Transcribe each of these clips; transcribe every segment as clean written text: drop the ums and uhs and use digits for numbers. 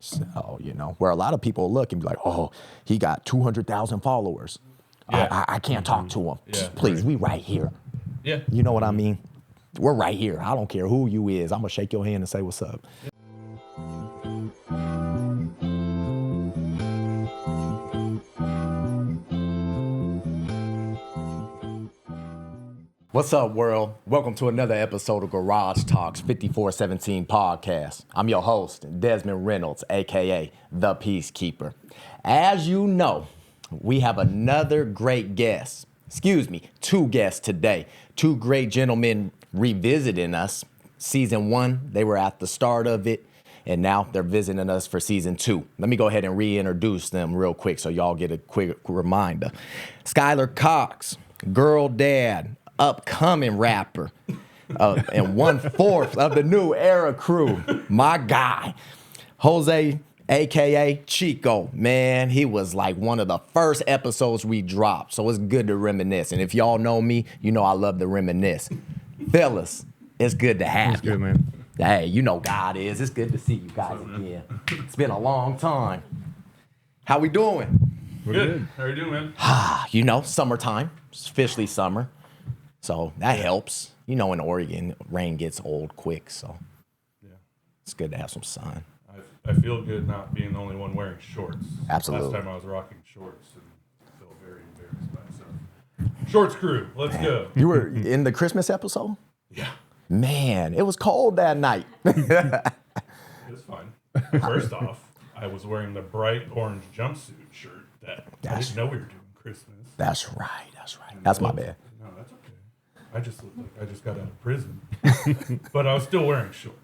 So, where a lot of people look and be like, oh, he got 200,000 followers. Yeah. I can't talk to him. Yeah, Please, right. we right here. Yeah. You know what I mean? We're right here. I don't care who you is. I'm going to shake your hand and say what's up. What's up, world? Welcome to another episode of Garage Talks 5417 podcast. I'm your host, Desmond Reynolds, a.k.a. The Peacekeeper. As you know, we have another great guest. Two guests today. Two great gentlemen revisiting us. Season 1, they were at the start of it, and now they're visiting us for Season 2. Let me go ahead and reintroduce them real quick so y'all get a quick reminder. Skylar Cox, girl dad, upcoming rapper, and 1/4 of the new era crew, my guy. Jose, a.k.a. Chico, man, he was like one of the first episodes we dropped, so it's good to reminisce. And if y'all know me, you know I love to reminisce. Fellas, it's good to have you. Good, man. Hey, you know God is. It's good to see you guys again. It's been a long time. How we doing? We're good. How are you doing, man? Summertime. It's officially summer. So that helps. In Oregon, rain gets old quick, so Yeah. it's good to have some sun. I feel good not being the only one wearing shorts. Absolutely. Last time I was rocking shorts and I feel very embarrassed by myself. Shorts crew, let's go. You were in the Christmas episode? Yeah. Man, it was cold that night. It's fine. First off, I was wearing the bright orange jumpsuit shirt that I didn't know we were doing Christmas. That's right. That's my bad. No, that's okay. I just looked like I just got out of prison. But I was still wearing shorts.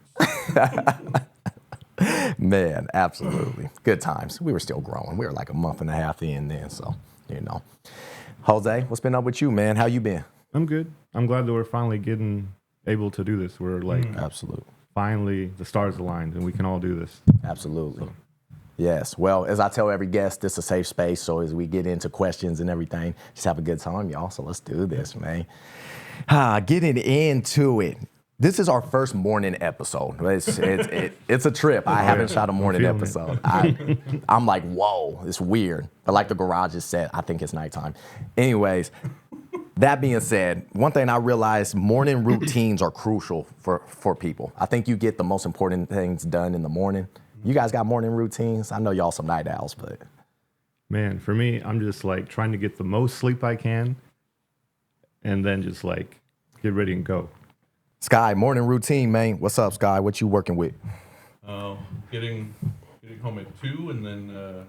Man, absolutely. Good times. We were still growing. We were like a month and a half in then, so, Jose, what's been up with you, man? How you been? I'm good. I'm glad that we're finally able to do this. We're like, Absolutely. finally, the stars aligned and we can all do this. Absolutely. Yes. Well, as I tell every guest, this is a safe space. So as we get into questions and everything, just have a good time, y'all. So let's do this, man. Getting into it. This is our first morning episode. It's a trip. I haven't shot a morning episode. I'm like, whoa, it's weird. But like the garage is set, I think it's nighttime. Anyways, that being said, one thing I realized, morning routines are crucial for people. I think you get the most important things done in the morning. You guys got morning routines? I know y'all some night owls, but. Man, for me, I'm just like trying to get the most sleep I can and then just like get ready and go. Sky, morning routine, man. What's up, Sky? What you working with? Getting home at 2 and then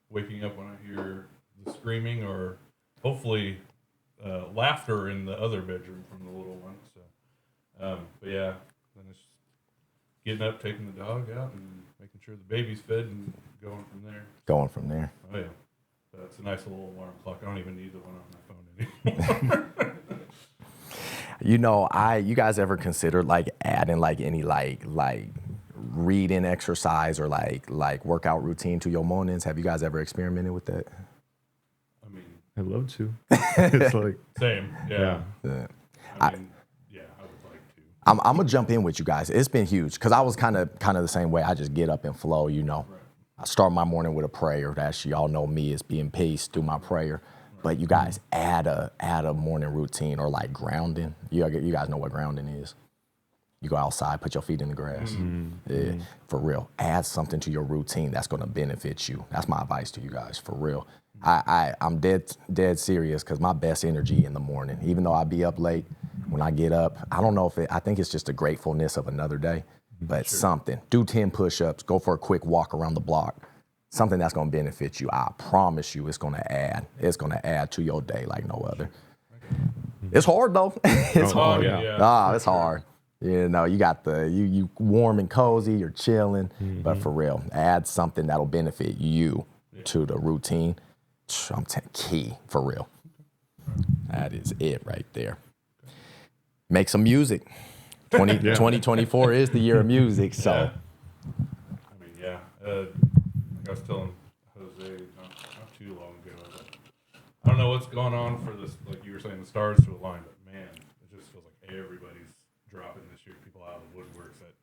waking up when I hear the screaming or hopefully laughter in the other bedroom from the little one. So, but yeah, then it's getting up, taking the dog out, and making sure the baby's fed and going from there. Going from there. Oh yeah, that's a nice little alarm clock. I don't even need the one on my phone anymore. You guys ever considered like adding like any like reading exercise or like workout routine to your mornings? Have you guys ever experimented with that? I mean, I'd love to. It's like same. Yeah. I would like to. I'm gonna jump in with you guys. It's been huge because I was kind of the same way. I just get up and flow. Right. I start my morning with a prayer. That's y'all know me as being peace through my prayer. But you guys add a morning routine or like grounding. You guys know what grounding is. You go outside, put your feet in the grass. Yeah, for real. Add something to your routine that's gonna benefit you. That's my advice to you guys, for real. I'm dead serious because my best energy in the morning, even though I be up late, when I get up, I don't know I think it's just the gratefulness of another day, but something. Do 10 push-ups, go for a quick walk around the block. Something that's gonna benefit you. I promise you it's gonna add. It's gonna add to your day like no other. It's hard though. It's hard. Yeah. It's hard. You got you warm and cozy, you're chilling, but for real, add something that'll benefit you to the routine. Key, for real. That is it right there. Make some music. 2024 is the year of music, so. Yeah. I mean, yeah. Like I was telling Jose not too long ago, but I don't know what's going on for this, like you were saying, the stars to align, but man, it just feels like everybody's dropping this year. People out of the woodworks that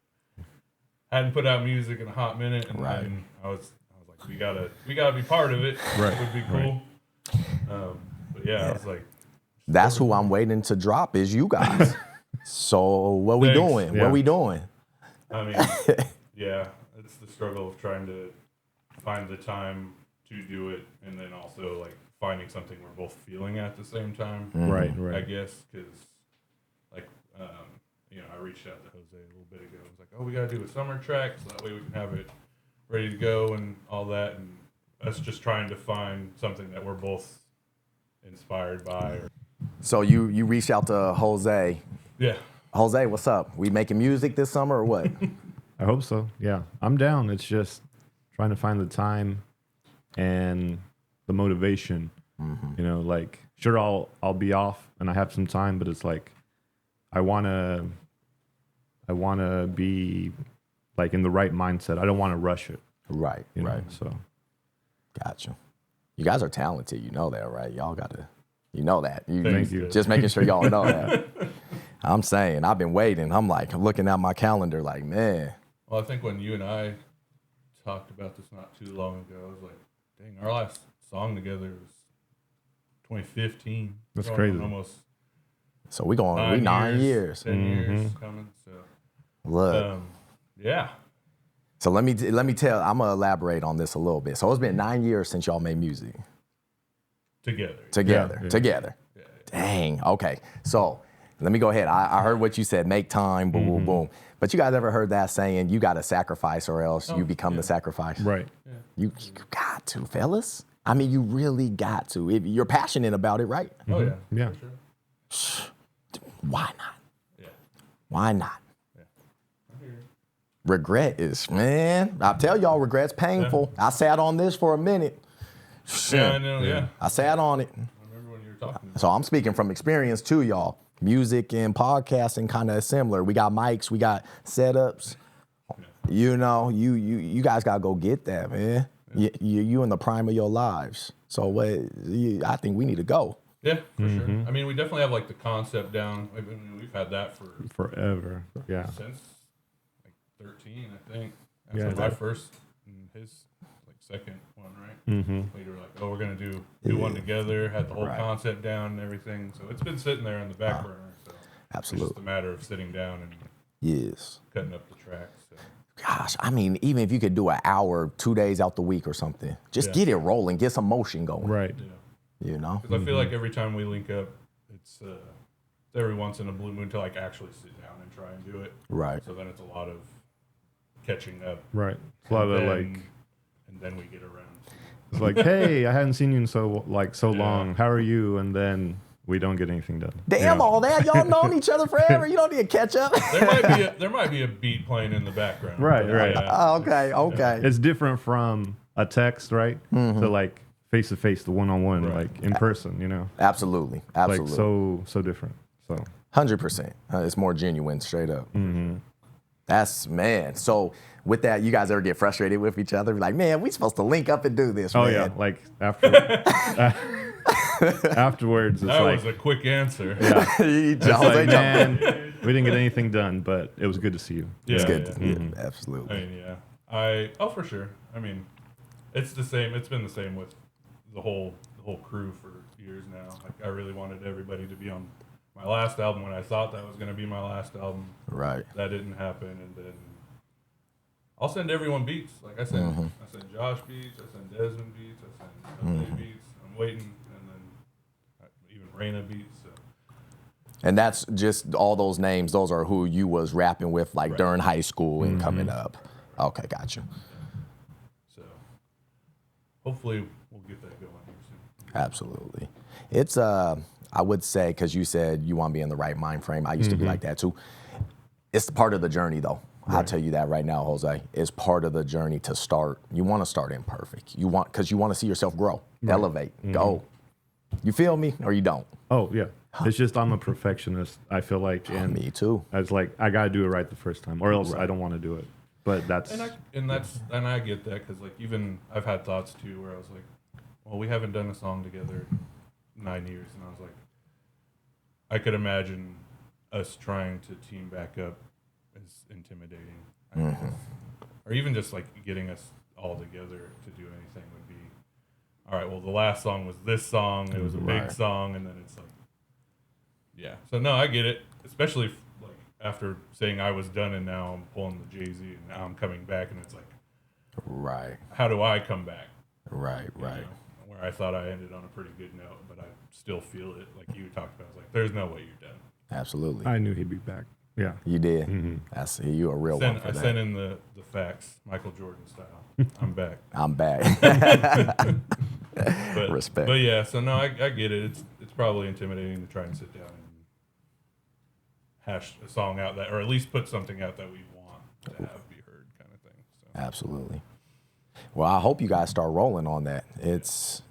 hadn't put out music in a hot minute, and Right. then I was like, we gotta be part of it. Right. It would be cool. But yeah, I was like, That's who I'm waiting to drop is you guys. So what we Thanks. doing? Yeah. What we doing? I mean, yeah, it's the struggle of trying to find the time to do it, and then also like finding something we're both feeling at the same time. Right, I right. guess because like I reached out to Jose a little bit ago. I was like, oh, we gotta do a summer track so that way we can have it ready to go and all that, and us just trying to find something that we're both inspired by. So you reached out to Jose. Yeah. Jose, what's up? We making music this summer or what? I hope so. Yeah, I'm down. It's just trying to find the time and the motivation. You know, like sure I'll be off and I have some time, but it's like I wanna be like in the right mindset. I don't want to rush it. Right, You know? right. So Gotcha. You guys are talented. You know that, right? Y'all got to, you know that. Thank you. Just making sure y'all know that. I'm saying, I've been waiting. I'm like looking at my calendar like, man. Well, I think when you and I talked about this not too long ago, I was like, dang, our last song together was 2015. That's Going crazy. on almost So we 9 years. 10 years coming. So, Look. yeah. So let me tell, I'm going to elaborate on this a little bit. So it's been 9 years since y'all made music. Together. Yeah. Together. Yeah. Dang. Okay. So let me go ahead. I heard what you said, make time, boom, boom, boom. But you guys ever heard that saying, you got to sacrifice or else you become the sacrifice? right. You got to, fellas. I mean, you really got to. If you're passionate about it, right? Oh, yeah. Yeah. For sure. Why not? Yeah. Why not? Yeah. I hear you. Regret is, man, I tell y'all, regret's painful. I sat on this for a minute. Yeah, I know. Yeah. I sat on it. I remember when you were talking. So I'm speaking from experience too, y'all. Music and podcasting kind of similar. We got mics, we got setups. You know, you guys gotta go get that, man. You in the prime of your lives. So I think we need to go. Yeah, for sure. I mean, we definitely have like the concept down. I mean, we've had that for Forever. Yeah. since like 13, I think. Yeah, After my that- first and his like second one, right? We were like, oh, we're gonna do one together. Had the whole Right. concept down and everything. So it's been sitting there in the back burner. So Absolutely. it's just a matter of sitting down and Yes. cutting up the tracks. So. Gosh, I mean, even if you could do an hour, 2 days out the week or something, just Yeah. get it rolling, get some motion going. Right. Yeah, You know? because I feel like every time we link up, it's every once in a blue moon to like actually sit down and try and do it. Right. So then it's a lot of catching up. Right. It's a lot of like and then we get around. it's like, hey, I hadn't seen you in so Yeah. long. How are you? And then we don't get anything done. Damn, You know? all that. Y'all known each other forever. You don't need to catch up. There might be a beat playing in the background. Right, but, right. yeah. Okay. It's different from a text, right? To like face to face, the one-on-one, Right. like in person, you know? Absolutely. Like so different. So 100%. It's more genuine, straight up. That's, man. So with that, you guys ever get frustrated with each other? Like, man, we supposed to link up and do this, oh man. yeah, like after afterwards, it's That like was a quick answer. yeah. It's It's like, man, we didn't get anything done, but it was good to see you. It's Yeah, good. yeah. Yeah, absolutely. I mean, yeah. For sure. I mean, it's the same. It's been the same with the whole crew for years now. Like, I really wanted everybody to be on my last album when I thought that was going to be my last album. Right. That didn't happen, and then I'll send everyone beats. Like I send Josh beats, I send Desmond beats, I send Jose beats. I'm waiting, and then even Raina beats. So. And that's just all those names. Those are who you was rapping with, like Right. during high school and coming up. Okay, got you. So hopefully we'll get that going here soon. Absolutely. It's I would say, because you said you want to be in the right mind frame. I used to be like that too. It's part of the journey, though. I'll tell you that right now, Jose. It's part of the journey to start. You want to start imperfect. Because you want to see yourself grow, elevate, go. You feel me, or you don't? Oh yeah. It's just I'm a perfectionist, I feel like, and Me too. I was like, I gotta do it right the first time, or else I don't want to do it. But that's And I get that, because like even I've had thoughts too where I was like, well, we haven't done a song together in 9 years, and I was like, I could imagine us trying to team back up is intimidating. Or even just like getting us all together to do anything would be, all right, well, the last song was this song. It was a big song. And then it's like, yeah. So, no, I get it. Especially like after saying I was done and now I'm pulling the Jay-Z and now I'm coming back. And it's like, Right. how do I come back? Right. You know, where I thought I ended on a pretty good note, but I still feel it. Like you talked about, I was like, there's no way you're done. Absolutely. I knew he'd be back. Yeah. You did. That's you a real one for I that. sent in the facts, Michael Jordan style. I'm back. I'm back. But, Respect. But yeah, so no, I get it. It's probably intimidating to try and sit down and hash a song out that, or at least put something out that we want to have be heard, kind of thing. So. Absolutely. Well, I hope you guys start rolling on that. It's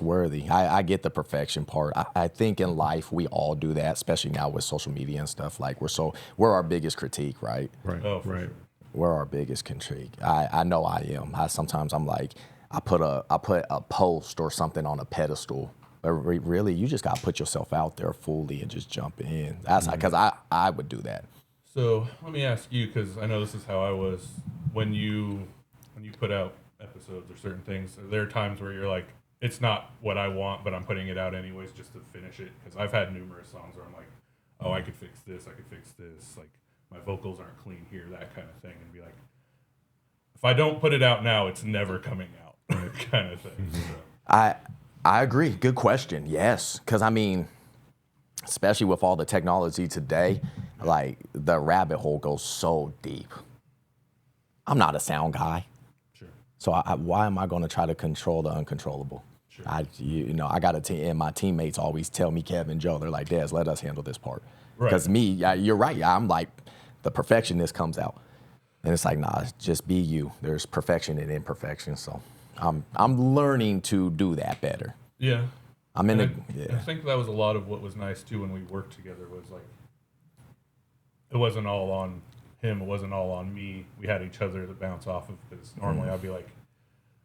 worthy. I get the perfection part. I think in life we all do that, especially now with social media and stuff. Like we're our biggest critique, right? Right. Oh, for right. sure. We're our biggest critique. I know I am. Sometimes I'm like, I put a post or something on a pedestal, but really you just gotta put yourself out there fully and just jump in. That's because I would do that. So let me ask you, because I know this is how I was when you put out episodes or certain things. Are there times where you're like, it's not what I want, but I'm putting it out anyways just to finish it? Because I've had numerous songs where I'm like, oh, I could fix this, like my vocals aren't clean here, that kind of thing, and be like, if I don't put it out now, it's never coming out, kind of thing. So. I agree. Good question. Yes, because I mean, especially with all the technology today, like the rabbit hole goes so deep. I'm not a sound guy. Sure. So why am I going to try to control the uncontrollable? Sure. I got a team, and my teammates always tell me, Kevin, Joe, they're like, Des, let us handle this part. Right. Because you're right. I'm like, the perfectionist comes out, and it's like, nah, just be you. There's perfection and imperfection. So I'm learning to do that better. Yeah. I think that was a lot of what was nice too when we worked together, was like, it wasn't all on him, it wasn't all on me. We had each other to bounce off of, because normally I'd be like,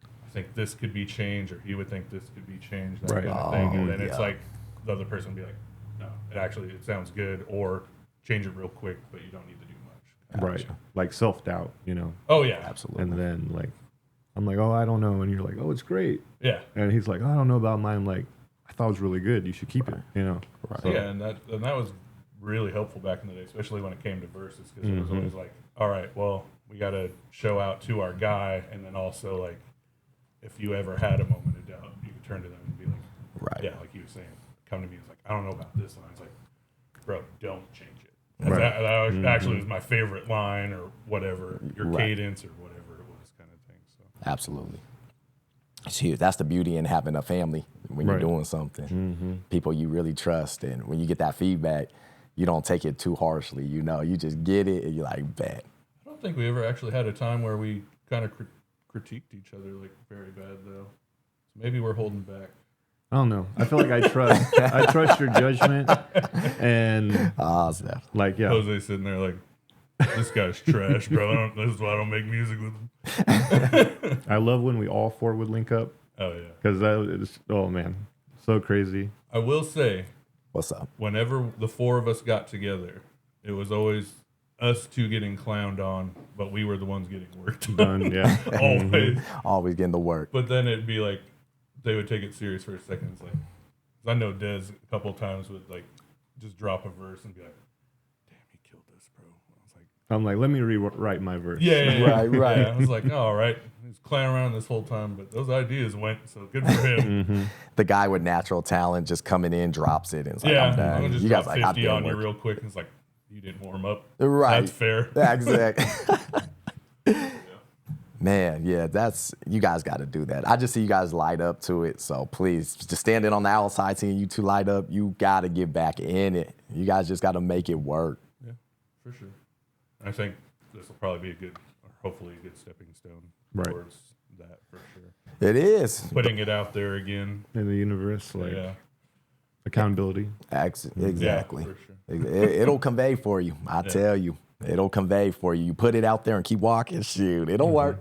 I think this could be changed, or he would think this could be changed, that Right. kind of thing. And then yeah. it's like the other person would be like, no, it sounds good, or change it real quick, but you don't need to do much. Right. Like self-doubt, Oh yeah, Absolutely. And then like, I'm like, oh, I don't know. And you're like, oh, it's great. yeah, And he's like, I don't know about mine. I'm like, I thought it was really good. You should keep it, Right. So, yeah, and that was really helpful back in the day, especially when it came to verses, because it was always like, all right, well, we got to show out to our guy, and then also like, if you ever had a moment of doubt, you could turn to them and be like, Right. yeah, like you were saying, come to me, it's like, I don't know about this line. It's like, bro, don't change it. Right. That actually was my favorite line, or whatever, your Right. cadence, or whatever it was, kind of thing. So Absolutely. It's huge. That's the beauty in having a family when you're Right. doing something. People you really trust, and when you get that feedback, you don't take it too harshly. You just get it, and you're like, bet. I don't think we ever actually had a time where we kind of critiqued each other like very bad, though. So maybe we're holding back. I don't know. I feel like I trust your judgment, and like, yeah. Jose sitting there like, this guy's trash, bro. This is why I don't make music with him. I love when we all four would link up, Oh yeah. because that is, oh man, so crazy. I will say, What's up? whenever the four of us got together, it was always us two getting clowned on, but we were the ones getting worked Done, yeah. always. Always getting the work. But then it'd be like, they would take it serious for a second. It's like, 'cause I know Des a couple of times would like just drop a verse and be like, damn, he killed this, bro. I was like, I'm like, let me rewrite my verse. yeah. Right. Yeah, I was like, oh, all right. He was clowning around this whole time, but those ideas went, so good for him. The guy with natural talent just coming in, drops it, and it's like, Yeah, I'm I'm done. gonna just You drop guys like, I've 50 been on you working. real quick. And it's like, you didn't warm up. Right. That's fair. Yeah, exactly. Man, yeah, you guys got to do that. I just see you guys light up to it. So please, just standing on the outside, seeing you two light up, you got to get back in it. You guys just got to make it work. Yeah, for sure. I think this will probably be a good, or hopefully a good stepping stone Right. towards that, for sure. It is. Putting it out there again. In the universe, like Yeah. accountability. Exactly. Yeah, for sure. It'll convey for you. I tell you, it'll convey for you. You put it out there and keep walking. Shoot, it'll work.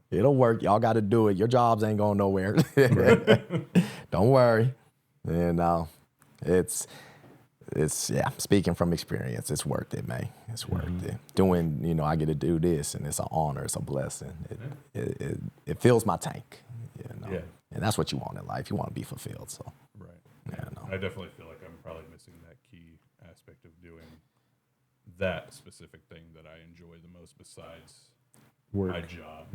It'll work. Y'all got to do it. Your jobs ain't going nowhere. Don't worry. And it's speaking from experience, it's worth it, man. It's worth it. Doing, you know, I get to do this, and it's an honor, it's a blessing. It fills my tank, you know. Yeah. And that's what you want in life. You want to be fulfilled. So Right. yeah, no. I definitely feel like I'm probably missing that key aspect of doing that specific thing that I enjoy the most besides Work. my job,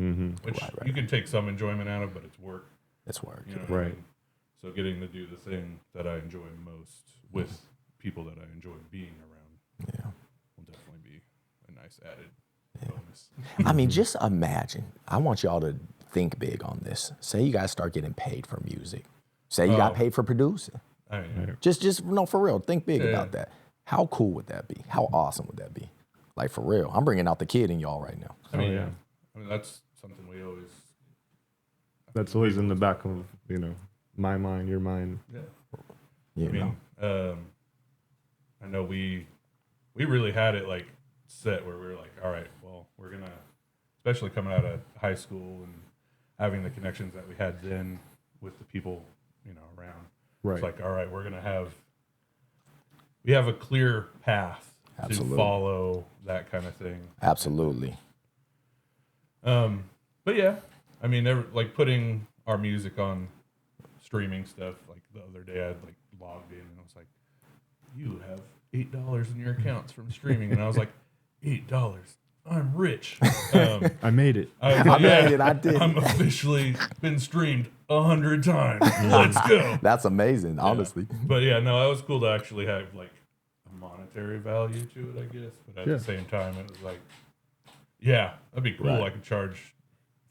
which Right. you can take some enjoyment out of, but it's work. It's work. You know what I Right. mean? So getting to do the thing that I enjoy most with people that I enjoy being around Yeah. will definitely be a nice added bonus. I mean, just imagine. I want y'all to think big on this. Say you guys start getting paid for music. Say you got Oh. paid for producing. I mean, Just no, for real. Think big Yeah. about that. How cool would that be? How awesome would that be? Like, for real. I'm bringing out the kid in y'all right now. I mean, yeah. I mean that's something we always. That's always in the back of, you know, my mind, your mind. Yeah. You I know? mean, I know we really had it like set where we were like, all right, well, we're gonna, especially coming out of high school and having the connections that we had then with the people, you know, around. Right. It's like, all right, we have a clear path Absolutely. to follow, that kind of thing. Absolutely. But yeah, I mean, like putting our music on streaming stuff. Like the other day, I like logged in and I was like, "You have $8 in your accounts from streaming," and I was like, $8. I'm rich. I made it. I was I like, made it. I did. I'm officially been streamed 100 times. Let's go. That's amazing, honestly. But yeah, no, it was cool to actually have like a monetary value to it, I guess. But at Yeah. the same time, it was like, yeah, that'd be cool. Right. I could charge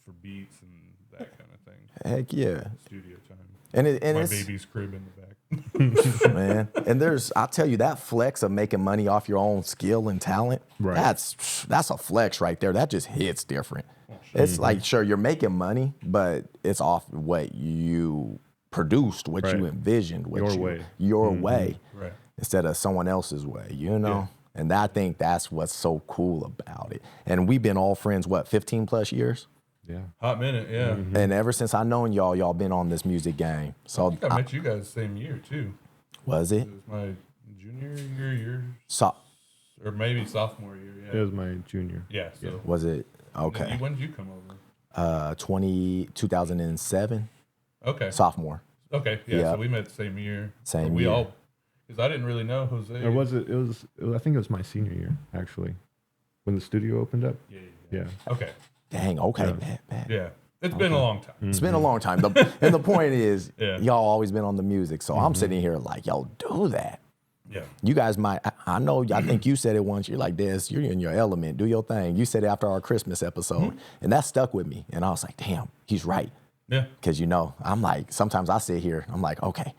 for beats and that kind of thing. Heck yeah. Studio time. And My it's baby's crib in the back. man. And I'll tell you, that flex of making money off your own skill and talent, Right. that's a flex right there. That just hits different. It's like, sure, you're making money, but it's off what you produced, what you Right. envisioned, Your way. way, Right. instead of someone else's way, you know? And I think that's what's so cool about it. And we've been all friends, 15 plus years? Yeah. Hot minute, yeah. And ever since I known y'all been on this music game. So I think I met you guys the same year too. was it? It was my junior year, So or maybe sophomore year. It Yeah. was my junior. Yeah. So was it? Okay. when did you come over? 2007, Okay. sophomore. Okay. Yeah. Yeah. So we met the same year. Same we year. all, because I didn't really know Jose. Or was it? I think it was my senior year actually, when the studio opened up. Yeah. Yeah. Okay. Dang, okay, Yeah. man. Yeah. It's been a long time. It's been a long time. And the point is, Yeah. y'all always been on the music. So I'm sitting here like, yo, do that. Yeah. You guys might, I know, I think you said it once. You're like, Des, you're in your element. Do your thing. You said it after our Christmas episode. And that stuck with me. And I was like, damn, he's right. Yeah. Because, you know, I'm like, sometimes I sit here, I'm like, okay,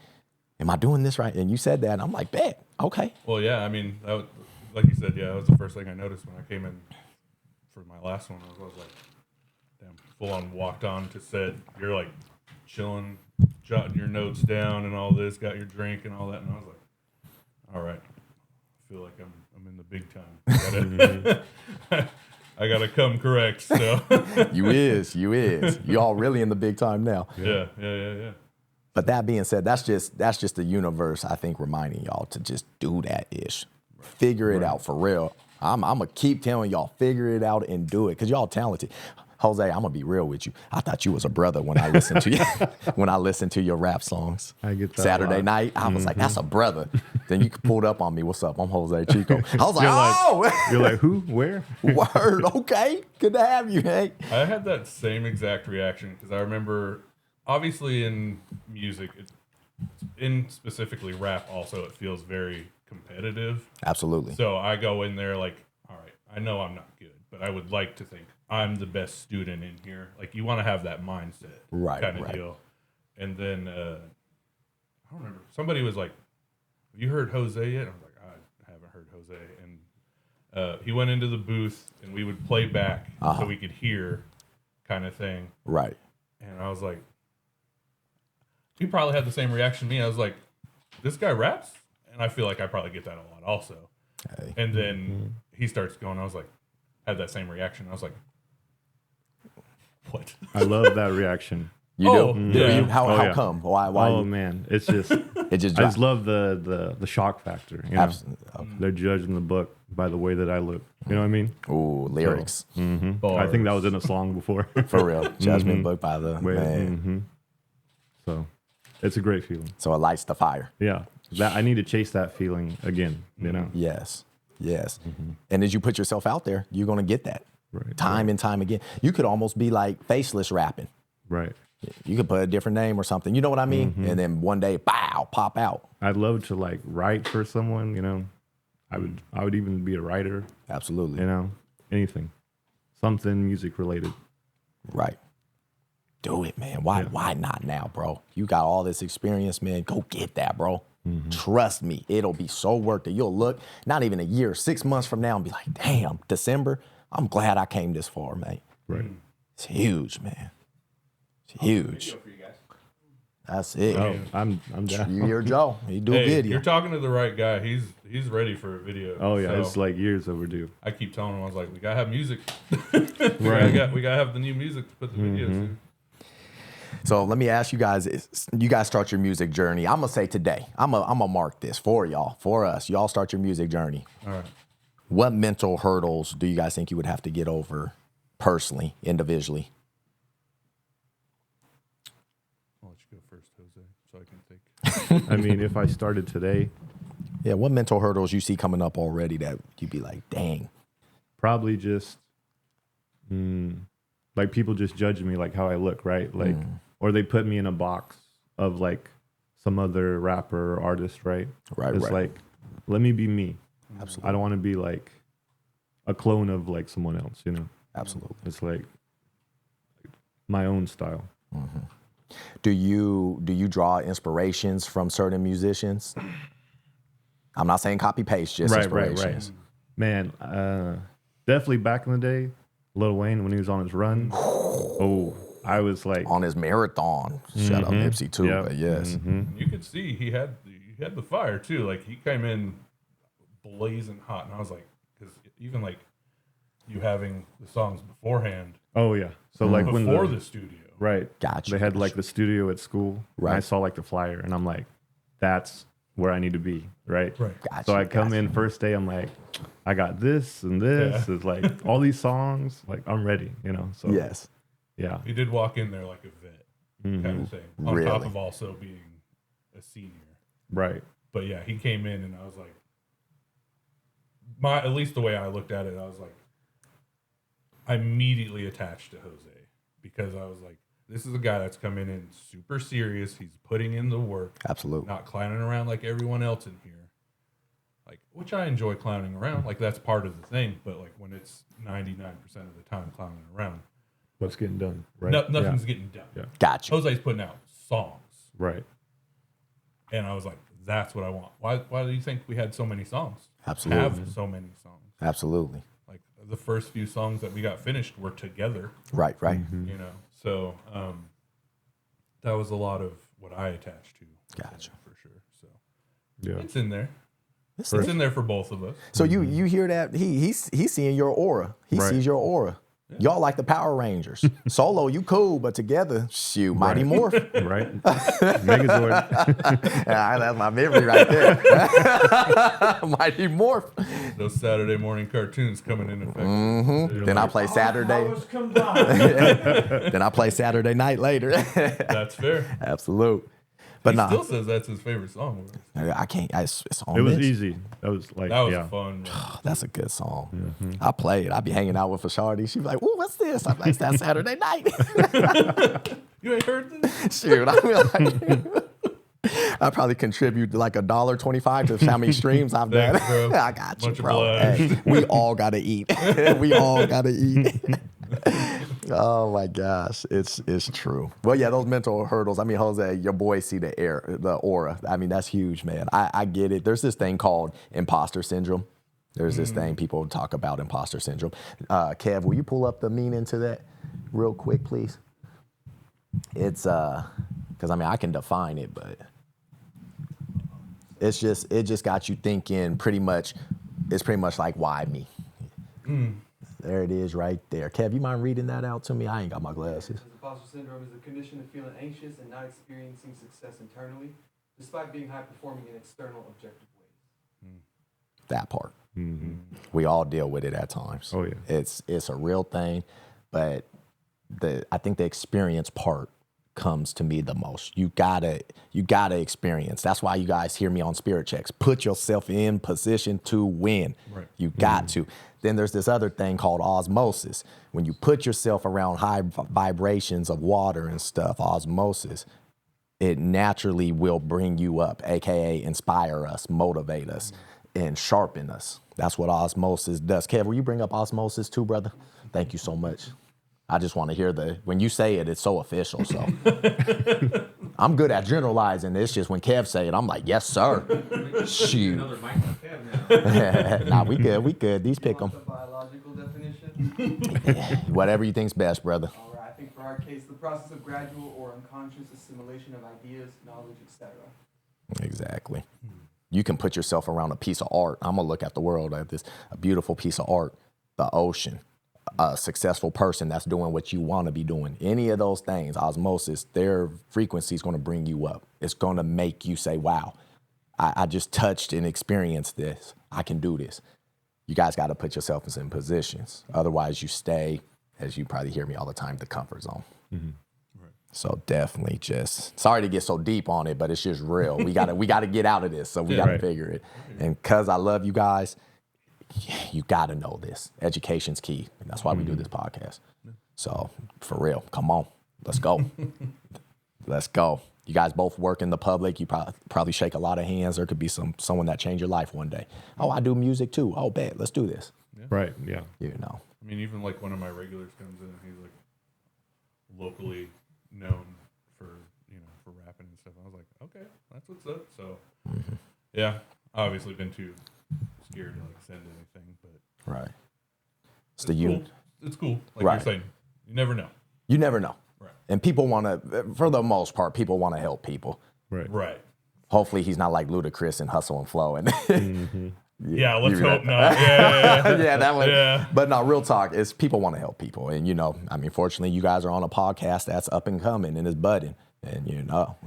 am I doing this right? And you said that, and I'm like, bet, okay. Well, yeah. I mean, that was, like you said, yeah, that was the first thing I noticed when I came in for my last one. I was like, damn, full on walked on to set. You're like chilling, jotting your notes down and all this, got your drink and all that. And I was like, all right, I feel like I'm in the big time. I gotta come correct. So You is. Y'all really in the big time now. yeah. But that being said, that's just the universe, I think, reminding y'all to just do that ish. Figure it out for real. I'm gonna keep telling y'all, figure it out and do it, because y'all talented. Jose, I'm gonna be real with you. I thought you was a brother when I listened to you when I listened to your rap songs. I get that a Saturday lot. night. I was like, that's a brother. Then you pulled up on me. What's up? I'm Jose Chico. I was like, You're like- oh, You're like, who? Where? word. Okay, good to have you. Hey, I had that same exact reaction because I remember, obviously in music, in specifically rap, also it feels very competitive. absolutely. So I go in there like, all right, I know I'm not good, but I would like to think I'm the best student in here. Like you want to have that mindset, Right, kind of right. deal. And then I don't remember. Somebody was like, "Have you heard Jose yet?" I was like, "I haven't heard Jose." And he went into the booth, and we would play back so we could hear, kind of thing. Right. And I was like, he probably had the same reaction to me. I was like, this guy raps? And I feel like I probably get that a lot also. Hey. And then he starts going, I was like, had that same reaction. I was like, what? I love that reaction. You Oh, do? yeah. Do you? How yeah. come? Why? Oh you? man, it's just It just I just dropped. love the shock factor. You know? Absolutely. They're judging the book by the way that I look. You know what I mean? Ooh, lyrics. I think that was in a song before. For real. Judgment book by the man. So it's a great feeling. So it lights the fire. Yeah, that I need to chase that feeling again. You know? Yes. Yes. And as you put yourself out there, you're going to get that Right. time and time again. You could almost be like faceless rapping. Right. You could put a different name or something. You know what I mean? And then one day, bow, pop out. I'd love to like write for someone. You know, I would even be a writer. Absolutely. You know, anything, something music related. Right. Do it, man. Why not now, bro? You got all this experience, man. Go get that, bro. Trust me, it'll be so worth it. You'll look, not even a year, 6 months from now, and be like, damn, December, I'm glad I came this far, man. Right. It's huge, man. It's huge. That's it. Oh, I'm down. You hear Joe. He do a Hey, video. you're talking to the right guy. He's ready for a video. Oh yeah, So it's like years overdue. I keep telling him, I was like, we gotta have music. Right. we gotta have the new music to put the videos in. So let me ask you guys, you guys start your music journey. I'm going to say today, I'm gonna mark this for y'all, for us. Y'all start your music journey. All right. What mental hurdles do you guys think you would have to get over personally, individually? I'll let you go first, Jose, so I can think. I mean, if I started today, Yeah, what mental hurdles you see coming up already that you'd be like, dang. probably just like people just judge me like how I look, right? Like, or they put me in a box of like some other rapper or artist, right? Right, It's right. like, let me be me. Absolutely. I don't want to be like a clone of like someone else, you know? Absolutely. It's like my own style. Do you draw inspirations from certain musicians? I'm not saying copy paste, just inspirations. Man, definitely back in the day, Lil Wayne when he was on his run. Oh, I was like, On his marathon. Shut up, Nipsey too, Yep. but yes. And you could see he had the fire too. Like he came in blazing hot, and I was like, because even like you having the songs beforehand, oh yeah. So like when before the studio, right, Gotcha. they had like the studio at school. Right. And I saw like the flyer, and I'm like, that's where I need to be, right? Right. Gotcha, So I come gotcha. in first day, I'm like, I got this and this. Yeah. It's like all these songs, like I'm ready, you know. So Yes. yeah, he did walk in there like a vet kind of thing, on Really? top of also being a senior. right. But yeah, he came in, and I was like, at least the way I looked at it, I was like, I immediately attached to Jose because I was like, this is a guy that's coming in super serious. He's putting in the work, Absolutely. not clowning around like everyone else in here. Like, which I enjoy clowning around. Like that's part of the thing. But like when it's 99% of the time clowning around, What's getting done, right? nothing's getting done. Yeah. Gotcha. Jose's putting out songs, Right. and I was like, that's what I want. Why do you think we had so many songs? Absolutely. Have so many songs. Absolutely. Like the first few songs that we got finished were together, Right, right. you know. So that was a lot of what I attached to. Gotcha. For sure. So Yeah. it's in there. It's It's in there for both of us. So you hear that he's seeing your aura. He Right. sees your aura. Y'all like the Power Rangers. Solo, you cool, but together, shoot, Mighty Morph. Right. Megazord. That's my memory right there. Mighty Morph. Those Saturday morning cartoons coming in effect. Then I play Saturday. Powers combined. Then I play Saturday night later. That's fair. Absolute. But He nah, still says that's his favorite song. I can't. It's on It was this. easy. That was like, That was yeah. fun. That's a good song. I play it. I be hanging out with Fashardi. She be like, "Ooh, what's this?" I'm like, "It's that Saturday night." You ain't heard this? Shoot, I mean, like, I probably contribute like $1.25 to how many streams I've done. Thanks, bro. I got you, Much bro. obliged. Hey, we all gotta eat. We all gotta eat. Oh my gosh, it's true. Well, yeah, those mental hurdles. I mean, Jose, your boys see the aura. I mean, that's huge, man. I get it. There's this thing called imposter syndrome. There's this thing people talk about, imposter syndrome. Kev, will you pull up the meaning to that real quick, please? It's because I mean I can define it, but it just got you thinking. Pretty much, it's pretty much like why me. There it is, right there. Kev, you mind reading that out to me? I ain't got my glasses. The imposter syndrome is a condition of feeling anxious and not experiencing success internally, despite being high performing in external objective ways. That part. Mm-hmm. We all deal with it at times. Oh, yeah. It's a real thing, but I think the experience part comes to me the most. You gotta experience. That's why you guys hear me on Spirit Checks. Put yourself in position to win. Right. You got to. Then there's this other thing called osmosis. When you put yourself around high vibrations of water and stuff, osmosis, it naturally will bring you up, aka inspire us, motivate us, and sharpen us. That's what osmosis does. Kev, will you bring up osmosis too, brother? Thank you so much. I just want to hear when you say it, it's so official. So I'm good at generalizing. It's just when Kev say it, I'm like, yes, sir. Shoot. Another mic for Kev now. Nah, we good. These pick them. The biological definition? Whatever you think's best, brother. All right, I think for our case, the process of gradual or unconscious assimilation of ideas, knowledge, etc. Exactly. You can put yourself around a piece of art. I'm gonna look at the world like this, a beautiful piece of art, the ocean, a successful person that's doing what you want to be doing. Any of those things, osmosis, their frequency is going to bring you up. It's going to make you say, wow, I just touched and experienced this. I can do this. You guys got to put yourselves in positions. Otherwise, you stay, as you probably hear me all the time, the comfort zone. Mm-hmm. Right. So definitely just, sorry to get so deep on it, but it's just real. We gotta get out of this. So we gotta figure it. And cause I love you guys, you gotta know this. Education's key. And that's why we do this podcast. So for real, come on, let's go. Let's go. You guys both work in the public. You probably shake a lot of hands. There could be someone that changed your life one day. Oh, I do music too. Oh, bet. Let's do this. Yeah. Right. Yeah. You know. I mean, even like one of my regulars comes in and he's like locally known for rapping and stuff. I was like, okay, that's what's up. So yeah, obviously been too scared to like send anything, but Right. It's cool. It's cool. Like Right. you're saying, you never know. You never know. Right. And people want to, for the most part, people want to help people. Right. Right. Hopefully he's not like Ludacris and Hustle and Flow. And Yeah, let's you hope read- not. Yeah. yeah, that one. Yeah. But no, real talk is people want to help people. And, I mean, fortunately, you guys are on a podcast that's up and coming and is budding. And,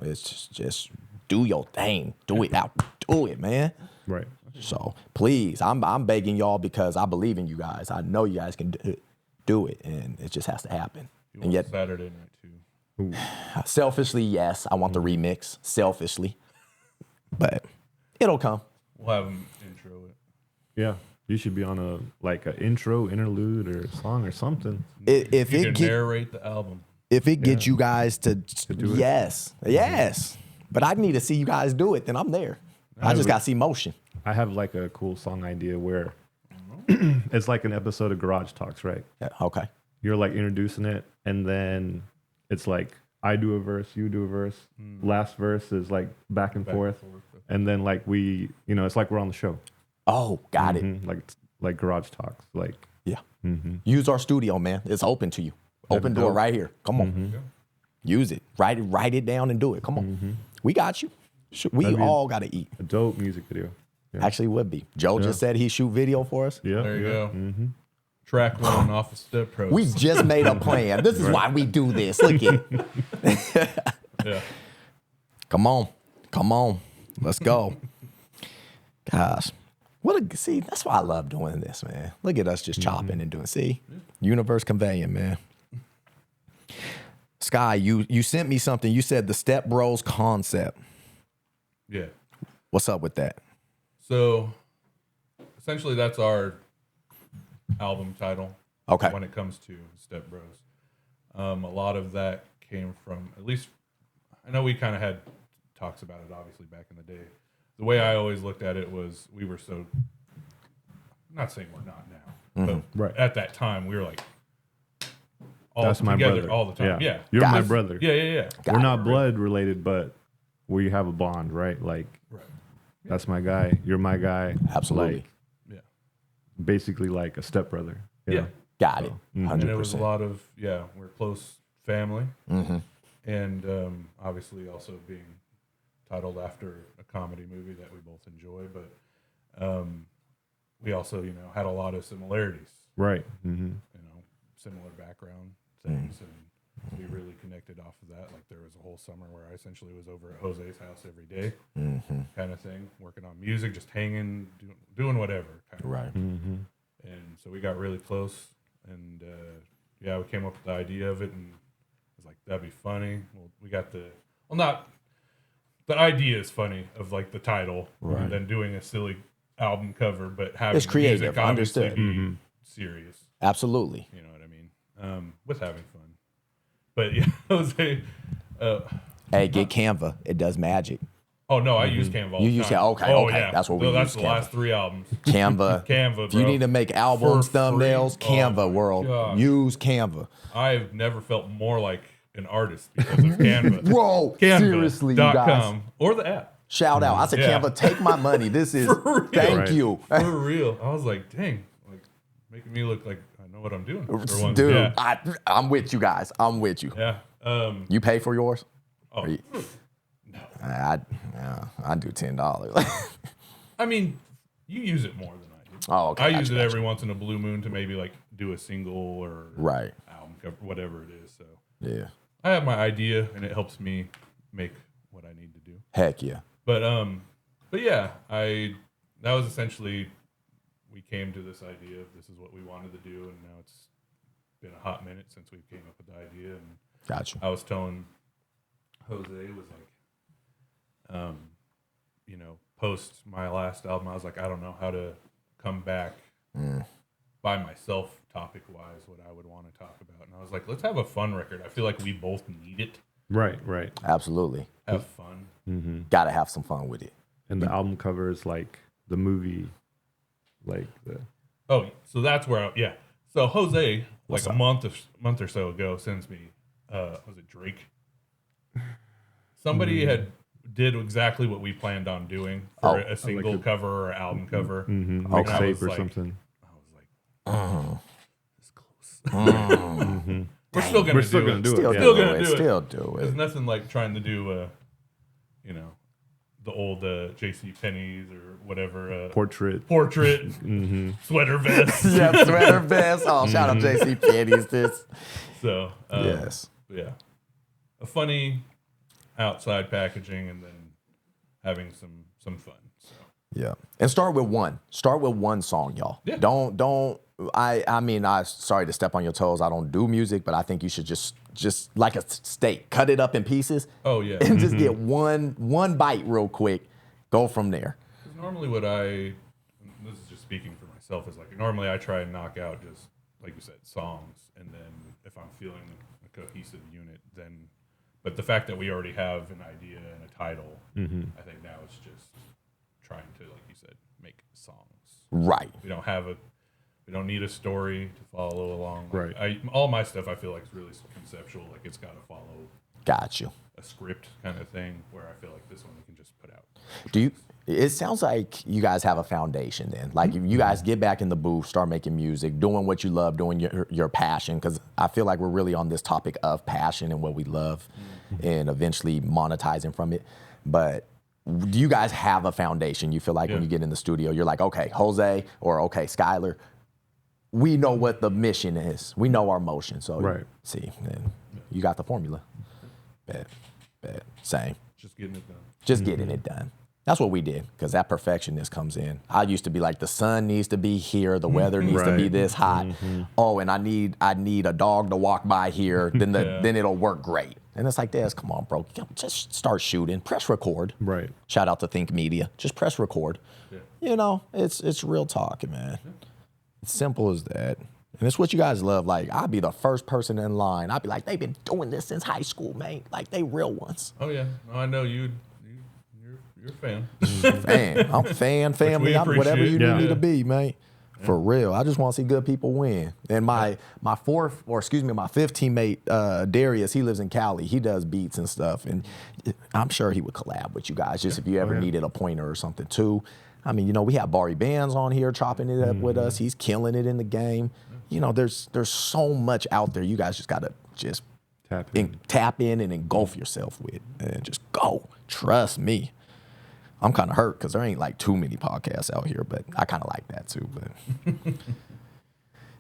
it's just do your thing. Do it out. Do it, man. Right. So please, I'm begging y'all because I believe in you guys. I know you guys can do it. And it just has to happen. You And want yet, Saturday night too. selfishly, yes, I want the remix. Selfishly. But it'll come. We'll have him intro it. Yeah. You should be on an intro, interlude, or a song or something. If You it can get, narrate the album. if it gets you guys to do it. yes. But I need to see you guys do it, then I'm there. I just got to see motion. I have like a cool song idea where it's like an episode of Garage Talks, right? Yeah, okay. You're like introducing it, and then it's like I do a verse, you do a verse. Last verse is like back and forth, and then like it's like we're on the show. Oh, got it. Mhm. Like Garage Talks, like Yeah. Use our studio, man. It's open to you. Open door dope. right here. Come on. Use it. Write it down and do it. Come on. We got you. We That'd be all got to eat. a dope music video. Yeah. Actually, would be. Joe just said he shoot video for us. Yeah. There you yeah. go. Mm-hmm. Track one off of Step Pros. We just made a plan. This is why we do this. Look it. Yeah. Come on. Let's go. Gosh. See, that's why I love doing this, man. Look at us just chopping and doing. See? Universe conveying, man. Sky, you sent me something. You said the Step Bros concept. Yeah. What's up with that? So essentially that's our album title. Okay. When it comes to Step Bros. A lot of that came from, at least, I know we kind of had talks about it obviously back in the day. The way I always looked at it was we were so, I'm not saying we're not now, but Right. at that time we were like all That's my together brother. all the time. Yeah. You're my Guys. brother. Yeah. We're not blood related, but we have a bond, right? Like Right. that's my guy. You're my guy. Absolutely. Like, Yeah. basically like a stepbrother. you Yeah. know? Got it. Mhm. 100%. And it was a lot of, we're close family. Mm-hmm. And obviously also being titled after a comedy movie that we both enjoy, but we also had a lot of similarities, Right. Mm-hmm. similar background things, and We really connected off of that. Like there was a whole summer where I essentially was over at Jose's house every day, kind of thing, working on music, just hanging, doing whatever. Kind of. Right. And so we got really close, and yeah, we came up with the idea of it, and I was like, that'd be funny. Well, we got the idea is funny of like the title, and then doing a silly album cover, but having It's creative, the music obviously understood. be serious. Absolutely. You know what I mean? With having fun. But yeah, Jose. Hey, get Canva. It does magic. Oh no, I use Canva. All You the use time. Canva. Okay, Oh, okay. yeah. That's what we That's use, the Canva. last 3 albums. Canva. Canva, If you bro. need to make albums, For thumbnails, free. Canva Oh, my world. gosh. Use Canva. I've never felt more like an artist because of Canva. Bro, seriously, you guys. Canva.com or the app. Shout out. I said, Yeah. Canva, take my money. This is, For real. thank Right. you. For real. I was like, dang, like making me look like I know what I'm doing. For once. Dude, Yeah. I'm with you guys. I'm with you. Yeah. You pay for yours? Oh, Or you- no. I do $10. I mean, you use it more than I do. Oh, okay. I Gotcha, use it gotcha. every once in a blue moon to maybe like do a single or Right. album cover, whatever it is. So Yeah. I have my idea, and it helps me make what I need to do. Heck yeah. But yeah, that was essentially, we came to this idea of this is what we wanted to do, and now it's been a hot minute since we came up with the idea. And Gotcha. I was telling Jose, was like, post my last album, I was like, I don't know how to come back by myself, topic wise, what I would want to talk about. And I was like, let's have a fun record. I feel like we both need it. Right. Absolutely. Have fun. Gotta have some fun with it. And the album cover is like the movie, like the. Oh, so that's where, So Jose, What's like up? a month or so ago, sends me, was it Drake? Somebody did exactly what we planned on doing for a single like a- cover or album cover. Okay. Mixtape or like- something. I was like, this close. We're still gonna We're still do gonna it. do it. Still yeah. Still do gonna it. do it. Still do There's it. nothing like trying to do, the old J.C. Penney's or whatever Portrait. sweater vest. Yeah, sweater vest. Oh, shout out JC Penney's this. So Yes. yeah, a funny outside packaging and then having some fun. So Yeah. And start with one. Start with one song, y'all. Yeah. Don't I mean, sorry to step on your toes. I don't do music, but I think you should just like a steak, cut it up in pieces oh yeah, and just get one bite real quick. Go from there. 'Cause normally this is just speaking for myself, is like normally I try and knock out just like you said songs, and then if I'm feeling a cohesive unit, then. But the fact that we already have an idea and a title, I think now it's just trying to, like you said, make songs. Right. We don't need a story to follow along. Like, Right. all my stuff I feel like is really conceptual. Like it's got to follow Got you. a script kind of thing. Where I feel like this one we can just put out. It sounds like you guys have a foundation then. Like if you guys get back in the booth, start making music, doing what you love, doing your passion, because I feel like we're really on this topic of passion and what we love and eventually monetizing from it. But do you guys have a foundation? You feel like when you get in the studio, you're like, okay, Jose or okay, Skylar, we know what the mission is. We know our motion. So Right. see, then you got the formula. Bet. Same. Just getting it done. Just getting it done. That's what we did, because that perfectionist comes in. I used to be like, the sun needs to be here, the weather needs to be Right. this hot. Oh, and I need a dog to walk by here, then then it'll work great. And it's like, Des, come on, bro, just start shooting, press record. Right. Shout out to Think Media, just press record. Yeah. You know, it's real talk, man. It's simple as that. And it's what you guys love. Like, I'd be the first person in line. I'd be like, they've been doing this since high school, man. Like, they real ones. Oh yeah, no, I know you're a fan. Fan. I'm fan, family. I'm whatever you appreciate. need me Yeah. to be, man. For real. I just want to see good people win. And my my fifth teammate, Darius, he lives in Cali. He does beats and stuff. And I'm sure he would collab with you guys just if you ever needed a pointer or something too. I mean, we have Barry Bands on here chopping it up with us. He's killing it in the game. There's so much out there. You guys just got to just tap in and engulf yourself with and just go. Trust me. I'm kind of hurt because there ain't like too many podcasts out here, but I kind of like that too. But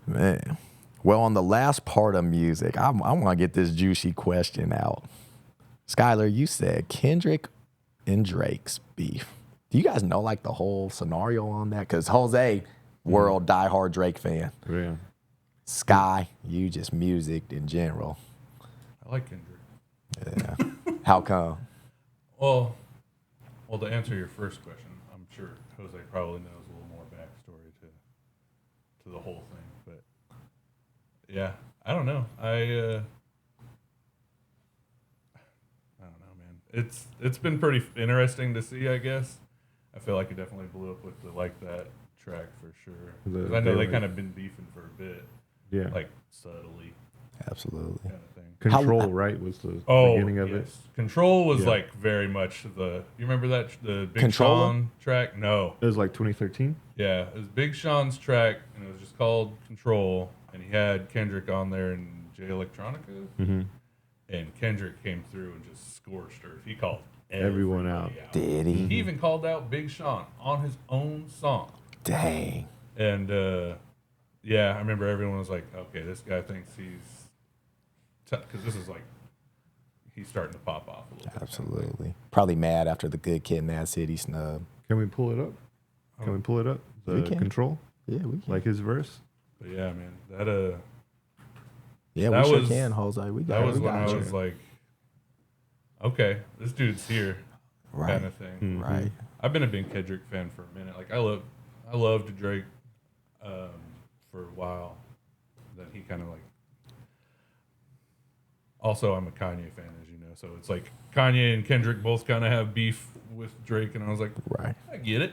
man, Well, on the last part of music, I want to get this juicy question out. Skylar, you said Kendrick and Drake's beef. Do you guys know like the whole scenario on that? Because Jose, world diehard Drake fan. Yeah. Sky, you just music in general. I like Kendrick. Yeah. How come? Well, to answer your first question, I'm sure Jose probably knows a little more backstory to the whole thing, but yeah, I don't know. I don't know, man. It's been pretty interesting to see, I guess. I feel like it definitely blew up with the Like That track for sure. 'Cause I know they kind of been beefing for a bit. Yeah. Like subtly Absolutely. kind of thing. Control, right, was the beginning of it. Control was Yeah. like very much the. You remember that the Big Controller? Sean track? No. It was like 2013. Yeah, it was Big Sean's track, and it was just called Control, and he had Kendrick on there and Jay Electronica, and Kendrick came through and just scorched her. He called Everyone out. everybody Did he? He even called out Big Sean on his own song, Dang. and yeah, I remember everyone was like, "Okay, this guy thinks he's," because this is like he's starting to pop off a little bit. Absolutely. Probably mad after the Good Kid, Mad City snub. Can we pull it up? Can we pull it up? We The can. Control, Yeah, we can. like his verse. But yeah, man, Yeah, that we sure was- can, Jose. We got that it. was We when got I you. was like, "Okay, this dude's here," Right. kind of thing. Right. I've been a big Kendrick fan for a minute. Like I loved Drake for a while. Then he kind of like. Also, I'm a Kanye fan, as you know. So it's like Kanye and Kendrick both kind of have beef with Drake, and I was like, Right. I get it.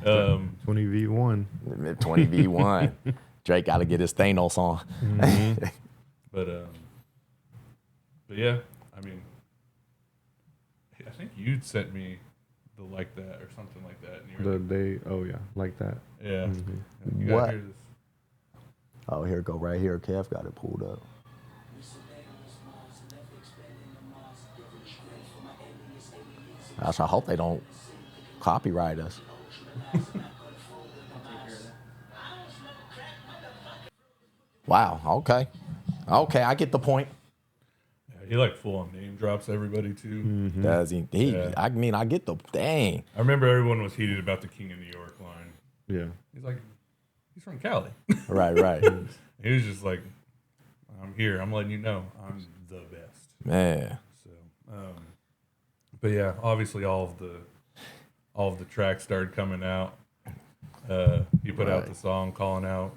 20v1. 20v1. Drake got to get his Thanos on. But yeah, I mean, I think you'd sent me the Like That or something like that. And you were Like that. yeah. Mm-hmm. You gotta What? hear this. Oh, here it go right here. Kev got it pulled up. Gosh, I hope they don't copyright us. Wow. Okay. Okay, I get the point. Yeah, he like full on name drops everybody too. Does he? Yeah. I mean, I get the dang. I remember everyone was heated about the King of New York line. Yeah. He's like, he's from Cali. Right, right. He was just like, I'm here. I'm letting you know I'm the best. Man. So, but yeah, obviously all of the tracks started coming out. He put out the song calling out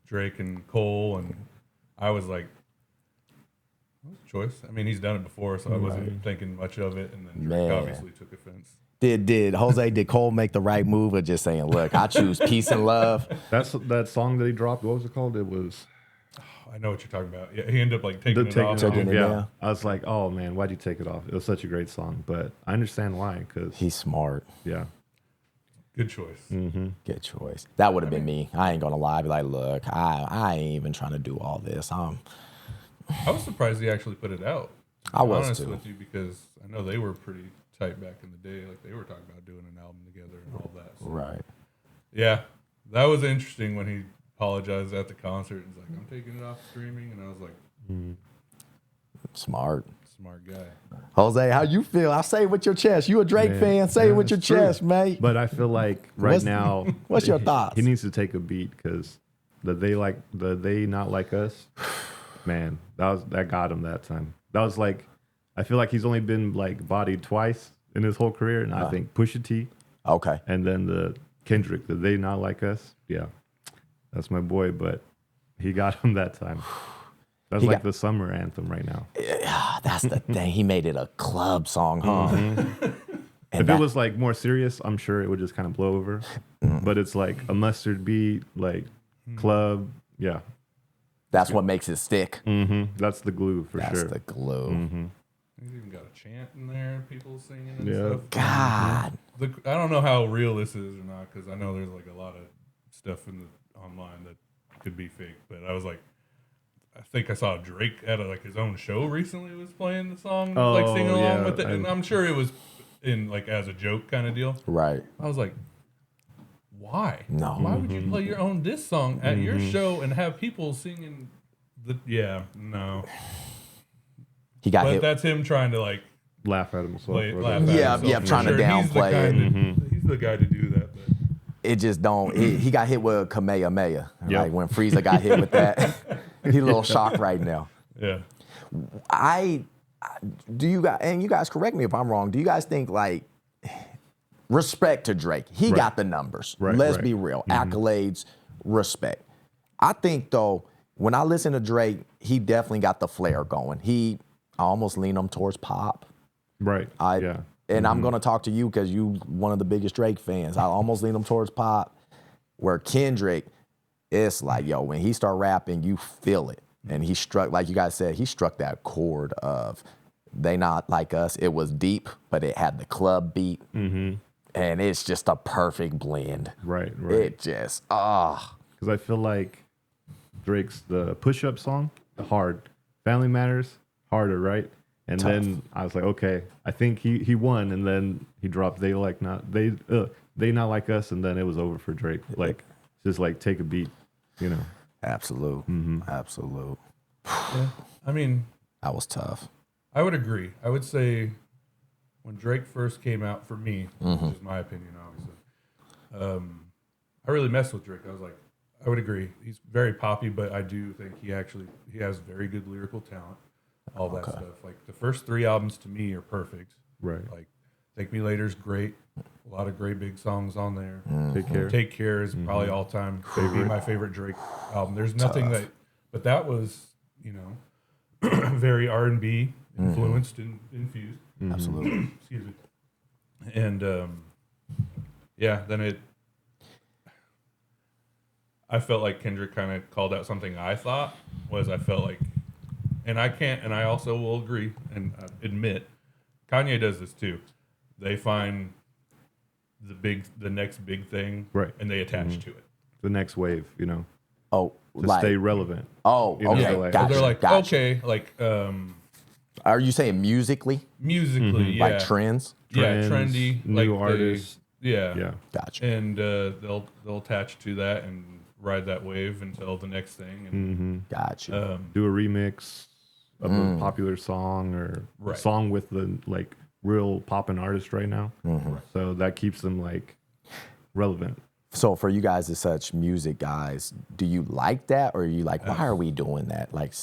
Drake and Cole, and I was like, choice. I mean, he's done it before, so I wasn't thinking much of it. And then Drake Man. obviously took offense. Did Cole make the right move or just saying, look, I choose peace and love? That's that song that he dropped. What was it called? It was I know what you're talking about. Yeah, he ended up like taking it Taking off. Taking it yeah. down. I was like, oh man, why'd you take it off? It was such a great song, but I understand why. Cause He's smart. yeah, Good choice. Good choice. That would have been me. I ain't gonna lie. Be like, look, I ain't even trying to do all this. I was surprised he actually put it out. to I be was honest too. with you, because I know they were pretty tight back in the day. Like they were talking about doing an album together and all that. So, Right. yeah, that was interesting when he apologized at the concert and was like, "I'm taking it off streaming," and I was like, Smart. "Smart guy." Jose, how you feel? I say it with your chest. You a Drake Man, fan? Say yeah, it with your it's true. chest, mate. but I feel like right What's- now, what's your thoughts? He needs to take a beat because the they not like us. Man, that got him that time. That was like, I feel like he's only been like bodied twice in his whole career, and I think Pusha T Okay. and then the Kendrick, the they not like us. Yeah, that's my boy, but he got him that time. That's He like got- the summer anthem right now. That's the thing. He made it a club song, huh? And If that- it was like more serious, I'm sure it would just kind of blow over. But it's like a mustard beat, like club. Yeah, that's what makes it stick. that's the glue for That's sure. the glue. He's even got a chant in there, people singing and Yeah. stuff. God. I don't know how real this is or not, because I know there's like a lot of stuff in the online that could be fake. But I was like, I think I saw Drake at like his own show recently was playing the song, like Oh, singing along yeah, with it, and I'm sure it was in like as a joke kind of deal. Right. I was like, why? No. Why would you play your own diss song at your show and have people singing no. He got But hit. that's him trying to like Laugh at himself. play, or laugh whatever. at Yeah, himself. yeah, For trying to sure. downplay it. He's the guy to do that. But. It just don't. He got hit with a Kamehameha. Yep. Like when Frieza got hit with that, he's a little shocked right now. Yeah. Do you guys, and you guys correct me if I'm wrong, do you guys think like respect to Drake? He got the numbers. Right, Let's right. be real. Accolades, respect. I think though, when I listen to Drake, he definitely got the flair going. I almost lean him towards pop. Right. Yeah. And I'm gonna talk to you because you one of the biggest Drake fans. I almost lean him towards pop. Where Kendrick, it's like, yo, when he start rapping, you feel it. And he struck, like you guys said, he struck that chord of they not like us. It was deep, but it had the club beat. And it's just a perfect blend. Right. It just, Because I feel like Drake's the push-up song, hard. Family Matters, harder, right? And Tough. then I was like, okay, I think he won, and then he dropped they not like us, and then it was over for Drake. Like just like take a beat, you know. absolute. Absolute. Yeah. I mean, That was tough. I would agree. I would say when Drake first came out for me, which is my opinion, obviously, I really messed with Drake. I was like, I would agree. He's very poppy, but I do think he has very good lyrical talent. All that stuff. Like the first 3 albums to me are perfect. Right. Like Take Me Later's great. A lot of great big songs on there. Take care. Take Care is probably all time favorite. My favorite Drake album. There's nothing but that was, very R&B influenced and infused. Absolutely. Excuse me. And then I felt like Kendrick kind of called out something I thought I felt like, and I also will agree and admit, Kanye does this too. They find the next big thing, Right. and they attach to it. The next wave, Oh, to stay relevant. Oh, You know, okay. like- Gotcha, So they're like, gotcha. okay, like Are you saying musically? musically, yeah, Like trends? yeah, Trends, trendy, new like artists. yeah, Gotcha. and they'll attach to that and ride that wave until the next thing, and Gotcha. Do a remix of a popular song or a Right. song with the like real poppin' artist right now. So that keeps them like relevant. So for you guys as such music guys, do you like that or are you like, why are we doing that? Like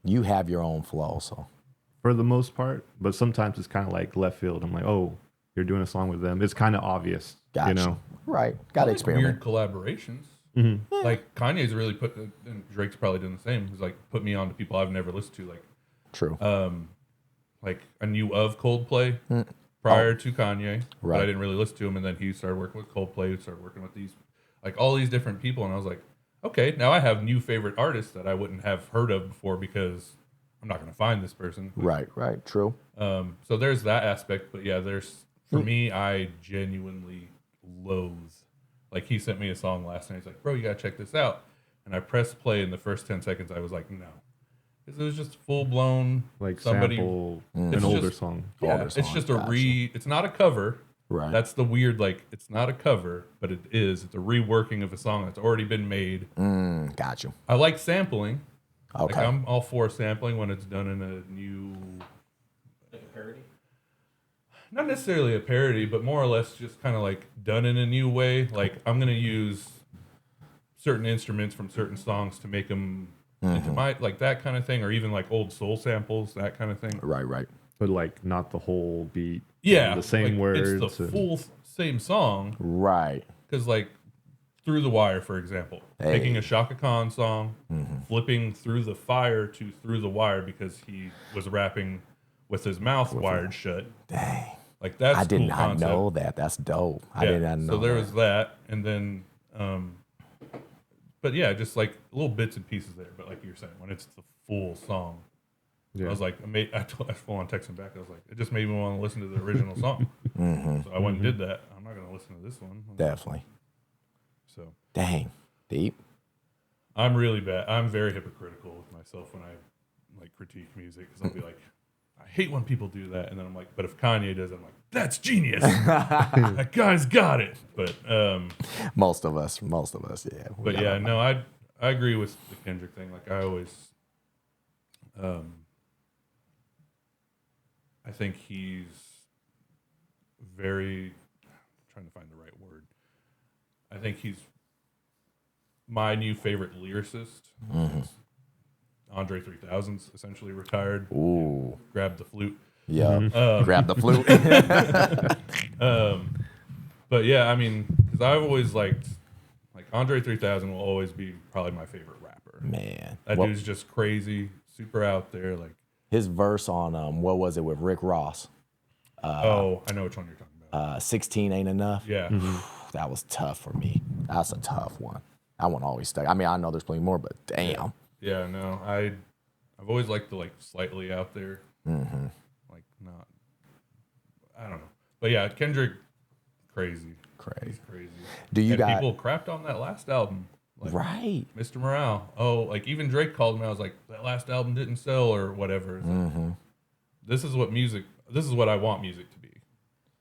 you have your own flow, so. For the most part, but sometimes it's kind of like left field. I'm like, oh, you're doing a song with them. It's kind of obvious, Gotcha. Right. Got to like experiment. weird collaborations. Like Kanye's really and Drake's probably doing the same. He's like put me on to people I've never listened to, like True. like I knew of Coldplay prior to Kanye, but Right. I didn't really listen to him. And then he started working with Coldplay, started working with all these different people, and I was like, okay, now I have new favorite artists that I wouldn't have heard of before because I'm not going to find this person. Right. True. So there's that aspect, but yeah, for me, I genuinely loathe. Like he sent me a song last night. He's like, "Bro, you gotta check this out," and I pressed play. In the first 10 seconds, I was like, "No," because it was just full blown like somebody. sample It's an older just- song. Yeah, Older it's song, just gotcha. It's not a cover. Right. That's the weird. Like it's not a cover, but it is. It's a reworking of a song that's already been made. Got you. I like sampling. Okay. Like I'm all for sampling when it's done in a new. Like a parody? Not necessarily a parody, but more or less just kind of like done in a new way. Like I'm gonna use certain instruments from certain songs to make them into my like that kind of thing, or even like old soul samples, that kind of thing. Right. But like not the whole beat. Yeah, The same like, words. It's the and- full same song Right. because like Through the Wire, for example, taking a Shaka Khan song, flipping Through the Fire to Through the Wire because he was rapping with his mouth wired shut. Dang. Like that's I did cool not concept. know that. That's dope. I did not know So there that. was that, and then, but yeah, just like little bits and pieces there. But like you were saying, when it's the full song, Yeah. I was like, I full on texting back. I was like, it just made me want to listen to the original song. So I went and did that. I'm not going to listen to this one. Definitely. So Dang. Deep. I'm really bad. I'm very hypocritical with myself when I like critique music because I'll be like, I hate when people do that. And then I'm like, but if Kanye does it, I'm like, that's genius. That guy's got it. But Most of us, yeah. We but got yeah, it. no, I agree with the Kendrick thing. Like I always, I think he's very. I'm trying to find the right word. I think he's my new favorite lyricist. Since Andre 3000's essentially retired. Ooh. Grabbed the flute. Yeah. Grab the flute. But yeah, I mean, because I've always liked, like Andre 3000 will always be probably my favorite rapper. Man. That Well, dude's just crazy, super out there. Like, his verse on what was it with Rick Ross? oh, I know which one you're talking about. 16 ain't enough. Yeah, That was tough for me. That's a tough one. That one always stuck. I mean, I know there's plenty more, but damn. yeah. No, I've always liked the like slightly out there, like not. I don't know, but yeah, Kendrick, crazy. He's crazy. Do you and got people crapped on that last album? Like, right? Mr. Morale. Oh, like even Drake called me. I was like, that last album didn't sell or whatever. It's like, this is what I want music to be.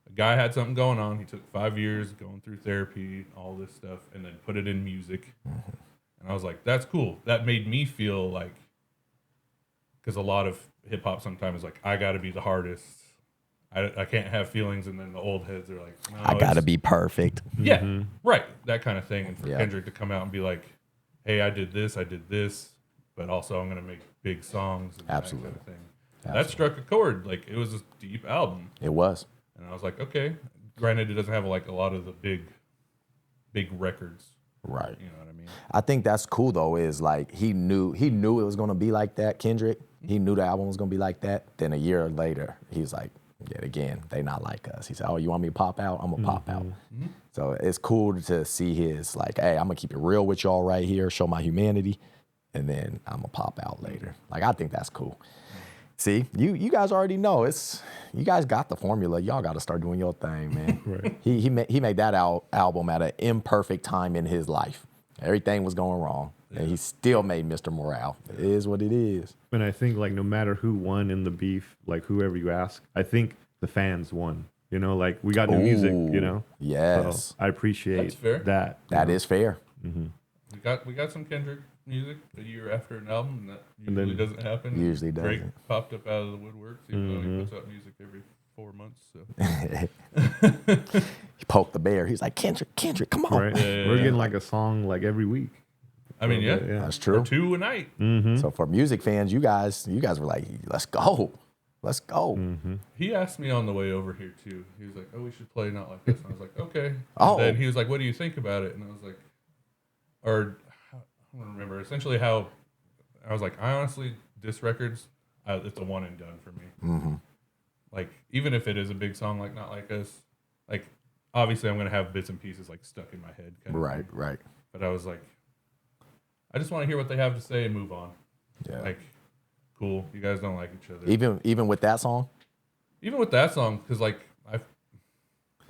A guy had something going on. He took 5 years going through therapy, all this stuff, and then put it in music. And I was like, that's cool. That made me feel like, because a lot of hip hop sometimes is like, I got to be the hardest. I can't have feelings. And then the old heads are like, no, I gotta be perfect. yeah, right. That kind of thing. And for Yeah. Kendrick to come out and be like, hey, I did this, but also I'm going to make big songs. And Absolutely. That kind of thing. That struck a chord. Like, it was a deep album. It was. And I was like, okay. Granted, it doesn't have like a lot of the big records. Right. You know what I mean? I think that's cool though, is like he knew it was gonna be like that, Kendrick. He knew the album was gonna be like that. Then a year later, he's like, yet again, they not like us. He said, oh, you want me to pop out? I'm gonna pop out. So it's cool to see his like, hey, I'm gonna keep it real with y'all right here, show my humanity, and then I'm gonna pop out later. Like, I think that's cool. See, you guys already know you guys got the formula. Y'all got to start doing your thing, man. Right. He made that album at an imperfect time in his life. Everything was going wrong, and he still made Mr. Morale. It is what it is. And I think like no matter who won in the beef, like whoever you ask, I think the fans won. You know, like we got new music. You know. Yes. So I appreciate That's fair. that. That is fair. We got some Kendrick music a year after an album, and that And usually then- doesn't happen. Usually Drake doesn't. popped up out of the woodworks, even though he puts out music every 4 months. So He poked the bear. He's like, Kendrick, come on. Right. Yeah. We're getting like a song like every week. I mean, yeah, That's or true. 2 a night. So for music fans, you guys were like, let's go. Let's go. He asked me on the way over here too. He was like, "Oh, we should play Not Like This." And I was like, "Okay." Oh. And then he was like, "What do you think about it?" And I was like, I don't remember. Essentially, how I was like, I honestly, this record's it's a one and done for me. Like, even if it is a big song like Not Like Us, like obviously I'm gonna have bits and pieces like stuck in my head. Kind of Right, thing. right. But I was like, I just want to hear what they have to say and move on. Yeah. Like, cool. You guys don't like each other. Even with that song? Even with that song, because like I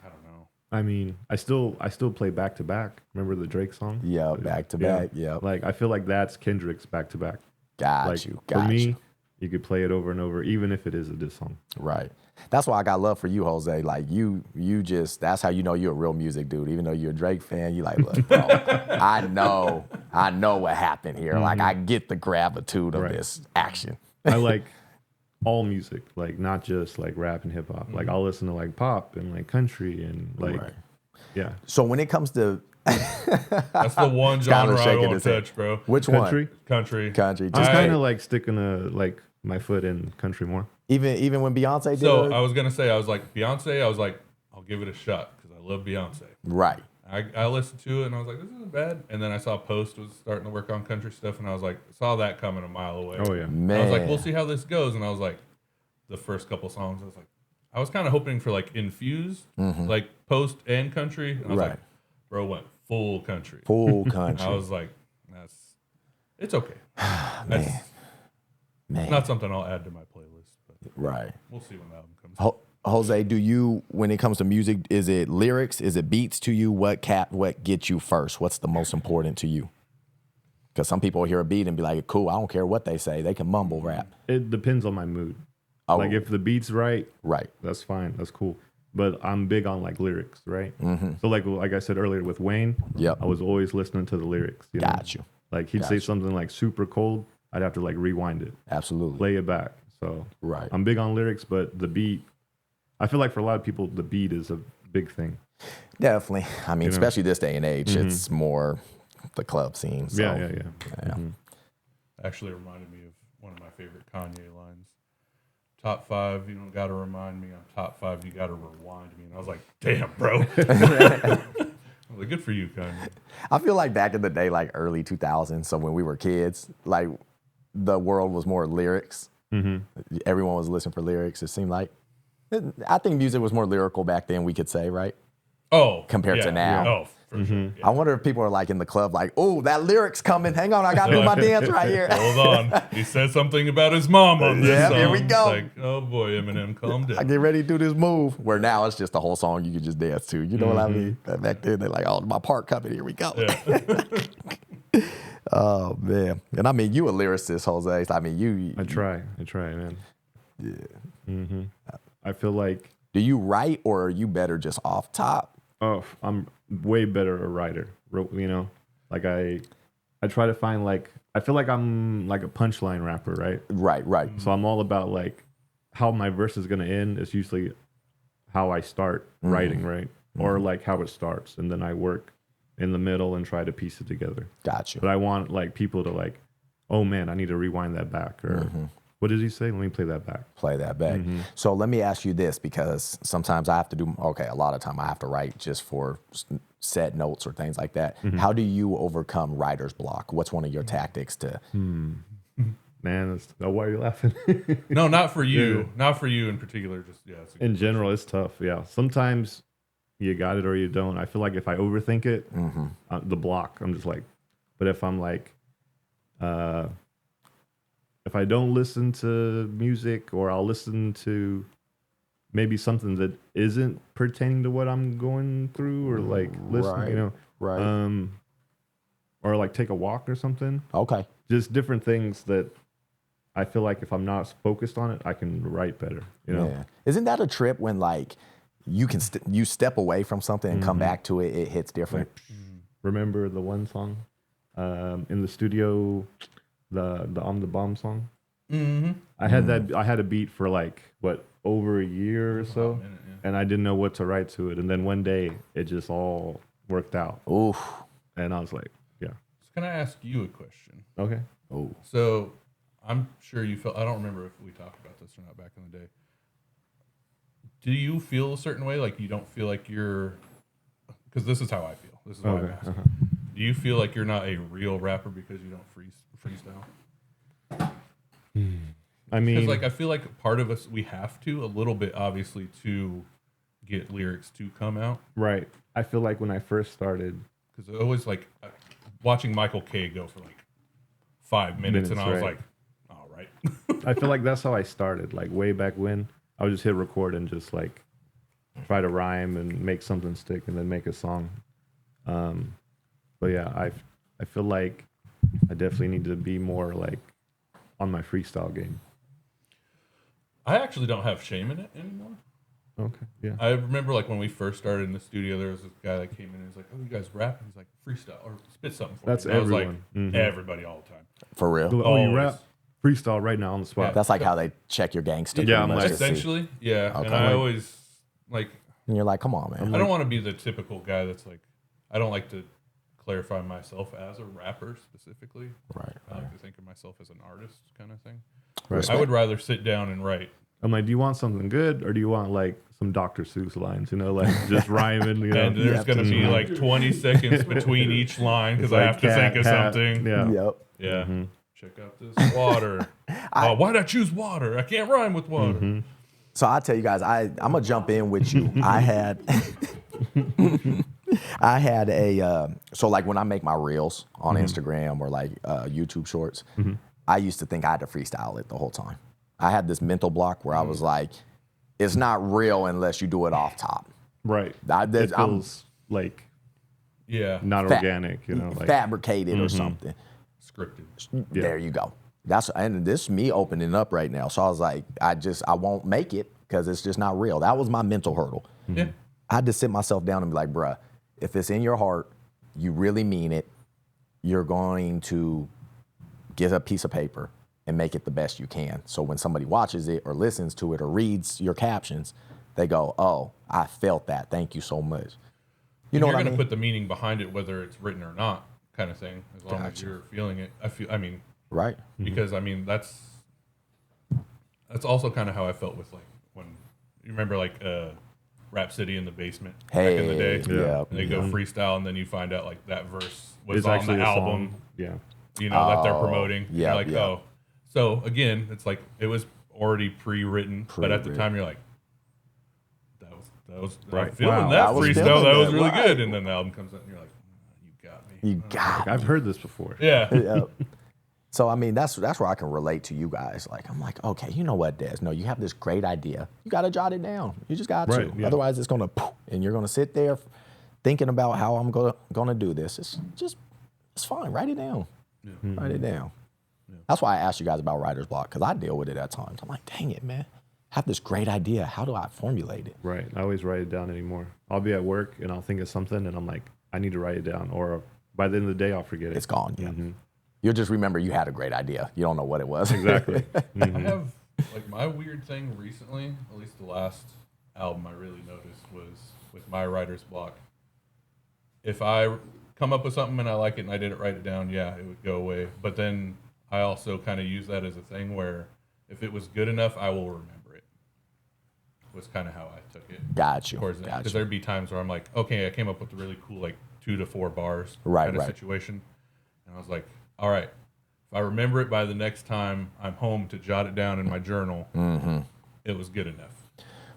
don't know. I mean, I still play back to back. Remember the Drake song? Yeah, back to back. Yeah. Like I feel like that's Kendrick's back to back. Got Like you. for Got me, you. you could play it over and over, even if it is a diss song. Right. That's why I got love for you, Jose. Like you just, that's how you know you're a real music dude. Even though you're a Drake fan, you like, look, bro, I know what happened here. Like I get the gratitude of Right. this action. I like all music, like not just like rap and hip hop. Like I'll listen to like pop and like country and like Right. yeah, So when it comes to That's the one Skylar's genre I shaking won't his head. touch, bro. which country. one? Country. Country. Just I- kind of like sticking like my foot in country more. Even when Beyonce did So it? I was gonna say, I was like Beyonce. I was like, I'll give it a shot because I love Beyonce. Right. I listened to it and I was like, this isn't bad. And then I saw Post was starting to work on country stuff, and I was like, saw that coming a mile away. Oh yeah, And Man. I was like, we'll see how this goes. And I was like, the first couple songs, I was kind of hoping for like infused, like Post and country. And I was Right. like, bro went full country. Full And country. I was like, it's okay. That's Man. not something I'll add to my playlist, but Right. we'll see when the album comes. Jose, do you, when it comes to music, is it lyrics? Is it beats to you? What gets you first? What's the most important to you? Because some people hear a beat and be like, cool, I don't care what they say. They can mumble rap. it depends on my mood. Oh. Like if the beat's right, Right. that's fine. That's cool. But I'm big on like lyrics, right? So like I said earlier with Wayne, Yep. I was always listening to the lyrics. You know? Got you. Like he'd say something like super cold, I'd have to like rewind it, Absolutely. play it back. So Right. I'm big on lyrics, but the beat, I feel like for a lot of people, the beat is a big thing. Definitely. I mean, especially this day and age, it's more the club scene. So, Yeah. Actually reminded me of one of my favorite Kanye lines. Top 5, you don't got to remind me. I'm top 5, you got to rewind me. And I was like, damn, bro. I'm like, good for you, Kanye. I feel like back in the day, like early 2000s, so when we were kids, like the world was more lyrics. Everyone was listening for lyrics, it seemed like. I think music was more lyrical back then, we could say, right? Oh. Compared to now. Oh, for sure. Yeah. I wonder if people are like in the club, like, oh, that lyric's coming. Hang on, I got to do my dance right here. Hold on. He said something about his mom on this Yeah, song. here we go. It's like, oh boy, Eminem, calm I down. get ready to do this move. Where now it's just the whole song you can just dance to. You know what I mean? Back then, they're like, oh, my part coming. Here we go. Yeah. Oh, man. And I mean, you a lyricist, Jose. I mean, you. I try, man. Yeah. I feel like, Do you write or are you better just off top? oh, I'm way better a writer. You know, like I try to find like, I feel like I'm like a punchline rapper, right? Right. So I'm all about like how my verse is gonna end is usually how I start writing, right? Or like how it starts, and then I work in the middle and try to piece it together. Gotcha. But I want like people to like, oh man, I need to rewind that back, or what did he say? Let me play that back. Play that back. So let me ask you this, because sometimes I have to do, a lot of time I have to write just for set notes or things like that. How do you overcome writer's block? What's one of your tactics to? Man, why are you laughing? No, not for you. Not for you in particular. Just, yeah. It's a In good general, it's tough. Yeah. Sometimes you got it or you don't. I feel like if I overthink it, the block, I'm just like, but if I'm like, if I don't listen to music, or I'll listen to maybe something that isn't pertaining to what I'm going through, or like listen, you know, Right. or like take a walk or something. Okay. Just different things that I feel like if I'm not focused on it, I can write better. You know, Yeah. Isn't that a trip when like you can you step away from something and come back to it? It hits different. remember the one song in the studio, the On the Bomb song. I had that. I had a beat for like over a year or so, minute, yeah. and I didn't know what to write to it. And then one day it just all worked out, Oof. Mm-hmm. and I was like, yeah, So can I ask you a question? okay. Oh. So I'm sure you felt, I don't remember if we talked about this or not back in the day. Do you feel a certain way? Like you don't feel like you're, because this is how I feel. This is why I'm Okay, asking. Do you feel like you're not a real rapper because you don't freestyle? I Because mean, like I feel like part of us, we have to a little bit obviously to get lyrics to come out. right. I feel like when I first started, Because I always like watching Michael K go for like 5 minutes, and I was right. like, all right. I feel like that's how I started. Like way back when, I would just hit record and just like try to rhyme and make something stick, and then make a song. But yeah, I feel like I definitely need to be more like on my freestyle game. I actually don't have shame in it anymore. Okay, yeah. I remember like when we first started in the studio, there was this guy that came in and he was like, "Oh, you guys rap?" And he's like, "Freestyle or spit something for That's me." And I was everyone. like, everybody all the time. For real. Oh, you Always. rap freestyle right now on the spot. That's like how they check your gangster. Yeah, pretty I'm much like- to see. Essentially, yeah. Okay. And I always like, And you're like, come on, man. I don't want to be the typical guy that's like, I don't like to clarify myself as a rapper specifically. Right. I like to think of myself as an artist kind of thing. Right. I would rather sit down and write. I'm like, do you want something good, or do you want like some Dr. Seuss lines? You know, like just rhyming. You know, And there's going to be like 20 seconds between each line because I Like have to think of cat. something. Yeah. Yep. Yeah. Check out this water. Why'd I choose water? I can't rhyme with water. So I tell you guys, I'm gonna jump in with you. I had a so like when I make my reels on Instagram or like YouTube shorts, I used to think I had to freestyle it the whole time. I had this mental block where I was like, it's not real unless you do it off top. Right. I- It I'm- feels like Yeah. not Fa- organic. You know, like fabricated or something. Scripted. Yeah. There you go. And this is me opening up right now. So I was like, I won't make it because it's just not real. That was my mental hurdle. Yeah. I had to sit myself down and be like, bruh, if it's in your heart, you really mean it, you're going to get a piece of paper and make it the best you can. So when somebody watches it or listens to it or reads your captions, they go, oh, I felt that. Thank you so much. You know You're what I going to mean? put the meaning behind it, whether it's written or not, kind of thing, as long as you're feeling it. Right. Because that's also kind of how I felt with like when you remember like Rap City in the Basement back in the day. Yeah. And they go freestyle, and then you find out like that verse was It's on actually the a album. song. Yeah. That they're promoting. yeah, You're like, yeah. oh. So again, it's like it was already pre-written, but at the time you're like, that was Right. I'm feeling Wow, that I was freestyle. feeling That was that, really right. good. And then the album comes out, and you're like, you got me. You got I've heard this before. Yeah. yeah. So I mean, that's where I can relate to you guys. Like, I'm like, okay, you know what, Des? No, you have this great idea. You got to jot it down. You just got Right, to. yeah. Otherwise, it's gonna poof, and you're gonna sit there thinking about how I'm gonna do this. It's fine. Write it down. Write it down. That's why I asked you guys about writer's block, because I deal with it at times. I'm like, dang it, man. I have this great idea. How do I formulate it? Right. I always write it down anymore. I'll be at work and I'll think of something and I'm like, I need to write it down. Or by the end of the day, I'll forget it. It's gone. Yeah. You'll just remember you had a great idea. You don't know what it was. Exactly. I have like my weird thing recently, at least the last album I really noticed was with my writer's block. If I come up with something and I like it and I didn't write it down, yeah, it would go away. But then I also kind of use that as a thing where if it was good enough, I will remember it. Was kind of how I took it. Got you. Because Got you. there'd be times where I'm like, okay, I came up with a really cool like 2 to 4 bars Right, kind of right. situation, and I was like, all right, if I remember it by the next time I'm home to jot it down in my journal, it was good enough.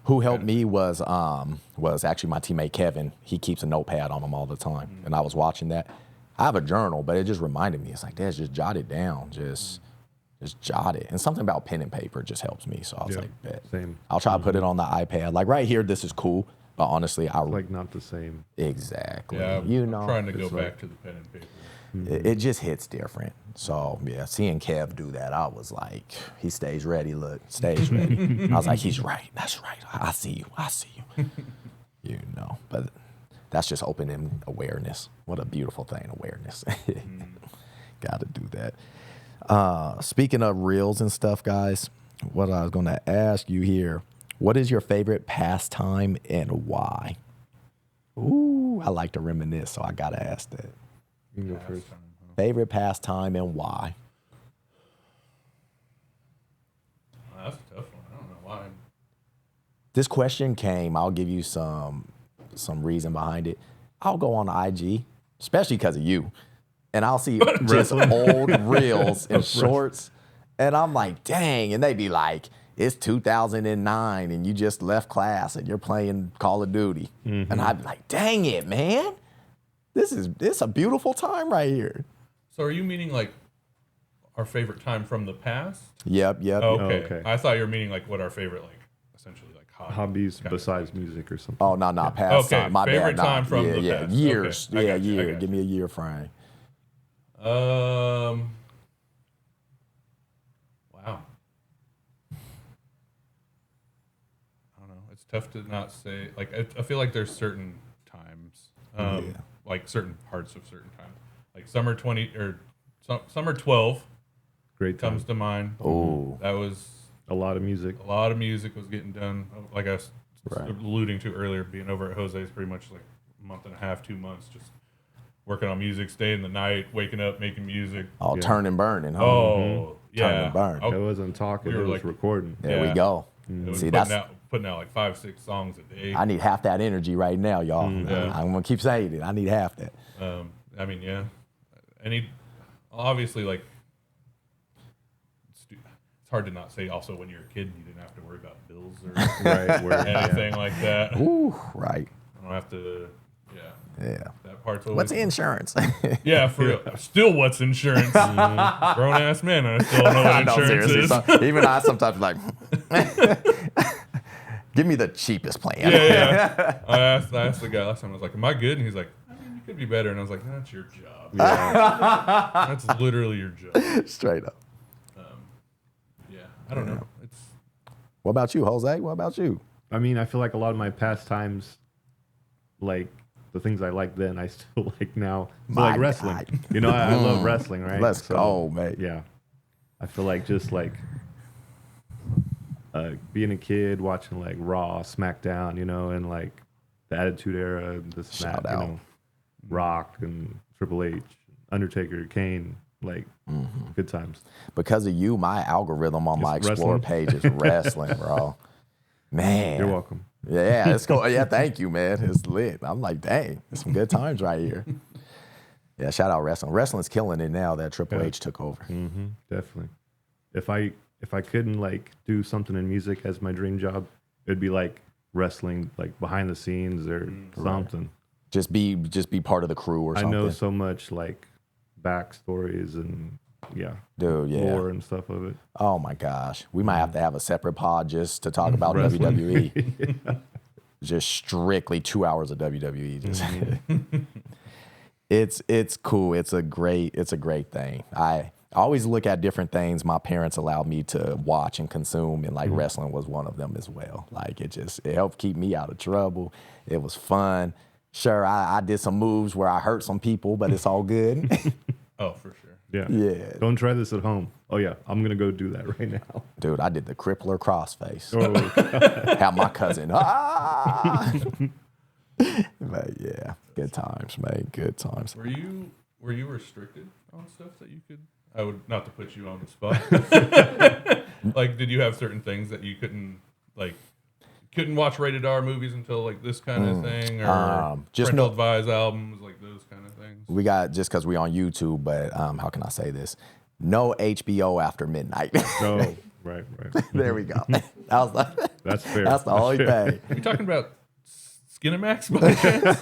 Who helped me was actually my teammate Kevin. He keeps a notepad on him all the time, and I was watching that. I have a journal, but it just reminded me. It's like, Des, just jot it down. Just jot it. And something about pen and paper just helps me. So I was Yeah, like, bet. same. I'll try to put it on the iPad. Like right here, this is cool, but honestly, Like not the same. exactly. Yeah, I'm You know, trying to go it's back like- to the pen and paper. it just hits different. So yeah, seeing Kev do that, I was like, he stays ready. Look, stays ready. I was like, he's right. That's right. I see you. I see you. You know, but that's just opening awareness. What a beautiful thing, awareness. Got to do that. Speaking of reels and stuff, guys, what I was going to ask you here, what is your favorite pastime and why? Ooh, I like to reminisce, so I got to ask that. You can go first. Favorite pastime and why? That's a tough one. I don't know why. This question came, I'll give you some reason behind it. I'll go on IG, especially because of you, and I'll see just old reels and shorts, and I'm like, dang, and they be like, it's 2009 and you just left class and you're playing Call of Duty. And I'd be like, dang it, man. It's a beautiful time right here. So are you meaning like our favorite time from the past? Yep. Okay. okay. I thought you were meaning like what our favorite like essentially like Hobbies kind of besides music or something. Oh, no, past Okay, time. My favorite bad. Nah. time from the yeah, past. years. Okay, I Yeah, got you, I year. got Give me a year frame. Wow. I don't know. It's tough to not say. Like I feel like there's certain times, like certain parts of certain times, like summer 20 or summer 12 Great time. comes to mind. Oh, That was A lot of music. a lot of music was getting done. Like I was Right. alluding to earlier, being over at Jose's pretty much like a month and a half, 2 months, just working on music, staying the night, waking up, making music. all Yeah. turn and burning. Huh? Oh, yeah. Turn and burn. It wasn't talking, We were it was like- recording. There we yeah. go. It was See, putting out like 5-6 songs a day. I need half that energy right now, y'all. Yeah. I'm gonna keep saying it. I need half that. I mean, yeah. Obviously, like, it's hard to not say also when you're a kid, you didn't have to worry about bills or Right. Where, anything like that. Ooh, right. I don't have to, Yeah. that part's always. What's insurance? Yeah, for real. Still, what's insurance? Grown ass man, I still don't know what No, insurance seriously. is. Even I sometimes like, give me the cheapest plan. Yeah. I asked the guy last time, I was like, am I good? And he's like, I mean, you could be better. And I was like, that's your job. That's literally your job. Straight up. I don't know. It's What about you, Jose? What about you? I mean, I feel like a lot of my pastimes, like the things I like then, I still like now. So My like wrestling. God. You know, I love wrestling, right? Let's So, go, mate. Yeah. I feel like just like being a kid watching like Raw, SmackDown, you know, and like the Attitude Era, and this and Shout that, you out. know, Rock and Triple H, Undertaker, Kane, like good times. Because of you, my algorithm on my Explore wrestling? page is wrestling, bro. Man. You're welcome. Yeah, it's cool. Yeah, thank you, man. It's lit. I'm like, dang, it's some good times right here. Yeah, shout out wrestling. Wrestling's killing it now that Triple H took over. Definitely. If I couldn't like do something in music as my dream job, it'd be like wrestling, like behind the scenes or something. Just be part of the crew or I something. know so much like backstories and Dude, yeah. lore and stuff of it. Oh my gosh. We might have to have a separate pod just to talk about WWE. Just strictly 2 hours of WWE. Just it's cool. It's a great thing. I always look at different things my parents allowed me to watch and consume, and like wrestling was one of them as well. Like it helped keep me out of trouble. It was fun. Sure, I did some moves where I hurt some people, but it's all good. oh for sure. Yeah. Yeah. Don't try this at home. Oh yeah, I'm gonna go do that right now. Dude, I did the crippler crossface. Oh, Have my cousin. Ah! But yeah, good times, man. Good times. Were you restricted on stuff that you could? I would not to put you on the spot. Like, did you have certain things that you couldn't watch rated R movies until like this kind of thing, or just parental no- advise albums, like those kind of things? We got, just because we on YouTube, but how can I say this? No HBO after midnight. no, right. There we go. I was like, That's fair. that's the only thing. Are you talking about Skinamax by chance?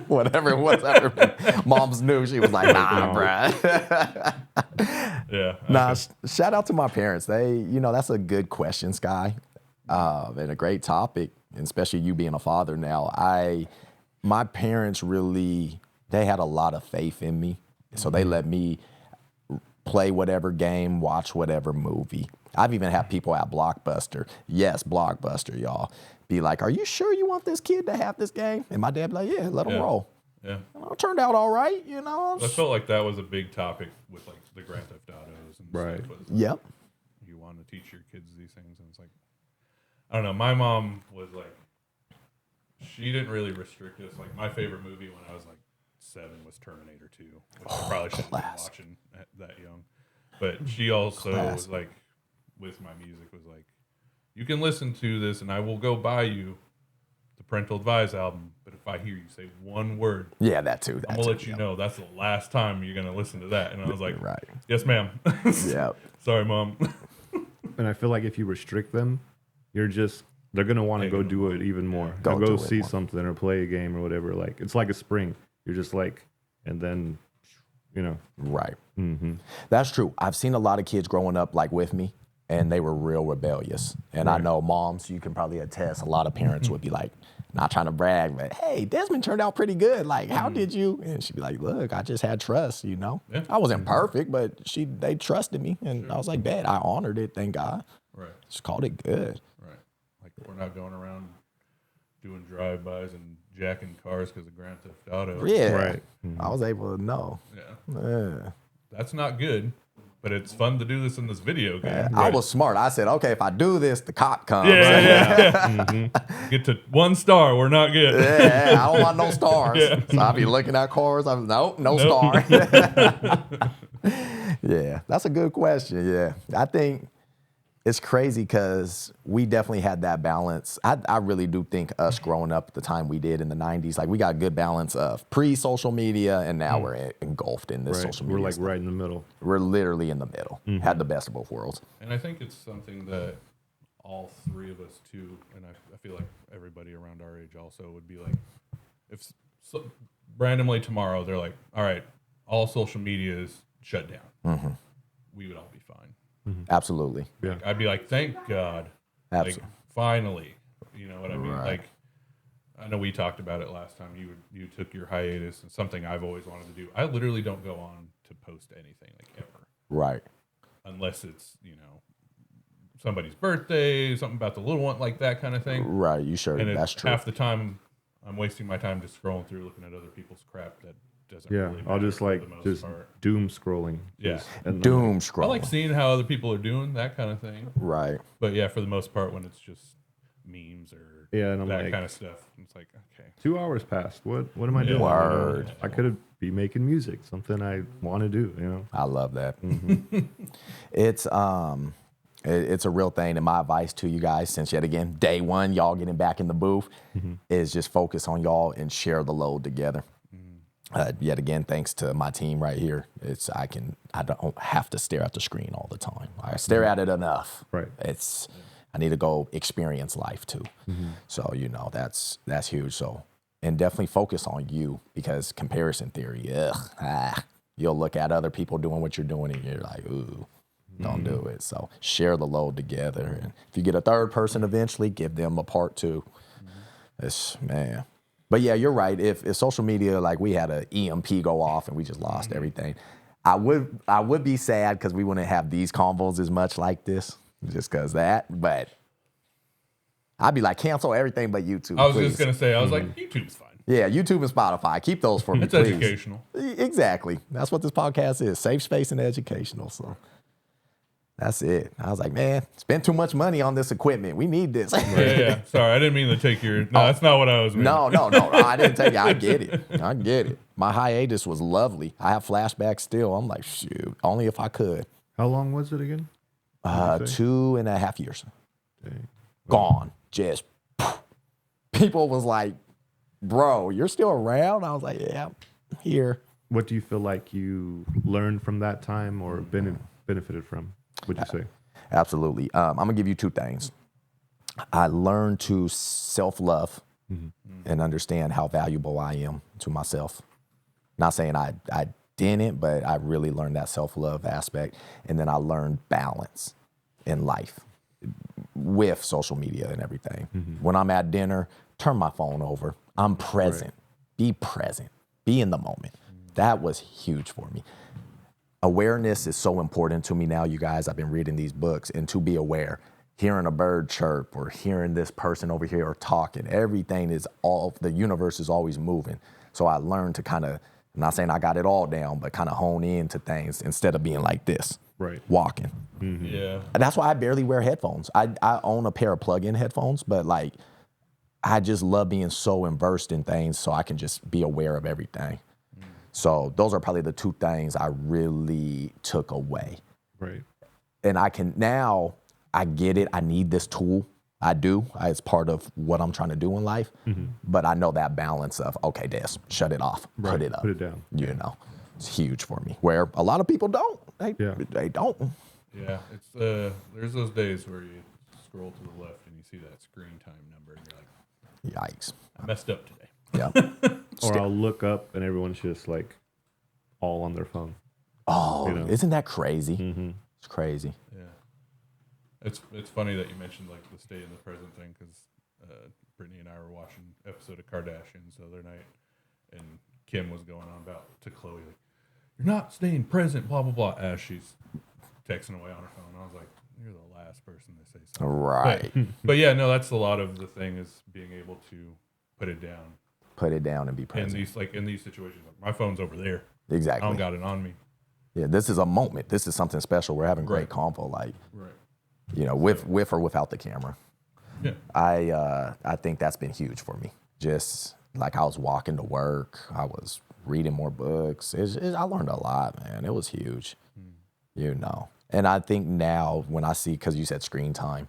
Whatever it was after Mom's knew, she was like, nah, bruh. Yeah. Nah, shout out to my parents. They, that's a good question, Sky, and a great topic, and especially you being a father now. My parents really, they had a lot of faith in me, so they let me play whatever game, watch whatever movie. I've even had people at Blockbuster, yes, Blockbuster, y'all, be like, are you sure you want this kid to have this game? And my dad be like, yeah, let him roll. Yeah. It turned out all right, I felt like that was a big topic with like the Grand Theft Autos and Right. stuff. Was, like, Yep. you want to teach your kids these things, and it's like, I don't know. My mom was like, she didn't really restrict us. Like my favorite movie when I was like 7 was Terminator 2, which I probably shouldn't have been watching that young. But she also was like, with my music, was like, you can listen to this, and I will go buy you the Parental Advise album. But if I hear you say one word, Yeah, that too. I'm gonna let you know that's the last time you're gonna listen to that. And I was like, Right. yes, ma'am. Yep. Sorry, mom. And I feel like if you restrict them, they're gonna want to go do it even more. Go Go do it see more. something or play a game or whatever. Like it's like a spring. You're just like, and then, Right. That's true. I've seen a lot of kids growing up like with me, and they were real rebellious. And I know moms, you can probably attest, a lot of parents would be like, not trying to brag, but hey, Desmond turned out pretty good. Like, how did you? And she'd be like, look, I just had trust, Yeah. I wasn't perfect, but they trusted me. And I was like, Dad, I honored it, thank God. Right. Just called it good. Right. Like we're not going around doing drive-bys and jacking cars because of Grand Theft Auto. Yeah. Right. I was able to know. Yeah. Yeah. That's not good, but it's fun to do this in this video game. I was smart. I said, okay, if I do this, the cop comes. Yeah. Get to 1 star. We're not good. Yeah, I don't want no stars. So I'll be looking at cars. I'm no star. Yeah, that's a good question. Yeah, I think it's crazy because we definitely had that balance. I really do think us growing up the time we did in the 90s, like we got a good balance of pre-social media, and now we're engulfed in this right. social media. We're like stuff. right in the middle. We're literally in the middle. Had the best of both worlds. And I think it's something that all 3 of us too, and I feel like everybody around our age also would be like, if randomly tomorrow they're like, all right, all social media is shut down, we would all be fine. Absolutely. Yeah. I'd be like, thank God. Absolutely. Like, finally. You know what I mean? Right. Like, I know we talked about it last time. You took your hiatus, and something I've always wanted to do. I literally don't go on to post anything, like, ever. Right. Unless it's, somebody's birthday, something about the little one, like that kind of thing. Right, you sure? And That's it's true. half the time I'm wasting my time just scrolling through, looking at other people's crap that doesn't Yeah, really matter I'll just for like the most just part. doom scrolling. Yeah. Just- and I'm Doom like, scroll. I like seeing how other people are doing, that kind of thing. Right. But yeah, for the most part, when it's just memes or Yeah, and I'm that like- kind of stuff, it's like, okay. 2 hours passed. What am I doing? Word. I could be making music, something I want to do. I love that. It's it's a real thing, and my advice to you guys, since yet again day one, y'all getting back in the booth, is just focus on y'all and share the load together. Yet again, thanks to my team right here, I don't have to stare at the screen all the time. I stare at it enough. Right. I need to go experience life too. So that's huge. So, and definitely focus on you, because comparison theory, you'll look at other people doing what you're doing and you're like, ooh, don't do it. So share the load together. And if you get a third person eventually, give them a part too. Man. But yeah, you're right. If social media, like we had an EMP go off and we just lost everything, I would be sad because we wouldn't have these convos as much like this, just because that. But I'd be like, cancel everything but YouTube. I was please. just going to say, I was like, YouTube's fine. Yeah, YouTube and Spotify. Keep those for me, It's please. educational. Exactly. That's what this podcast is. Safe space and educational. So that's it. I was like, man, spend too much money on this equipment. We need this. Yeah. Sorry, I didn't mean to take your. No, that's not what I was. No, I didn't take it. I get it. My hiatus was lovely. I have flashbacks still. I'm like, shoot, only if I could. How long was it again? 2.5 years. Dang. Gone. Just people was like, bro, you're still around? I was like, yeah, I'm here. What do you feel like you learned from that time or benefited from? Would you say? Absolutely. I'm gonna give you two things. I learned to self-love and understand how valuable I am to myself. Not saying I didn't, but I really learned that self-love aspect. And then I learned balance in life with social media and everything. When I'm at dinner, turn my phone over. I'm present. Be present. Be in the moment. That was huge for me. Awareness is so important to me now, you guys. I've been reading these books, and to be aware, hearing a bird chirp or hearing this person over here or talking, everything is the universe is always moving. So I learned to kind of, I'm not saying I got it all down, but kind of hone into things instead of being like this, walking. Yeah. And that's why I barely wear headphones. I own a pair of plug-in headphones, but like, I just love being so immersed in things so I can just be aware of everything. So those are probably the two things I really took away. Right. And I get it. I need this tool. I do. It's part of what I'm trying to do in life. But I know that balance of, okay, Des, shut it off, put it up. Put it down. It's huge for me, where a lot of people don't. They don't. Yeah. It's there's those days where you scroll to the left and you see that screen time number and you're like, Yikes. I messed up today. Yeah. Or I'll look up and everyone's just like all on their phone. Oh, You know? isn't that crazy? It's crazy. Yeah. It's funny that you mentioned like the stay in the present thing, because Brittany and I were watching an episode of Kardashians the other night, and Kim was going on about to Chloe like, "You're not staying present," blah blah blah, as she's texting away on her phone. I was like, "You're the last person to say something." Right. But yeah, no, that's a lot of the thing, is being able to put it down. Put it down and be present. In these situations, like my phone's over there. I Exactly. don't got it on me. Yeah, this is a moment. This is something special. We're having great convo, like, Right. with or without the camera. Yeah. I think that's been huge for me. Just like I was walking to work, I was reading more books. I learned a lot, man. It was huge, And I think now when I see, because you said screen time,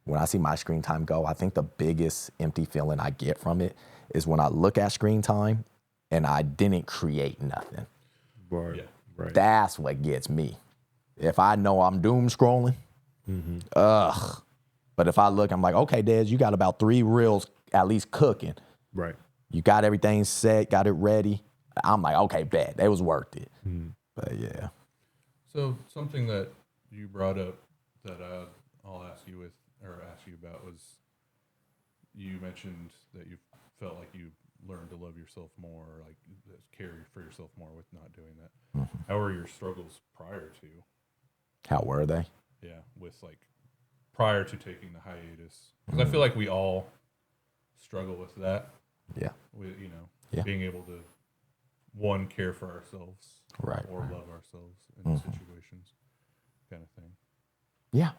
when I see my screen time go, I think the biggest empty feeling I get from it is when I look at screen time and I didn't create nothing. Right. Yeah. Right. That's what gets me. If I know I'm doom scrolling, ugh. But if I look, I'm like, okay, Des, you got about 3 reels at least cooking. Right. You got everything set, got it ready. I'm like, okay, bet. It was worth it. But yeah. So something that you brought up that I'll ask you about was, you mentioned that you felt like you learned to love yourself more, like care for yourself more with not doing that. How were your struggles prior to? How were they? Yeah, with like prior to taking the hiatus. Because I feel like we all struggle with that. Yeah. With, Yeah. being able to, one, care for ourselves. Right. Or love ourselves in situations, kind of thing. Yeah.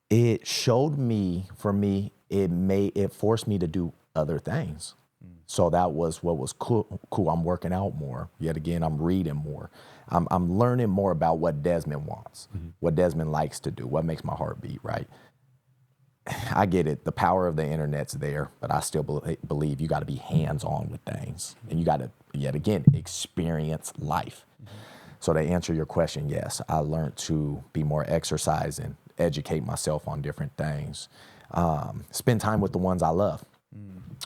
It showed me, for me, it forced me to do other things. So that was what was cool. I'm working out more. Yet again, I'm reading more. I'm learning more about what Desmond wants, what Desmond likes to do, what makes my heart beat, right? I get it. The power of the internet's there, but I still believe you got to be hands-on with things. And you got to, yet again, experience life. So to answer your question, yes, I learned to be more exercising, educate myself on different things, spend time with the ones I love.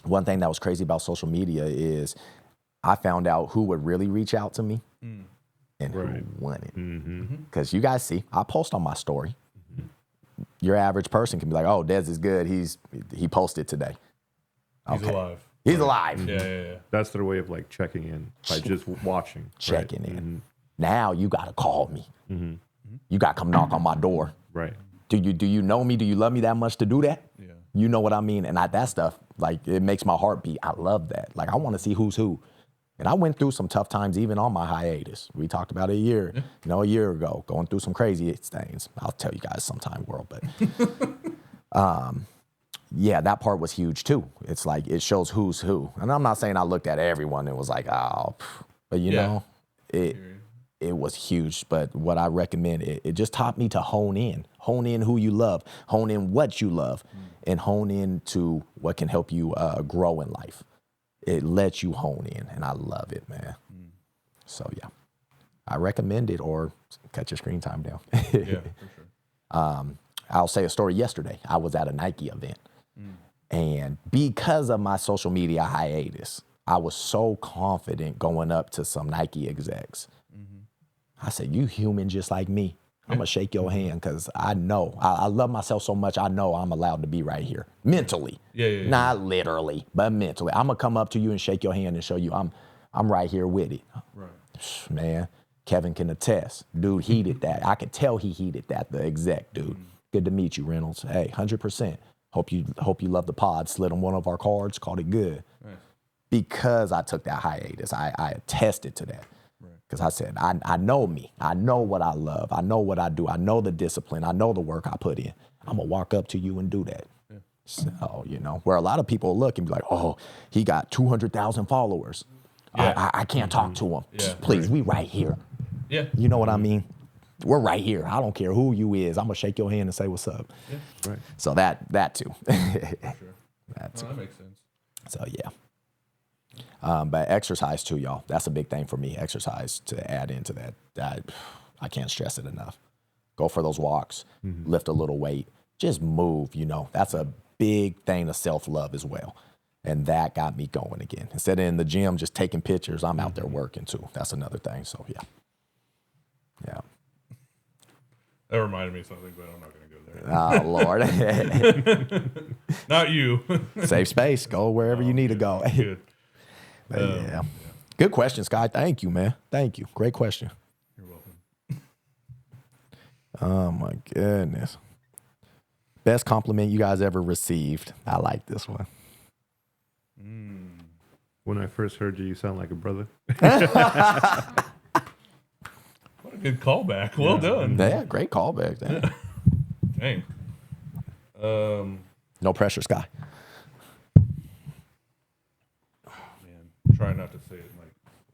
One thing that was crazy about social media is I found out who would really reach out to me and who wouldn't. Because you guys see, I post on my story. Your average person can be like, oh, Des is good. He posted today. He's alive. He's alive. Yeah. That's their way of like checking in by just watching. Checking in. Now you got to call me. You got to come knock on my door. Right. Do you know me? Do you love me that much to do that? Yeah. You know what I mean? And that stuff, like, it makes my heart beat. I love that. Like, I want to see who's who. And I went through some tough times even on my hiatus. We talked about it a year ago, going through some crazy things. I'll tell you guys sometime, world. But yeah, that part was huge too. It's like, it shows who's who. And I'm not saying I looked at everyone and was like, oh, but you know, it was huge. But what I recommend, it just taught me to hone in who you love, hone in what you love, and hone in to what can help you grow in life. It lets you hone in, and I love it, man. So yeah, I recommend it, or cut your screen time down. Yeah, for sure. I'll say a story. Yesterday, I was at a Nike event, and because of my social media hiatus, I was so confident going up to some Nike execs. I said, you human just like me. I'm gonna shake your hand because I know, I love myself so much, I know I'm allowed to be right here. Mentally. Yeah. Not literally, but mentally. I'm gonna come up to you and shake your hand and show you I'm right here with it. Right. Man, Kevin can attest. Dude heated that. I could tell he heated that, the exec, dude. Good to meet you, Reynolds. Hey, 100%. Hope you love the pod. Slid on one of our cards, called it good. Nice. Because I took that hiatus, I attested to that. Because I said, I know me. I know what I love. I know what I do. I know the discipline. I know the work I put in. I'm going to walk up to you and do that. Yeah. So, where a lot of people look and be like, oh, he got 200,000 followers. Yeah. I can't talk to him. Yeah, please, we right here. Yeah. You know what I mean? We're right here. I don't care who you is. I'm going to shake your hand and say what's up. Yeah. Right. So that too. For sure. That too. That makes sense. So, yeah. But exercise too, y'all. That's a big thing for me. Exercise to add into that. I can't stress it enough. Go for those walks, lift a little weight, just move, That's a big thing of self-love as well. And that got me going again. Instead of in the gym just taking pictures, I'm out there working too. That's another thing. So, yeah. Yeah. That reminded me of something, but I'm not going to go there. Oh, Lord. Not you. Safe space. Go wherever you need to go. Good. But yeah. Good question, Sky. Thank you, man. Thank you. Great question. You're welcome. Oh, my goodness. Best compliment you guys ever received. I like this one. When I first heard you sound like a brother. What a good callback. Well done. Yeah, great callback. Dang. No pressure, Sky. Try not to say it and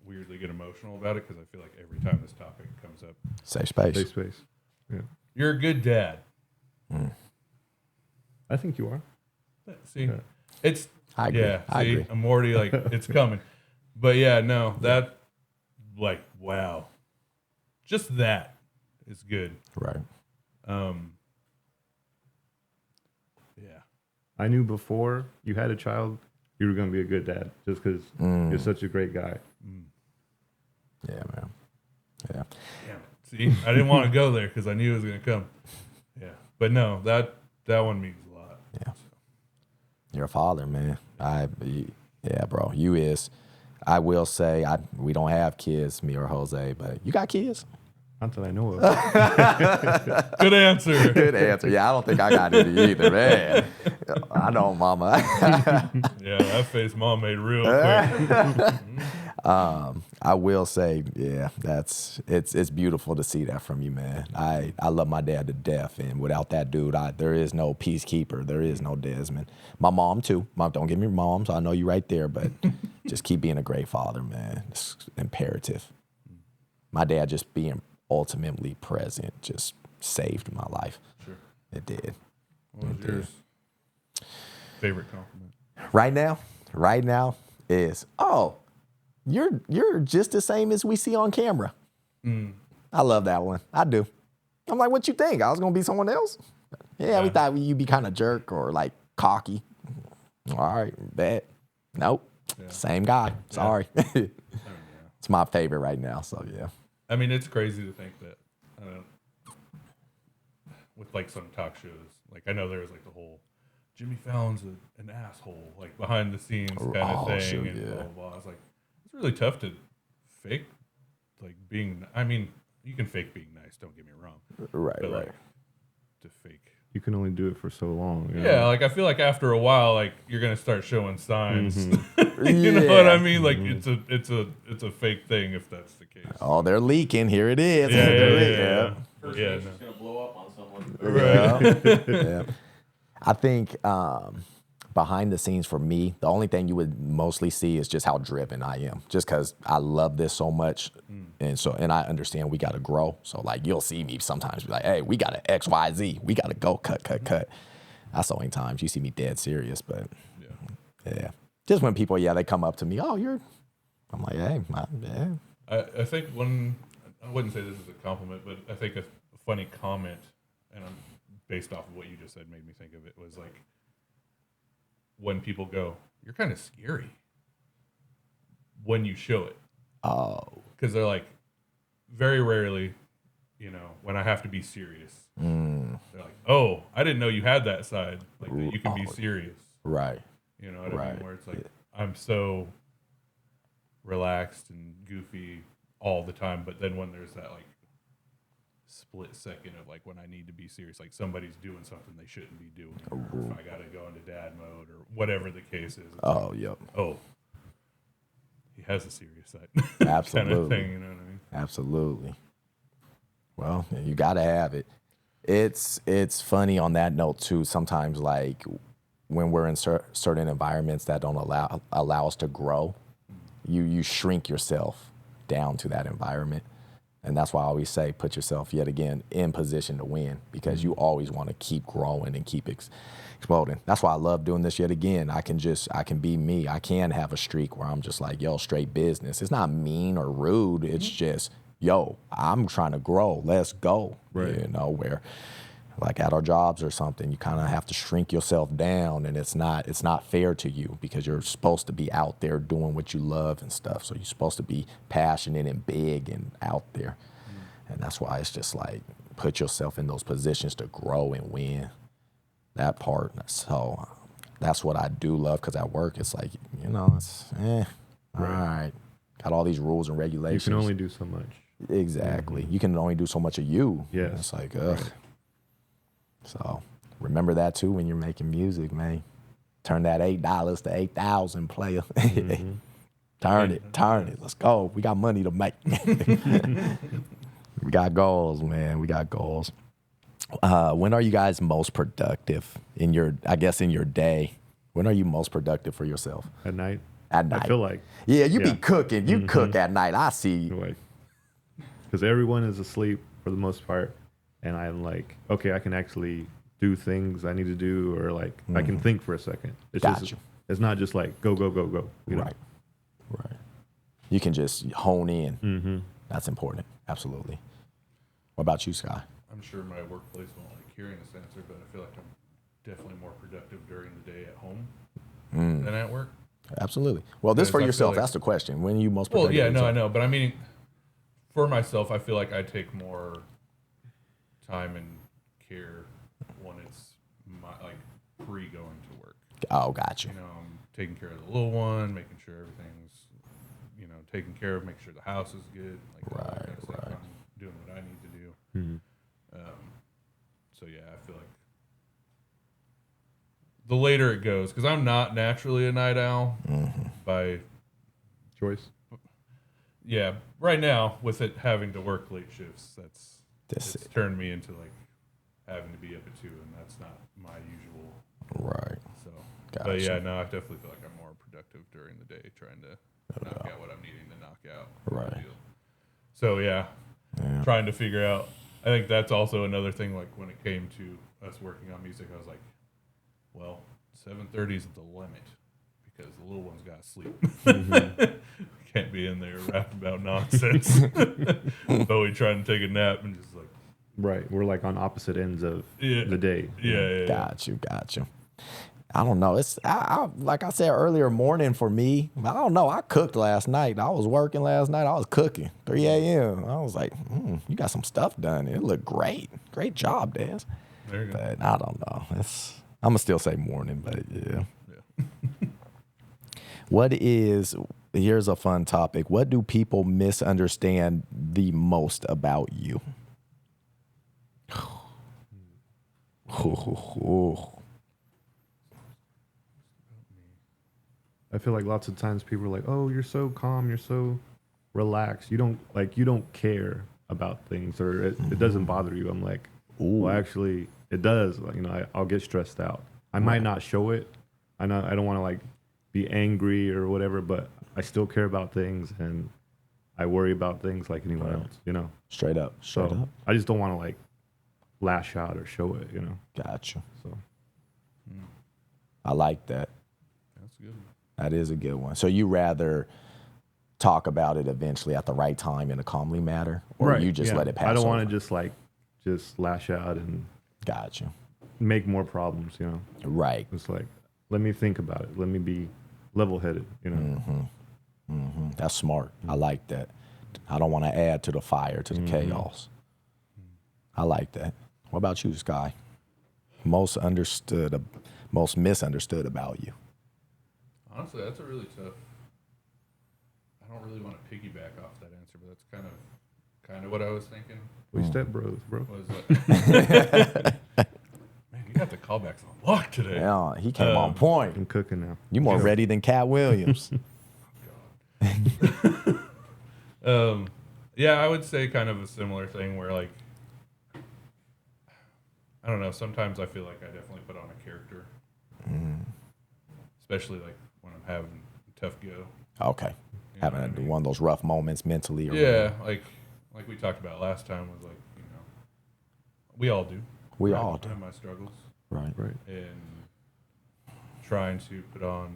weirdly get emotional about it, because I feel like every time this topic comes up. Safe space. Safe space. Yeah. You're a good dad. I think you are. See, it's I agree. Yeah. I See, agree. I'm already it's coming. But yeah, no, that wow, just that is good. Right. Yeah. I knew before you had a child, you were going to be a good dad, just because you're such a great guy. Yeah, man. Yeah. Yeah. See, I didn't want to go there because I knew it was going to come. Yeah. But no, that one means a lot. Yeah. You're a father, man. Yeah, bro. You is. I will say, we don't have kids, me or Jose, but you got kids? Not that I know of. Good answer. Good answer. Yeah, I don't think I got any either, man. I know, mama. Yeah, that face mom made real quick. I will say, yeah, it's beautiful to see that from you, man. I love my dad to death, and without that dude, there is no peacekeeper. There is no Desmond. My mom too. Mom, don't get me wrong. So I know you right there, but just keep being a great father, man. It's imperative. My dad just being ultimately present just saved my life. Sure. It did. What was yours? Favorite compliment? Right now is, oh, you're just the same as we see on camera. I love that one. I do. I'm like, what you think? I was gonna be someone else? Yeah, we thought you'd be kind of jerk or like cocky. All right, bet. Nope. Yeah. Same guy. Sorry. It's my favorite right now. So yeah. I mean, it's crazy to think that with like some talk shows, like I know there's like the whole Jimmy Fallon's an asshole, like behind the scenes kind of thing, sure, and yeah. blah, blah, blah. I was like, it's really tough to fake, like being. I mean, you can fake being nice. Don't get me wrong. Right. But Right. like to fake. You can only do it for so long. You know? Yeah, like I feel like after a while, like you're gonna start showing signs. Mm-hmm. You know what I mean? Like it's a fake thing if that's the case. Oh, they're leaking. Here it is. Yeah. First Yeah, thing's no. just gonna blow up on someone. Right. Yeah. I think behind the scenes for me, the only thing you would mostly see is just how driven I am. Just because I love this so much, and I understand we got to grow. So like you'll see me sometimes be like, "Hey, we got to X, Y, Z. We got to go cut." That's the only times you see me dead serious. But yeah, just when people they come up to me, "Oh, I'm like, hey, yeah." I think I wouldn't say this is a compliment, but I think a funny comment, and I'm based off of what you just said, made me think of it, was like when people go, "You're kind of scary," when you show it. Oh. Because they're like, very rarely, when I have to be serious, they're like, "Oh, I didn't know you had that side. Like that you can be serious." Right. You know what I mean? Right. Where it's like, I'm so relaxed and goofy all the time, but then when there's that like split second of like when I need to be serious, like somebody's doing something they shouldn't be doing, or if I gotta go into dad mode or whatever the case is. Oh, yep. Oh, he has a serious side. Absolutely. kind of thing, you know what I mean? Absolutely. Well, you got to have it. It's funny on that note too. Sometimes like when we're in certain environments that don't allow us to grow, you shrink yourself down to that environment. And that's why I always say, put yourself yet again in position to win, because you always want to keep growing and keep exploding. That's why I love doing this yet again. I can be me. I can have a streak where I'm just like, yo, straight business. It's not mean or rude. It's just, yo, I'm trying to grow. Let's go. Right. Where like at our jobs or something, you kind of have to shrink yourself down, and it's not fair to you because you're supposed to be out there doing what you love and stuff. So you're supposed to be passionate and big and out there. And that's why it's just like put yourself in those positions to grow and win. That part. So that's what I do love, because at work it's like, it's all right. Got all these rules and regulations. You can only do so much. Exactly. You can only do so much of you. Yes. It's like, ugh. Right. So remember that too when you're making music, man. Turn that $8 to 8,000, player. Turn it. Let's go. We got money to make. We got goals, man. We got goals. When are you guys most productive in your day? When are you most productive for yourself? At night. At night. I feel like. Yeah, you be cooking. You cook at night. I see you. Because everyone is asleep for the most part. And I'm like, okay, I can actually do things I need to do, or like I can think for a second. It's it's not just like go. You know? Right. You can just hone in. That's important. Absolutely. What about you, Sky? I'm sure my workplace won't like hearing this answer, but I feel like I'm definitely more productive during the day at home than at work. Absolutely. Well, this for yourself. That's the question. When are you most productive? Well, yeah, no, I know. But I mean, for myself, I feel like I take more time and care when it's pre going to work. Oh, gotcha. I'm taking care of the little one, making sure everything's, taken care of, making sure the house is good, like all that kind of stuff. I'm doing what I need to do. Mhm. So yeah, I feel like the later it goes, because I'm not naturally a night owl by Choice. yeah. Right now, with it having to work late shifts, That's it's turned me into like having to be up at 2, and that's not my usual. right. So, Gotcha. but yeah, no, I definitely feel like I'm more productive during the day, trying to knock out what I'm needing to knock out. Right. So yeah, Yeah. trying to figure out. I think that's also another thing. Like when it came to us working on music, I was like, well, 7:30 is the limit because the little one's got to sleep. Can't be in there rapping about nonsense. Bowie trying to take a nap and just like. Right. We're like on opposite ends of Yeah. the day. Yeah. Got you. I don't know. It's like I said earlier, morning for me. I don't know. I cooked last night. I was working last night. I was cooking 3 a.m. I was like, you got some stuff done. It looked great. Great job, Des. There you go. But I don't know. I'm gonna still say morning, but yeah. Here's a fun topic. What do people misunderstand the most about you? I feel like lots of times people are like, "Oh, you're so calm, you're so relaxed. You don't care about things, or it doesn't bother you." I'm like, well, actually, it does. Like, I'll get stressed out. I might not show it. I don't want to like be angry or whatever, but I still care about things and I worry about things like anyone else. Straight up. I just don't want to like lash out or show it. Gotcha. So I like that. That's good. That is a good one. So you rather talk about it eventually at the right time in a calmly manner, or you just let it pass? I don't over? want to just lash out and Gotcha. make more problems. Right. It's like, let me think about it. Let me be level-headed. That's smart. I like that. I don't want to add to the fire, to the chaos. I like that. What about you, Sky? Most misunderstood about you? Honestly, that's a really tough. I don't really want to piggyback off that answer, but that's kind of what I was thinking. We step bros, bro. Was man, you got the callbacks on lock today. Yeah, he came on point. I'm cooking now. You more ready than Cat Williams. Yeah, I would say kind of a similar thing where like, I don't know. Sometimes I feel like I definitely put on a character, especially like when I'm having a tough go. Okay. You know what I Having mean? one of those rough moments mentally. Or Yeah, whatever. like we talked about last time was like, we all do. We I all do. have my struggles. Right. Right. And trying to put on.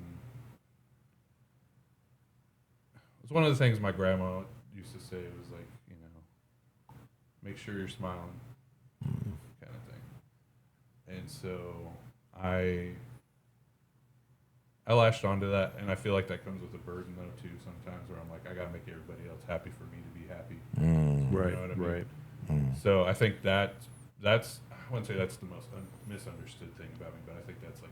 It's one of the things my grandma used to say was like, make sure you're smiling, kind of thing. And so I lashed onto that, and I feel like that comes with a burden though too. Sometimes where I'm like, I gotta make everybody else happy for me to be happy. Right. You know what I mean? Right. So I think that's I wouldn't say that's the most misunderstood thing about me, but I think that's like,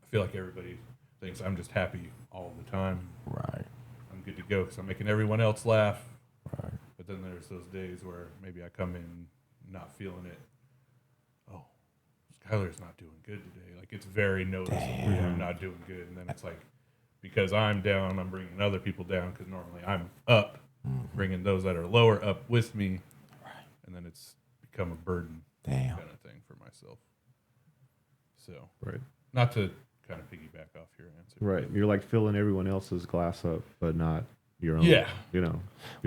I feel like everybody thinks I'm just happy all the time. Right. I'm good to go because I'm making everyone else laugh. Right. But then there's those days where maybe I come in not feeling it. Oh, Skylar's not doing good today. Like it's very noticeable. I'm not doing good. And then it's like, because I'm down, I'm bringing other people down because normally I'm up, bringing those that are lower up with me. Right. And then it's become a burden Damn. kind of thing for myself. So, Right. not to kind of piggyback off your answer. Right. You're like filling everyone else's glass up, but not your own. Yeah. You're One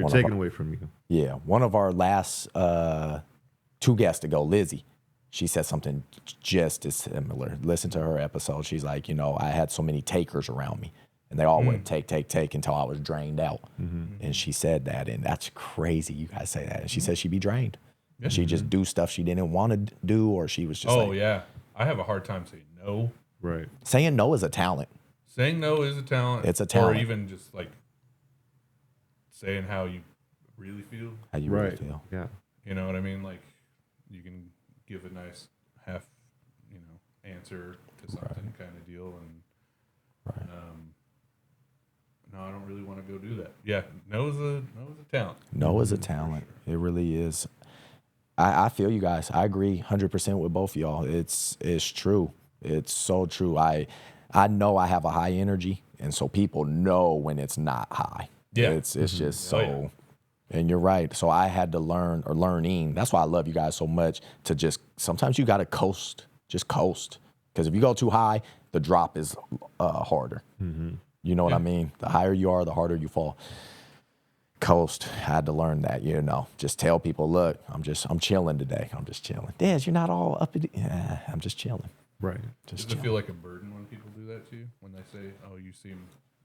of taken our- away from you. Yeah. One of our last 2 guests ago, Lizzie, she said something just as similar. Listen to her episode. She's like, I had so many takers around me, and they all would take until I was drained out. And she said that, and that's crazy. You guys say that. And she said she'd be drained. Yeah. She just do stuff she didn't want to do, or she was just Yeah. I have a hard time saying no. Right. saying no is a talent. Saying no is a talent. It's a talent. Or even just like saying how you really feel. How you really Right. feel. Yeah. You know what I mean? Like you can give a nice half, answer to something kind of deal. And no, I don't really want to go do that. Yeah, no is a talent. No is a talent. It really is. I feel you guys. I agree 100% with both of y'all. It's true. It's so true. I know I have a high energy, and so people know when it's not high. Yeah. It's just so. Oh, yeah. And you're right. So I had to learning. That's why I love you guys so much. To just sometimes you got to coast. Just coast. Because if you go too high, the drop is harder. You know what I mean? The higher you are, the harder you fall. Coast. Had to learn that, just tell people, look, I'm chilling today. I'm just chilling. Des, you're not all up. Yeah, I'm just chilling. Right. Just Does it chilling. feel like a burden when people do that to you? When they say, oh, you seem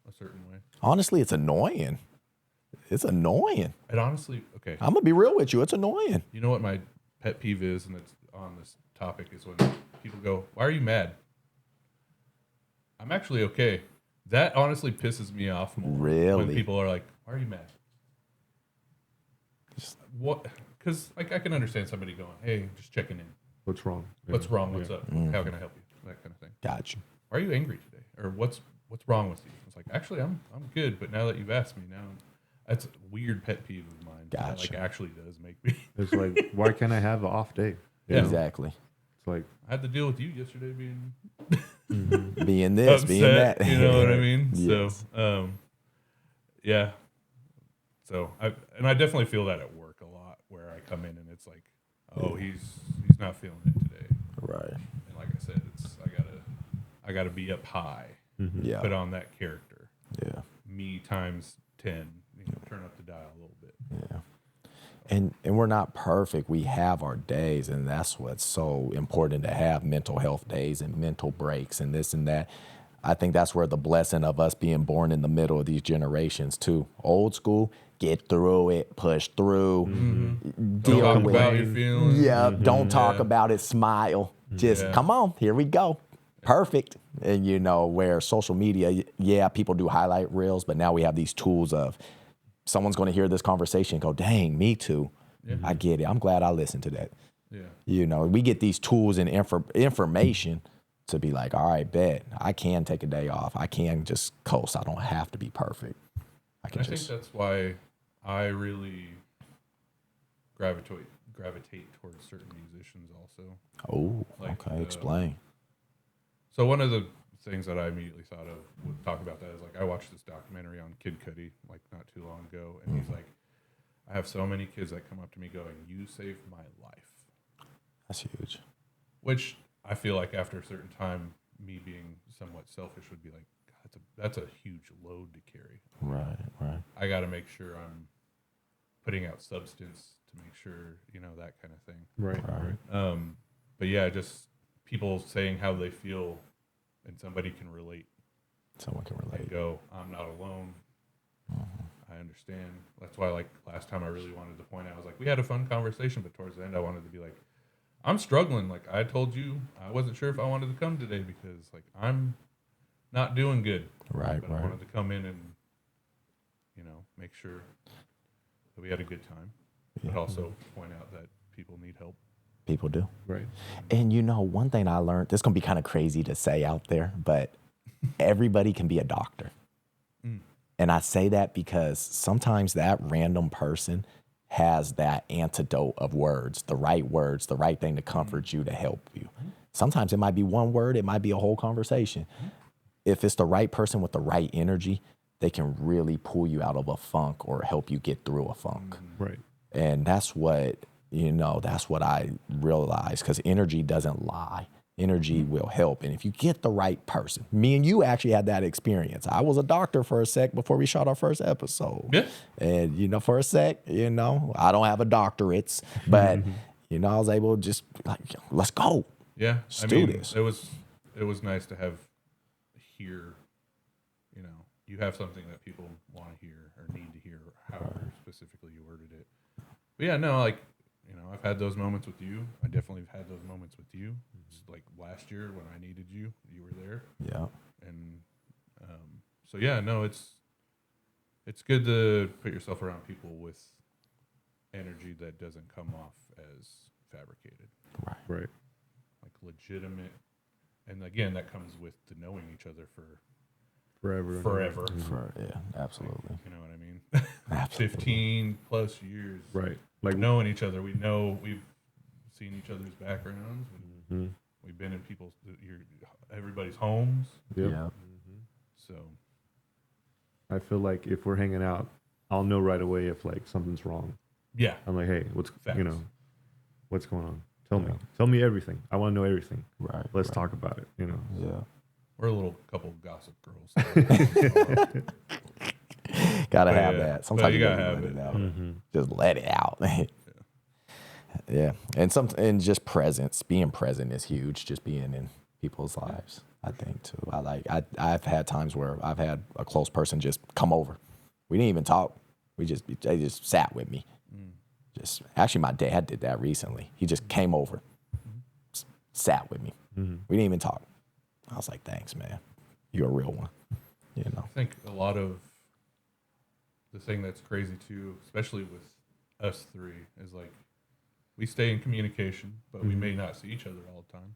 a certain way? Honestly, it's annoying. It's annoying. And honestly, okay. I'm gonna be real with you. It's annoying. You know what my pet peeve is, and it's on this topic, is when people go, why are you mad? I'm actually okay. That honestly pisses me off more. Really? When people are like, why are you mad? What? Because I can understand somebody going, hey, just checking in. What's wrong? What's Yeah. wrong? What's Yeah. up? How can I help you? That kind of thing. Got you. Why are you angry today? Or what's wrong with you? It's like, actually, I'm good, but now that you've asked me, that's a weird pet peeve of mine. That Gotcha. actually does make me. It's like, why can't I have an off day? You know? Exactly. It's like, I had to deal with you yesterday being Being this, upset. being that. You know what I mean? Yes. So, yeah. So I definitely feel that at work a lot, where I come in and it's like, oh, he's not feeling it today. Right. And like I said, I gotta be up high, Yeah. put on that character. Yeah. Me times 10, turn up the dial a little bit. Yeah. And we're not perfect. We have our days, and that's what's so important, to have mental health days and mental breaks and this and that. I think that's where the blessing of us being born in the middle of these generations too. Old school, get through it, push through, Don't deal talk with about it. your feelings. Yeah, don't talk Yeah. about it, smile. Just Yeah. come on, here we go. Perfect. And where social media, yeah, people do highlight reels, but now we have these tools of someone's going to hear this conversation and go, dang, me too. Yeah. I get it. I'm glad I listened to that. Yeah. We get these tools and information to be like, all right, bet I can take a day off. I can just coast. I don't have to be perfect. I can I just. think that's why I really gravitate towards certain musicians also. Oh, Like, okay. Explain. So one of the things that I immediately thought of would talk about that is like, I watched this documentary on Kid Cudi like not too long ago, and he's like, I have so many kids that come up to me going, you saved my life. That's huge. Which I feel like after a certain time, me being somewhat selfish would be like, God, that's a huge load to carry. Right. I got to make sure I'm putting out substance to make sure, that kind of thing. right. But yeah, just people saying how they feel, and somebody can relate Someone can and relate. go, I'm not alone. I understand. That's why, like, last time I really wanted to point out, I was like, we had a fun conversation, but towards the end I wanted to be like, I'm struggling. Like, I told you I wasn't sure if I wanted to come today because, like, I'm not doing good. Right. But I wanted to come in and, make sure that we had a good time, but also point out that people need help. People do. Right. And one thing I learned, this is going to be kind of crazy to say out there, but everybody can be a doctor. And I say that because sometimes that random person has that antidote of words, the right thing to comfort you, to help you. Sometimes it might be one word, it might be a whole conversation. If it's the right person with the right energy, they can really pull you out of a funk or help you get through a funk. Right. And that's what, that's what I realized, because energy doesn't lie. Energy will help. And if you get the right person, me and you actually had that experience. I was a doctor for a sec before we shot our first episode. Yeah. And, for a sec, I don't have a doctorates, but, I was able to just like, let's go. Yeah. Let's do this. It was nice to hear, you have something that people want to hear or need to hear, however specifically you worded it. But yeah, no, like, I've had those moments with you. I definitely have had those moments with you. It's like last year when I needed you, you were there. Yeah. And so yeah, no, it's good to put yourself around people with energy that doesn't come off as fabricated, Right. like legitimate. And again, that comes with the knowing each other for Forever. forever. Yeah, absolutely. You know what I mean? Absolutely. 15 plus years. Right. Like Knowing each other. We've seen each other's backgrounds. Mhm. We've been in everybody's homes. Yep. Yeah. So I feel like if we're hanging out, I'll know right away if like something's wrong. yeah. I'm like, hey, what's Facts. what's going on? Tell me everything. I want to know everything. Right. Let's talk about it. Yeah. We're a little couple gossip girls. Gotta But have yeah, that. Sometimes you you gotta gotta have let it. it out. Mm-hmm. Just let it out. Yeah. And just presence. Being present is huge. Just being in people's lives, I think too. I've had times where I've had a close person just come over. We didn't even talk. They just sat with me. Actually, my dad did that recently. He just came over, sat with me. Mm-hmm. We didn't even talk. I was like, thanks, man. You're a real one. You know. I think a lot of the thing that's crazy too, especially with us three, is like we stay in communication, but we may not see each other all the time.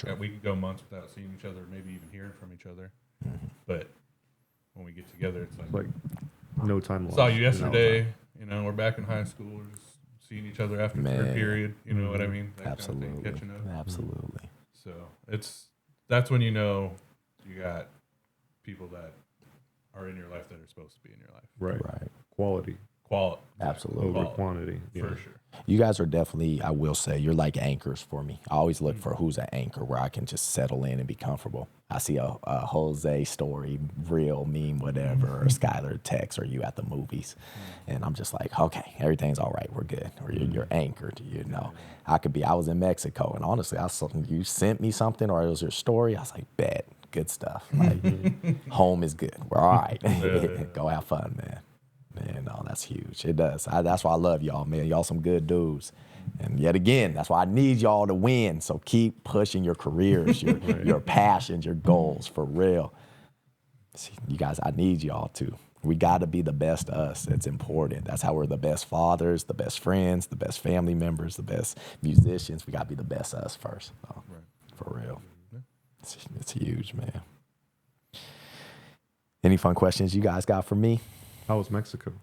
Like, we could go months without seeing each other, maybe even hearing from each other. But when we get together, it's Like no time lost. saw you yesterday. You know, we're back in high school. We're just seeing each other after Man. third period. You know what I mean? That Absolutely. kind of thing, catching up. Absolutely. So that's when you know you got people that are in your life that are supposed to be in your life. Right. Right. Quality Absolutely. over Quality. quantity. Yeah. For sure. You guys are definitely, I will say, you're like anchors for me. I always look for who's an anchor where I can just settle in and be comfortable. I see a Jose story, real, meme, whatever, or Skylar text, or you at the movies. And I'm just like, okay, everything's all right. We're good. Or you're anchored, you know. I was in Mexico, and honestly, you sent me something, or it was your story. I was like, bet, good stuff. Like, home is good. We're all right. Go have fun, man. Man, no, that's huge. It does. That's why I love y'all, man. Y'all some good dudes. And yet again, that's why I need y'all to win. So keep pushing your careers, your passions, your goals, for real. See, you guys, I need y'all to. We got to be the best us. It's important. That's how we're the best fathers, the best friends, the best family members, the best musicians. We got to be the best us first. So, for real. It's huge, man. Any fun questions you guys got for me? How was Mexico?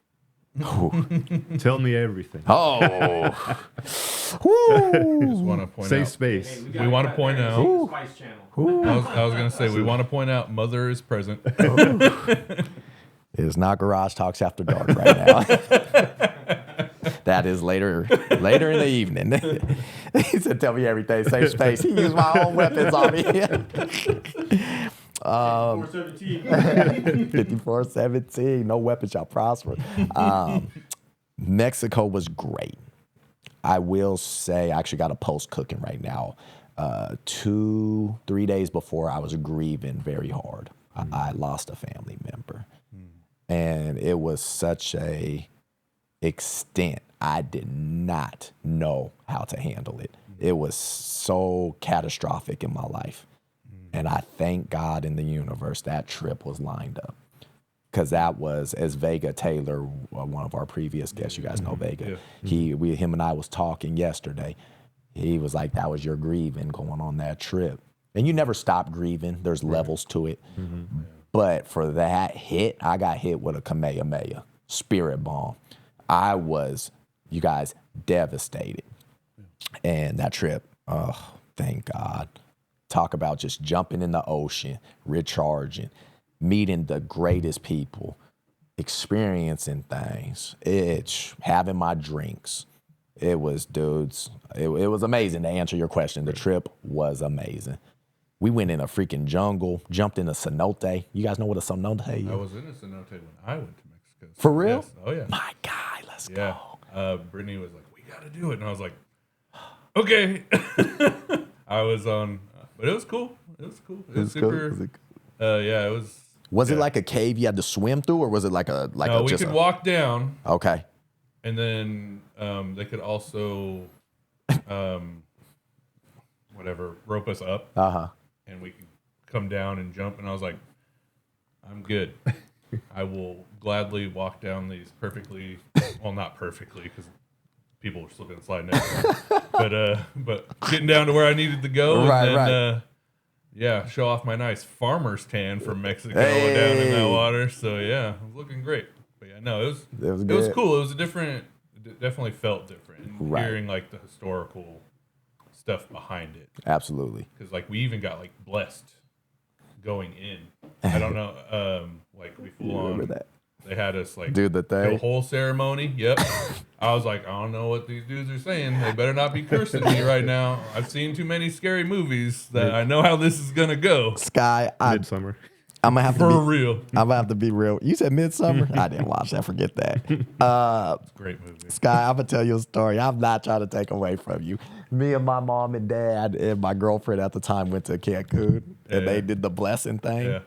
Tell me everything. Oh. Just want to point Safe out. space. Hey, We wanna point out- Spice Channel. I was gonna say we want to point out Mother is present. It is not Garage Talks After Dark right now. That is later in the evening. He said, tell me everything, safe space. He used my own weapons on me. 54-17, no weapon shall prosper. Mexico was great. I will say, I actually got a post cooking right now. 2-3 days before, I was grieving very hard. I lost a family member. And it was such a extent I did not know how to handle it. It was so catastrophic in my life. And I thank God in the universe that trip was lined up. Because that was, as Vega Taylor, one of our previous guests, you guys know Vega, him and I was talking yesterday. He was like, that was your grieving going on that trip. And you never stop grieving. There's levels to it. But for that hit, I got hit with a Kamehameha, spirit bomb. I was, you guys, devastated. And that trip, oh, thank God. Talk about just jumping in the ocean, recharging, meeting the greatest people, experiencing things. It's having my drinks. It was, dudes, it was amazing to answer your question. The trip was amazing. We went in a freaking jungle, jumped in a cenote. You guys know what a cenote is? I was in a cenote when I went to Mexico. For real? Yes. Oh yeah. My God, let's Yeah. go. Brittany was like, "We got to do it," and I was like, "Okay." I was on, but it was cool. It was cool. It was super. Yeah, it was. Was it like a cave you had to swim through, or was it like a No, we could walk down, Okay. and then they could also, rope us up, and we could come down and jump. And I was like, "I'm good. I will gladly walk down these perfectly. Well, not perfectly, because people were slipping and sliding everywhere. but getting down to where I needed to go, Right, and then show off my nice farmer's tan from Mexico Hey. down in that water. So yeah, it was looking great. But yeah, no, it was good. cool. It was it definitely felt different. And Right. hearing like the historical stuff behind it. Absolutely. Because like we even got like blessed going in. I don't know. Like we full Remember on. that? They had us like Do the the thing. whole ceremony. Yep. I was like, I don't know what these dudes are saying. They better not be cursing me right now. I've seen too many scary movies that I know how this is gonna go. Sky, I'm Midsummer. gonna have to For be real. I'm gonna have to be real. You said Midsummer? I didn't watch that. Forget that. Great movie. Sky, I'm gonna tell you a story. I'm not trying to take away from you. Me and my mom and dad and my girlfriend at the time went to Cancun and they did the blessing thing.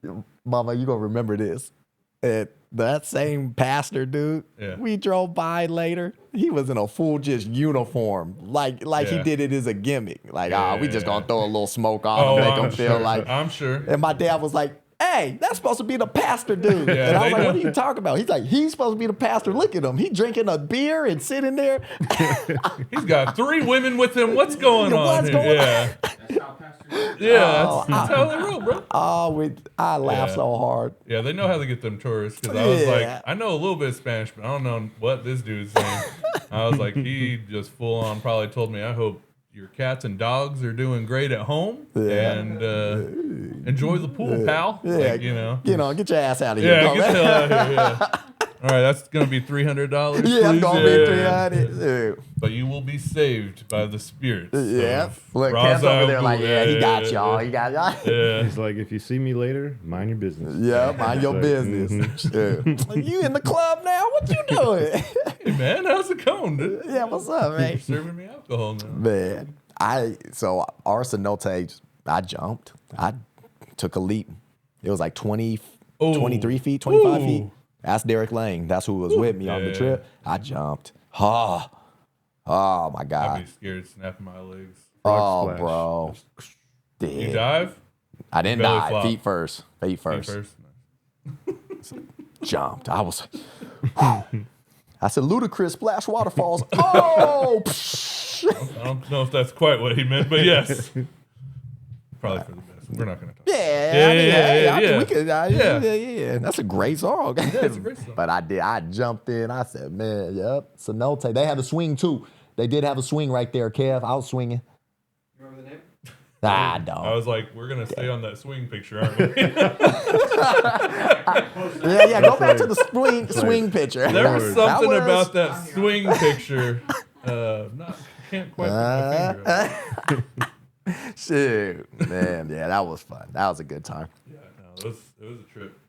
Yeah. Mama, you gonna remember this. And that same pastor dude, Yeah. we drove by later. He was in a full just uniform, like he Yeah. did it as a gimmick. Like, Yeah, we just yeah. gonna throw a little smoke on him, make him feel sure. like. I'm sure. And my dad was like, "Hey, that's supposed to be the pastor dude." Yeah, and I was they like, know. "What are you talking about?" He's like, "He's supposed to be the pastor. Look at him. He drinking a beer and sitting there." He's got 3 women with him. What's going on? What's here? going on? Yeah. That's how Pastor. Yeah, that's how they roll, bro. I laughed Yeah. so hard. Yeah, they know how to get them tourists. Because I was Yeah. like, I know a little bit of Spanish, but I don't know what this dude's saying. I was like, he just full on probably told me, I hope your cats and dogs are doing great at home. Yeah. And enjoy the pool, pal. Yeah, Like, you know. get your ass out of here. Yeah, Go, get the man. hell out of here. Yeah. All right, that's going to be $300. Yeah, I'm please. gonna Yeah. be 300. But you will be saved by the spirits. Yeah. of Look, Ra's Kev's over al there like, Ghul. yeah, he got y'all. He got y'all. Yeah. He's like, if you see me later, mind your business. Yeah, mind your Like, business. Yeah. You in the club now? What you doing? Hey, man, how's it going, dude? Yeah, what's up, man? You're serving me alcohol now. Man, our cenote, I jumped. I took a leap. It was like 23 feet, 25 Ooh. feet. That's Derek Lang. That's who was with me on the Yeah. trip. I jumped. Oh my I'd God. be scared snapping my legs. Oh, splash. bro. You Dead. dive? I didn't Belly die. flop. Feet first. Feet Feet first. first. Jumped. I was. I said, ludicrous splash waterfalls. Oh! psh. I don't know if that's quite what he meant, but yes. Probably for the best. We're not going to talk. Yeah, I mean, hey, I mean, yeah. we could, Yeah. That's a great song. Yeah, it's a great song. But I jumped in. I said, man, yep, cenote. They had a swing too. They did have a swing right there, Kev. I was swinging. You remember the name? I I don't. was like, we're going to stay on that swing picture, aren't we? Yeah, go back to the swing picture. There was That something was- about that swing picture. Can't quite put my finger on it. Shoot, man, yeah, that was fun. That was a good time. Yeah, no, it was a trip.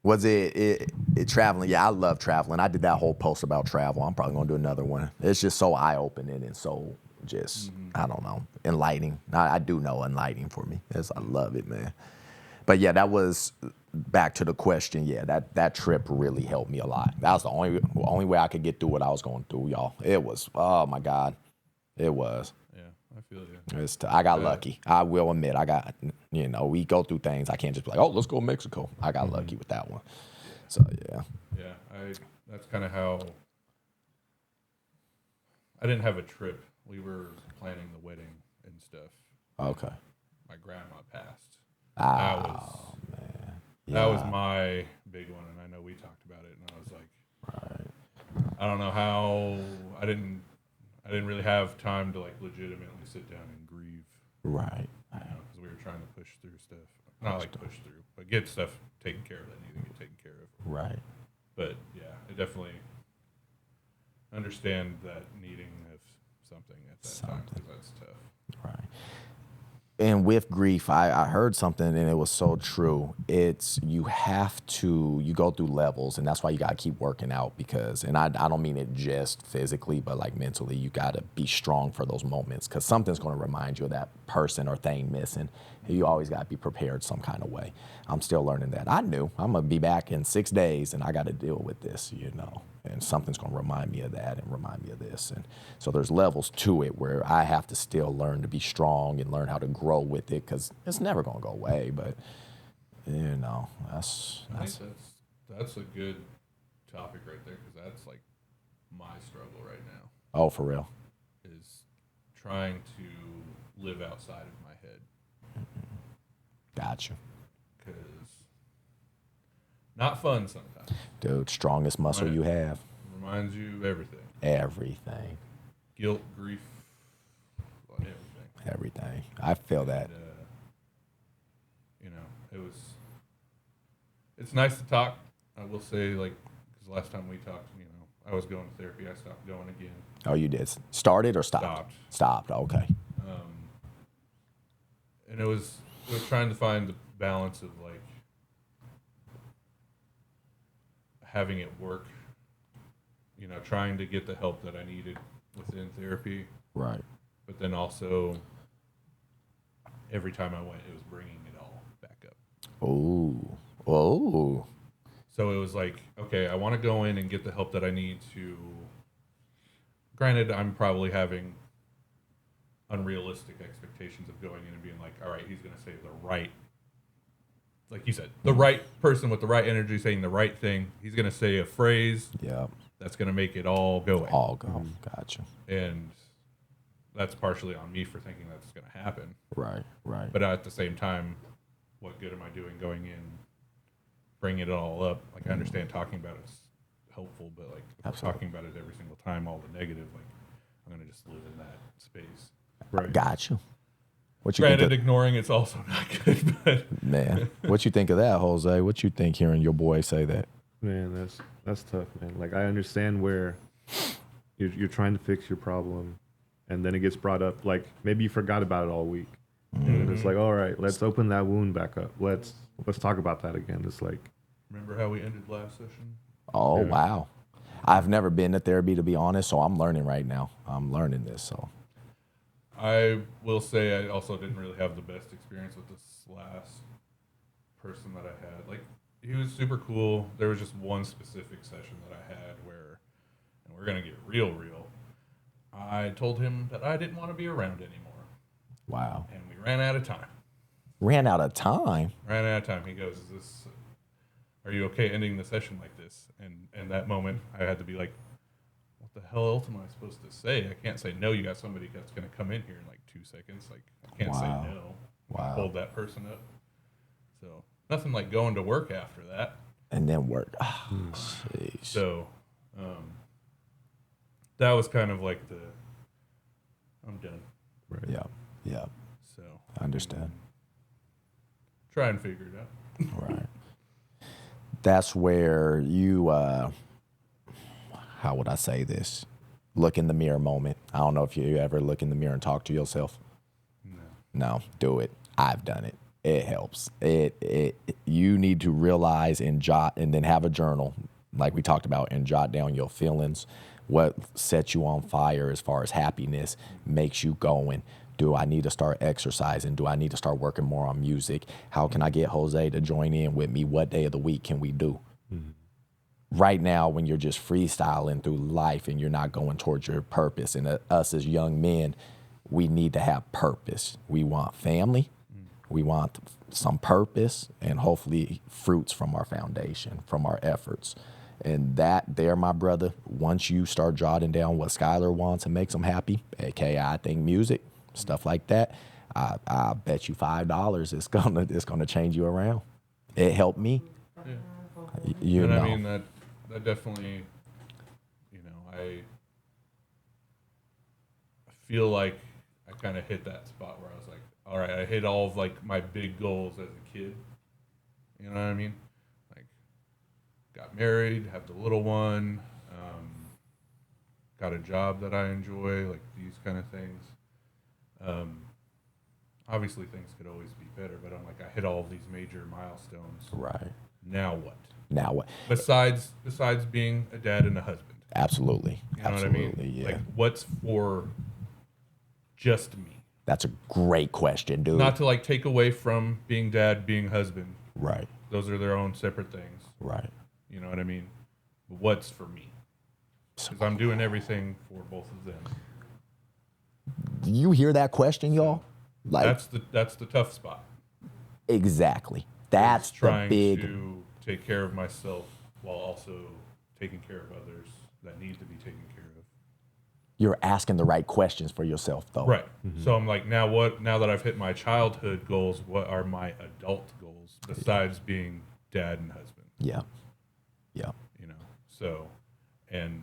Was it traveling? Yeah, I love traveling. I did that whole post about travel. I'm probably gonna do another one. It's just so eye-opening and so just I don't know, enlightening. I do know enlightening for me. I love it, man. But yeah, that was back to the question. Yeah, that trip really helped me a lot. That was the only way I could get through what I was going through, y'all. It was, oh my God, it was. Yeah, I feel you. I got lucky. I will admit, we go through things. I can't just be like, oh, let's go to Mexico. I got lucky with that one. So yeah. Yeah, that's kind of how I didn't have a trip. We were planning the wedding and stuff. Okay. My grandma passed. Oh, That was my big one, and I know we talked about it, and I was like, I don't know how I didn't really have time to like legitimately sit down and grieve, right. because we were trying to push through stuff, not like push through, but get stuff taken care of that needed to get taken care of. Right. But yeah, I definitely understand that needing of something at that time, because that's tough. Right. And with grief, I heard something and it was so true. It's you go through levels, and that's why you gotta keep working out and I don't mean it just physically, but like mentally, you gotta be strong for those moments because something's gonna remind you of that person or thing missing. You always gotta be prepared some kind of way. I'm still learning that. I knew I'm gonna be back in 6 days and I gotta deal with this, and something's gonna remind me of that and remind me of this. And so there's levels to it where I have to still learn to be strong and learn how to grow with it because it's never gonna go away. But that's I think that's a good topic right there, because that's like my struggle right now, oh, for real. is trying to live outside of Gotcha. because not fun sometimes. Dude, strongest muscle Right. you have. Reminds you of everything. Everything. Guilt, grief, everything. Everything. I feel that. And, it's nice to talk. I will say, like, because last time we talked, I was going to therapy. I stopped going again. Oh, you did. Started or stopped? Stopped. Okay. And it was trying to find the balance of, like, having it work, trying to get the help that I needed within therapy. Right. But then also, every time I went, it was bringing it all back up. Oh. Oh. So it was like, okay, I want to go in and get the help that I need to. Granted, I'm probably having unrealistic expectations of going in and being like, all right, he's going to say the right, like you said, the right person with the right energy saying the right thing. He's going to say a phrase Yep. that's going to make it all go away. All go. Gotcha. And that's partially on me for thinking that's going to happen. Right. Right. But at the same time, what good am I doing going in, bringing it all up? Like, I understand talking about it's helpful, but like if I'm talking about it every single time, all the negative, like I'm going to just live in that space. Right. Gotcha. What you Granted, think ignoring it's also not good, but of, man? What you think of that, Jose? What you think hearing your boy say that? Man, that's tough, man. Like, I understand where you're trying to fix your problem, and then it gets brought up. Like, maybe you forgot about it all week, and it's like, all right, let's open that wound back up. Let's talk about that again. It's like, remember how we ended last session? Oh, Yeah. wow. I've never been to therapy, to be honest, so I'm learning right now. I'm learning this, so. I will say I also didn't really have the best experience with this last person that I had. Like, he was super cool. There was just one specific session that I had where, and we're going to get real, I told him that I didn't want to be around anymore. Wow. And we ran out of time. Ran out of time? Ran out of time. He goes, are you okay ending the session like this? And in that moment, I had to be like, what the hell else am I supposed to say? I can't say no. You got somebody that's going to come in here in like 2 seconds. Like, I can't say Wow. no. Wow. Hold that person up. So nothing like going to work after that. And then work. Oh, jeez. So that was kind of like I'm done. right. Yeah, yeah, So I understand. try and figure it out. Right. That's where you, how would I say this? Look in the mirror moment. I don't know if you ever look in the mirror and talk to yourself. No, do it. I've done it. It helps. You need to realize and jot, and then have a journal, like we talked about, and jot down your feelings, what sets you on fire as far as happiness, makes you going. Do I need to start exercising? Do I need to start working more on music? How can I get Jose to join in with me? What day of the week can we do? Right now, when you're just freestyling through life and you're not going towards your purpose, and us as young men, we need to have purpose. We want family. We want some purpose and hopefully fruits from our foundation, from our efforts. And that there, my brother, once you start jotting down what Skylar wants and makes him happy, aka I think music, stuff like that, I bet you $5 it's gonna change you around. It helped me. Yeah. You and know. I mean that definitely, I feel like I kind of hit that spot where I was like, all right, I hit all of like my big goals as a kid. You know what I mean? Like, got married, have the little one, got a job that I enjoy, like these kind of things. Obviously things could always be better, but I'm like, I hit all of these major milestones. Right. Now what? Now what? Besides being a dad and a husband. Absolutely. You know Absolutely. what I mean? Yeah. Like, what's for just me? That's a great question, dude. Not to like take away from being dad, being husband. Right. Those are their own separate things. Right. You know what I mean? But what's for me? Because I'm doing everything for both of them. You hear that question, y'all? Like, That's the tough spot. exactly. That's It's the trying big. to take care of myself while also taking care of others that need to be taken care of. you're asking the right questions for yourself, though. Right. So I'm like, now that I've hit my childhood goals, what are my adult goals besides being dad and husband? Yeah. Yeah. You know? So, and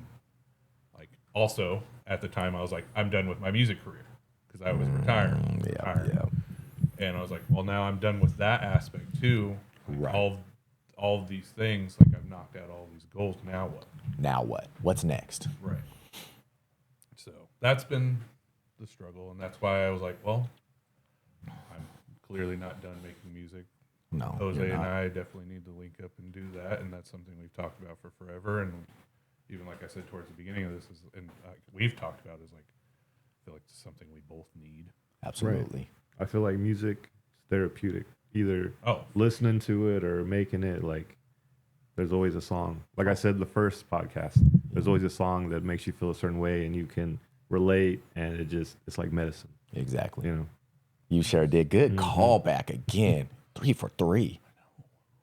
like also at the time I was like, I'm done with my music career because I was retiring. Yeah. And I was like, well, now I'm done with that aspect too. Like Right. all of these things, like I've knocked out all these goals. Now what? Now what? What's next? Right. So that's been the struggle, and that's why I was like, well, I'm clearly not done making music. No. Jose you're and not. I definitely need to link up and do that, and that's something we've talked about for forever. And even like I said towards the beginning of this, we've talked about is like, I feel like it's something we both need. Absolutely. I feel like music is therapeutic. Either Oh, listening to it or making it, like there's always a song. Like I said the first podcast, there's always a song that makes you feel a certain way and you can relate, and it's like medicine, Exactly. you know. You sure did. Good callback again. 3 for 3.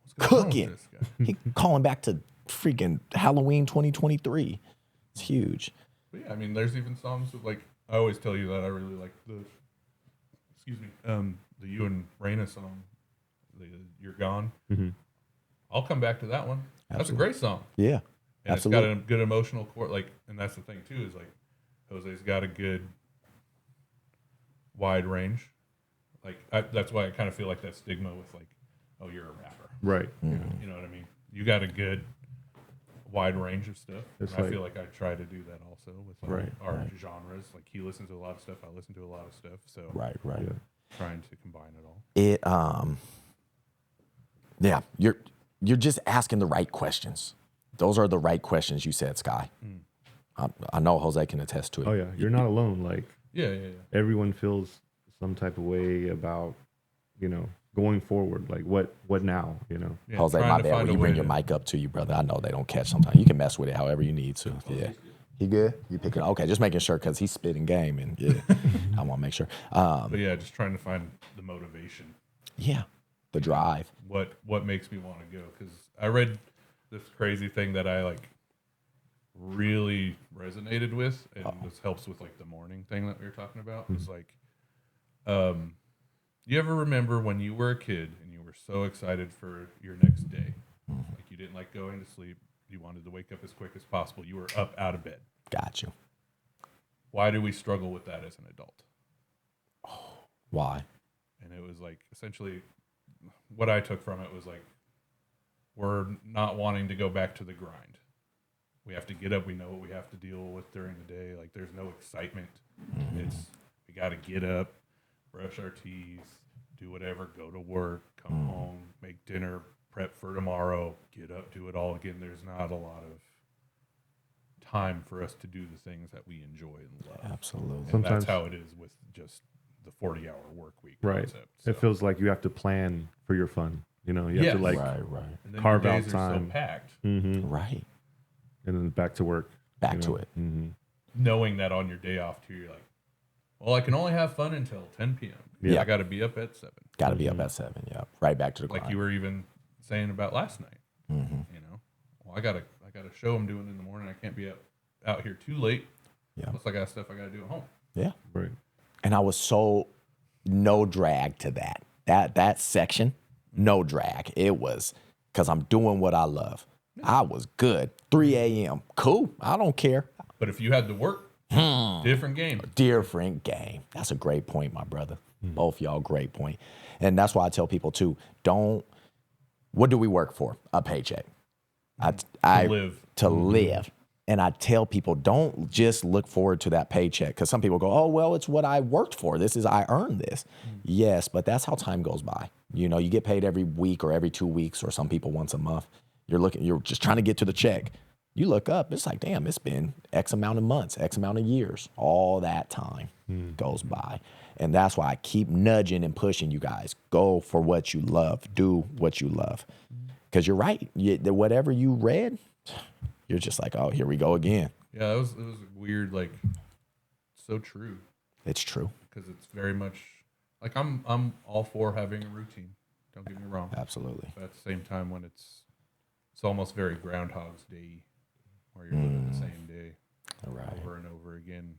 what's going on with Cooking. this guy? He calling back to freaking Halloween 2023. It's huge. But yeah, I mean, there's even songs that, like, I always tell you that I really like the You and Raina song, the You're Gone. Mm-hmm. I'll come back to that one. That's a Absolutely. great song. Yeah. And Absolutely. it's got a good emotional core. Like, and that's the thing too, is like Jose's got a good wide range. Like that's why I kind of feel like that stigma with like, oh, you're a rapper. Right. You know what I mean? You got a good wide range of stuff. It's And I like- feel like I try to do that also with Right, our genres. Like he listens to a lot of stuff. I listen to a lot of stuff. So Right. Yeah. trying to combine it all. Yeah, you're just asking the right questions. Those are the right questions you said, Sky. I know Jose can attest to it. Oh yeah, you're not alone. Like Yeah. everyone feels some type of way about, you know, going forward. Like what now, you know? Yeah, Jose, trying my to bad. find When a you way bring your to- mic up to you, brother, I know they don't catch sometimes. You can mess with it however you need to. Yeah. He good? You picking? Okay, just making sure because he's spitting game and yeah, I want to make sure. But yeah, just trying to find the motivation. Yeah, the drive. What makes me want to go? Because I read this crazy thing that I like really resonated with, and this helps with like the morning thing that we were talking about. It's like, you ever remember when you were a kid and you were so excited for your next day, like you didn't like going to sleep, you wanted to wake up as quick as possible, you were up out of bed. Got you. Why do we struggle with that as an adult? Why? And it was like essentially what I took from it was like we're not wanting to go back to the grind. We have to get up. We know what we have to deal with during the day. Like there's no excitement. It's we got to get up, brush our teeth, do whatever, go to work, come home, make dinner, prep for tomorrow, get up, do it all again. There's not a lot of time for us to do the things that we enjoy and love. Absolutely. And Sometimes- that's how it is with just the 40-hour work week Right. concept. It So- feels like you have to plan for your fun. You know, you have to Yes. like Right. and then carve your out days time. are so packed. Right. and then back to work. Back to it. Mm-hmm. Knowing that on your day off too, you're like, well, I can only have fun until 10 p.m. Yeah. I got to be up at 7. Got to be up at 7. Yeah. Right back to the grind. Like you were even saying about last night. Mm-hmm. You know, well, I got a show I'm doing in the morning. I can't be out here too late. Yeah. Plus, I got stuff I got to do at home. Yeah. Right. And I was so no drag to that section. No drag. It was because I'm doing what I love. I was good. 3 a.m. Cool. I don't care. But if you had to work, different game. Different game. That's a great point, my brother. Both y'all, great point. And that's why I tell people too, what do we work for? A paycheck. To live. To live. And I tell people, don't just look forward to that paycheck. Because some people go, oh, well, it's what I worked for. I earned this. Yes, but that's how time goes by. You know, you get paid every week or every 2 weeks, or some people once a month. You're just trying to get to the check. You look up, it's like, damn, it's been X amount of months, X amount of years. All that time goes by. And that's why I keep nudging and pushing you guys. Go for what you love. Do what you love. Because you're right. Whatever you read, you're just like, oh, here we go again. Yeah, it was weird. Like, so true. It's true. Because it's very much like I'm all for having a routine. Don't get me wrong. Absolutely. But at the same time, when it's almost very Groundhog's Day, where you're living the same day Right. over and over again.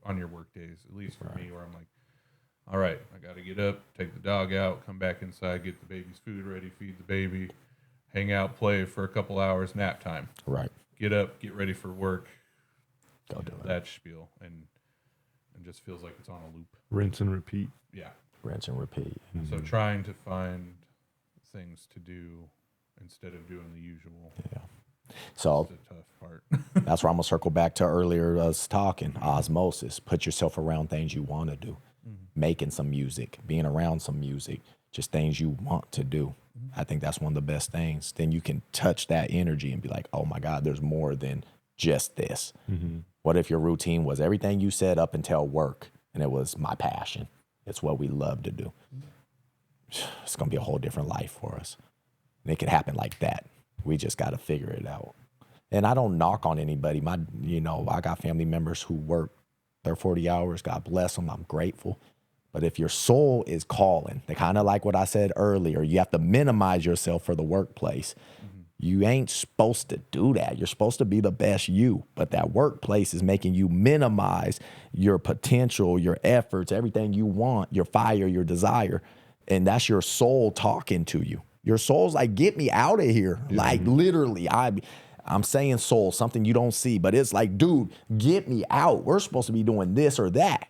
on your work days, at least for me, where I'm like, all right, I got to get up, take the dog out, come back inside, get the baby's food ready, feed the baby, hang out, play for a couple hours, nap time. Right. Get up, get ready for work. Go do it. That spiel, and just feels like it's on a loop. Rinse and repeat. Yeah. Rinse and repeat. So trying to find things to do instead of doing the usual. Yeah. So That's the tough part. that's where I'm gonna circle back to earlier us talking. Osmosis. Put yourself around things you want to do. Making some music, being around some music, just things you want to do. I think that's one of the best things. Then you can touch that energy and be like, oh my God, there's more than just this. What if your routine was everything you said up until work and it was my passion? It's what we love to do. It's going to be a whole different life for us. And it can happen like that. We just got to figure it out. And I don't knock on anybody. I got family members who work their 40 hours. God bless them. I'm grateful. But if your soul is calling, they kind of like what I said earlier, you have to minimize yourself for the workplace. You ain't supposed to do that. You're supposed to be the best you. But that workplace is making you minimize your potential, your efforts, everything you want, your fire, your desire. And that's your soul talking to you. Your soul's like, get me out of here. Like literally, I'm saying soul, something you don't see, but it's like, dude, get me out. We're supposed to be doing this or that.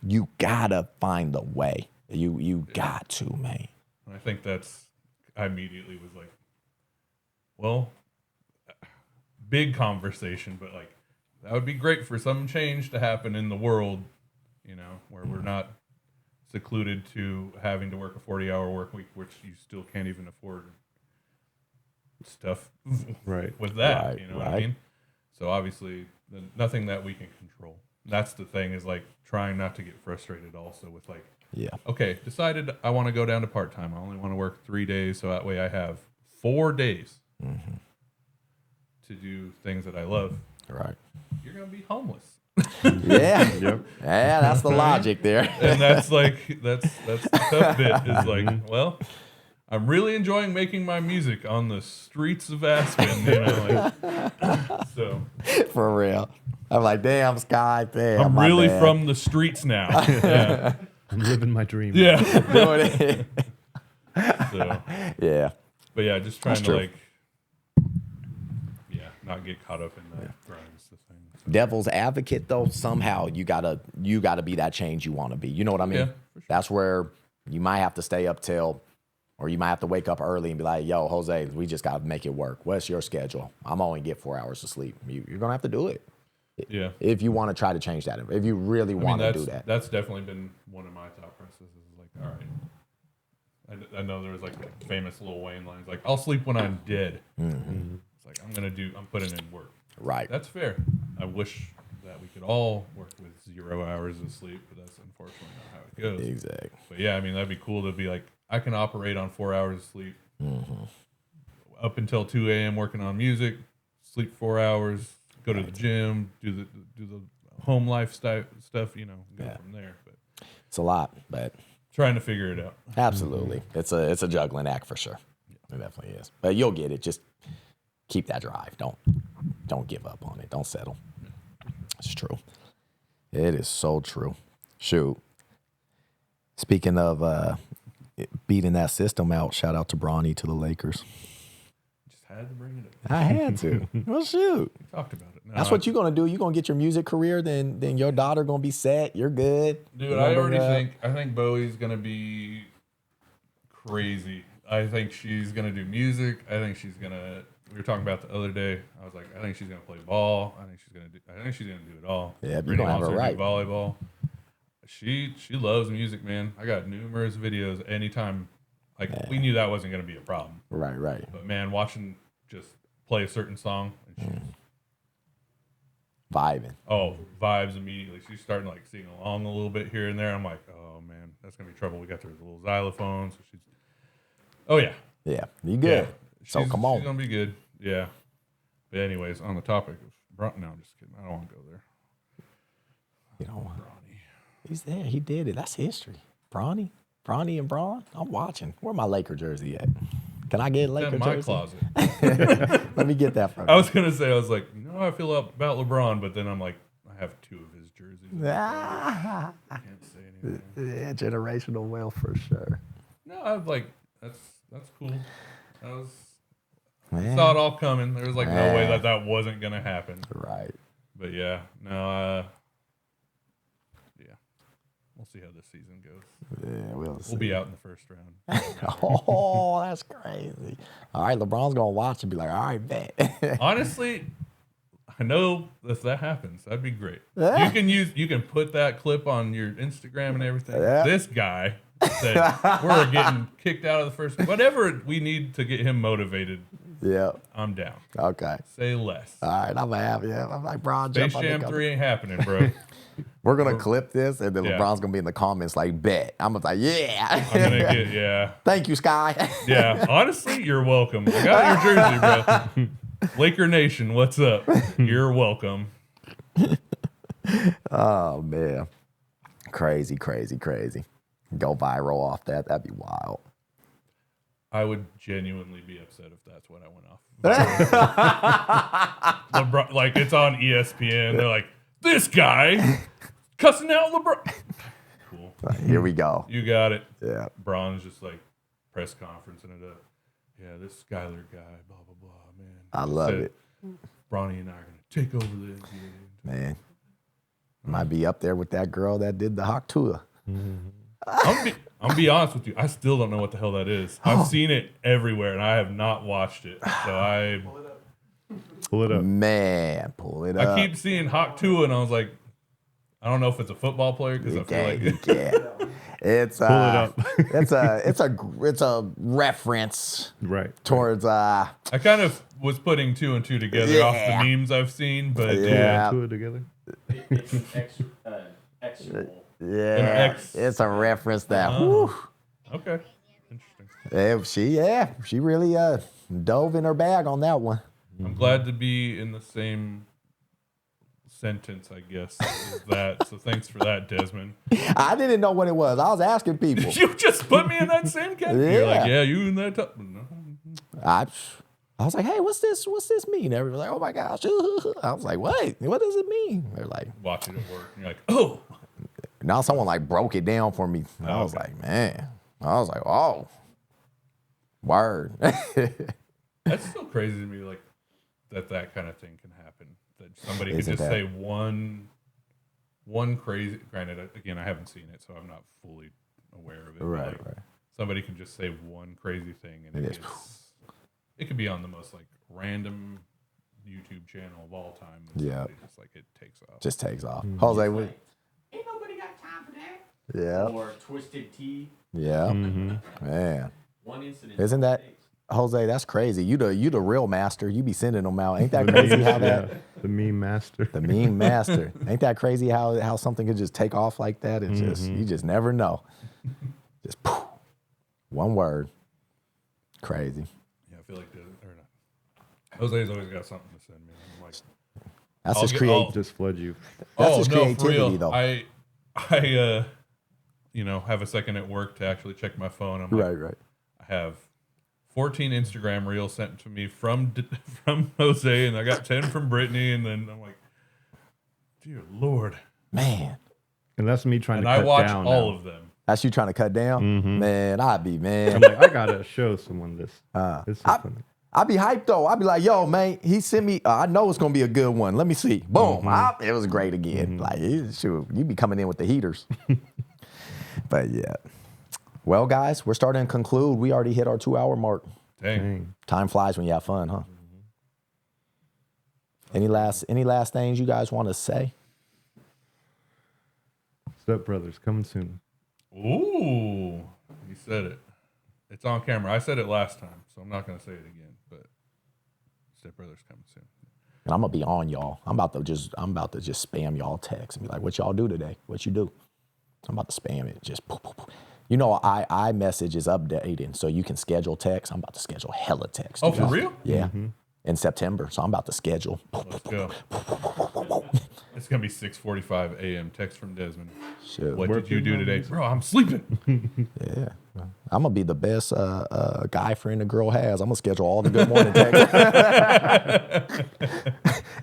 You gotta find the way. You got to, man. I think I immediately was like, well, big conversation, but like, that would be great for some change to happen in the world, where we're not secluded to having to work a 40-hour work week, which you still can't even afford stuff Right. with that, Right, you know what right. I mean? So obviously, nothing that we can control. That's the thing, is like trying not to get frustrated also with like, Yeah. okay, decided I want to go down to part-time. I only want to work 3 days, so that way I have 4 days to do things that I love. Right. You're going to be homeless. Yeah. Yep. Yeah, that's the logic there. And that's like, that's the tough bit, is like, well, I'm really enjoying making my music on the streets of Aspen, so For real. I'm like, damn, Sky, damn. I'm my really bad. from the streets now. Yeah. I'm living my dream. Yeah. Doing it. So, Yeah. but yeah, just trying That's to true. like, not get caught up in that grind is the thing. Devil's advocate, though, somehow you gotta be that change you want to be. You know what I mean? Yeah, for sure. That's where you might have to stay up till, or you might have to wake up early and be like, yo, Jose, we just gotta make it work. What's your schedule? I'm only get 4 hours of sleep. You're gonna have to do it Yeah. if you want to try to change that. If you really want to do that. That's definitely been one of my thought processes. Is like, all right, I know there was like the famous Lil Wayne lines, like, I'll sleep when I'm dead. It's like, I'm putting in work. Right. That's fair. I wish that we could all work with 0 hours of sleep, but that's unfortunately not how it goes. Exactly. But yeah, I mean, that'd be cool to be like, I can operate on 4 hours of sleep up until 2 a.m. working on music, sleep 4 hours, go to the gym, do the home lifestyle stuff, go from there. But It's a lot, but trying to figure it out. absolutely. It's a juggling act for sure. It definitely is. But you'll get it. Just keep that drive. Don't give up on it. Don't settle. It's true. It is so true. Shoot. Speaking of beating that system out, shout out to Bronny to the Lakers. Just had to bring it up. I had to. Well, shoot. We talked about it. No, That's what you're gonna do. You're gonna get your music career. Then your daughter gonna be set. You're good. Dude, You I gonna already bring up- I think Bowie's gonna be crazy. I think she's gonna do music. I think she's gonna. We were talking about the other day. I was like, I think she's gonna play ball. I think she's gonna do it all. Yeah, you're Brittany gonna have wants her to do right. volleyball. She loves music, man. I got numerous videos. Anytime, like we knew that wasn't gonna be a problem. Right. But man, watching just play a certain song and she's Vibing. vibes immediately. She's starting to like sing along a little bit here and there. I'm like, oh man, that's gonna be trouble. We got the little xylophone, so she's. Oh yeah, Yeah, you good. So She's- come on. she's gonna be good. Yeah. But anyways, on the topic of no, I'm just kidding. I don't want to go there. You know, Bronny. he's there. He did it. That's history. Bronny and Braun. I'm watching. Where my Laker jersey at? Can I get a It's Laker in my jersey? closet. Let me get that from I you. was gonna say, I was like, how I feel about LeBron, but then I'm like, I have 2 of his jerseys. Ah, Can't say anything. yeah, generational wealth for sure. No, I was like, that's cool. That was Man. saw it all coming. There was like no way Man. that wasn't gonna happen. Right. But yeah, no, yeah, we'll see how this season goes. Yeah, we'll see. We'll be out in the first round. Oh, that's crazy. All right, LeBron's gonna watch and be like, all right, bet. Honestly, I know if that happens, that'd be great. Yeah. You can put that clip on your Instagram and everything. Yeah. This guy said we're getting kicked out of the first. Whatever we need to get him motivated, Yeah. I'm down. Okay. Say less. All right, I'm happy. Yeah, I'm like, Bron, Space jump on the Jam cover. 3 ain't happening, bro. We're gonna clip this, and then Yeah. LeBron's gonna be in the comments like, bet. I'm gonna be like, yeah. I'm gonna get yeah. Thank you, Sky. Yeah, honestly, you're welcome. I got your jersey, bro. Laker Nation, what's up? You're welcome. Oh man, crazy. Go viral off that. That'd be wild. I would genuinely be upset if that's what I went off. LeBron, like it's on ESPN. They're like, this guy cussing out LeBron. Cool. Here we go. You got it. Yeah. Braun's just like press conference and it up. Yeah, this Skylar guy, blah blah blah. Man, I love Said, it, Bronny and I are gonna take over this. man. Might be up there with that girl that did the Hawk tour. I'm be honest with you. I still don't know what the hell that is. I've seen it everywhere and I have not watched it. So I Pull it up. Man, pull it up. I keep seeing Hawk Tua and I was like, I don't know if it's a football player because I feel like Yeah. It's Pull it up. it's a reference Right. towards I kind of was putting 2 and 2 together off Yeah. the memes I've seen, but Yeah. Two it together. It's an extra yeah. X. It's a reference that okay, interesting. she really dove in her bag on that one. I'm glad to be in the same sentence, I guess, as that. So thanks for that, Desmond. I didn't know what it was. I was asking people. You just put me in that same category. You're like, Yeah. yeah, you in that top. No. I was like, hey, what's this mean? Everybody's like, oh my gosh. I was like, what does it mean? They're like, Watch it at work. And you're like, oh. now someone like broke it down for me. And I was Okay. like, man. I was like, oh, word. That's still crazy to me, like that kind of thing can happen. That somebody could Isn't just that- say one crazy. Granted, again, I haven't seen it, so I'm not fully aware of it. but, Right, like, right. Somebody can just say one crazy thing, and it could be on the most like random YouTube channel of all time. and Yeah. somebody just like it takes off. Just takes off. Jose, what? Ain't nobody got time for that. Yeah. Or Twisted Tea. Yeah. Mm-hmm. Man. One incident. Isn't that Jose? That's crazy. You the real master. You be sending them out. Ain't that crazy how that The meme master. the meme master? Ain't that crazy how something could just take off like that? It's just you just never know. Just poof, one word. Crazy. Yeah, I feel like Jose's always got something to send me. I'm like, That's I'll just get- create. I'll- Just flood you. That's just no, for creativity, real. though. I have a second at work to actually check my phone. I'm like, Right. I have 14 Instagram reels sent to me from Jose, and I got 10 from Brittany, and then I'm like, dear Lord. Man, And that's me trying And to I cut watch down all now. of them. that's you trying to cut down. Man, I'm like, I gotta show someone this. This is funny. I be hyped though. I be like, yo, man, he sent me. I know it's gonna be a good one. Let me see. Boom. It was great again. Like, shoot, you be coming in with the heaters. But yeah. Well, guys, we're starting to conclude. We already hit our 2-hour mark. Dang. Time flies when you have fun, huh? Any last things you guys want to say? Step Brothers coming soon. Ooh, you said it. It's on camera. I said it last time, so I'm not going to say it again, but Step Brothers coming soon. And I'm gonna be on y'all. I'm about to just spam y'all text and be like, what y'all do today? What you do? I'm about to spam it. Just poof, poof, poof. You know, iMessage is updating, so you can schedule text. I'm about to schedule hella text. Oh, for real? Yeah. In September. So I'm about to schedule. Let's go. It's going to be 6:45 a.m. Text from Desmond. Shit. What did you do today? Bro, I'm sleeping. Yeah. I'm gonna be the best guy friend a girl has. I'm gonna schedule all the good morning texts.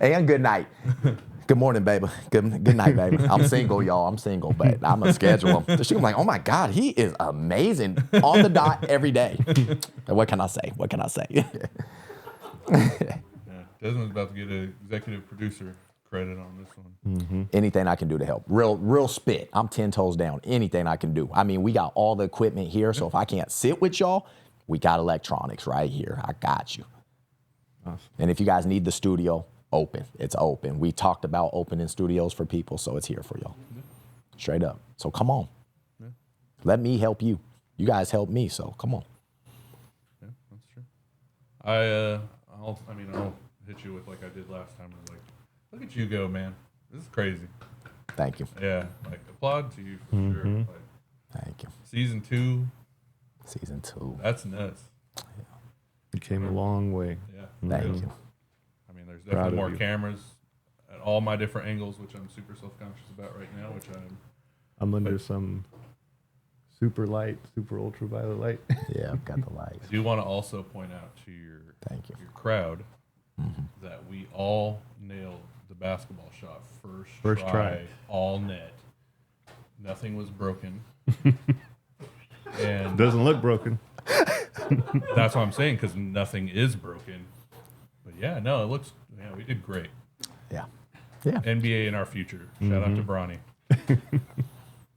And good night. Good morning, baby. Good night, baby. I'm single, y'all. I'm single, but I'm gonna schedule him. She was like, oh my God, he is amazing on the dot every day. What can I say? What can I say? Yeah, Desmond's about to get an executive producer credit on this one. Anything I can do to help. Real spit. I'm 10 toes down. Anything I can do. I mean, we got all the equipment here, so if I can't sit with y'all, we got electronics right here. I got you. Awesome. And if you guys need the studio, open. It's open. We talked about opening studios for people, so it's here for y'all. Straight up. So come on. Yeah. Let me help you. You guys help me, so come on. Yeah, that's true. I'll hit you with like I did last time. I was like, look at you go, man. This is crazy. Thank you. Yeah, like applaud to you for sure. Like, Thank you. season 2, Season 2. that's nuts. You came a long way. Yeah. Thank really. you. I mean, there's Proud definitely of more you. cameras at all my different angles, which I'm super self-conscious about right now, which I'm under some super light, super ultraviolet light. Yeah, I've got the lights. I do want to also point out to your Thank you. crowd that we all nailed the basketball shot first try. all net. Nothing was broken. And Doesn't look broken. that's what I'm saying, because nothing is broken. But yeah, no, we did great. Yeah. Yeah. NBA in our future. Shout out to Bronny.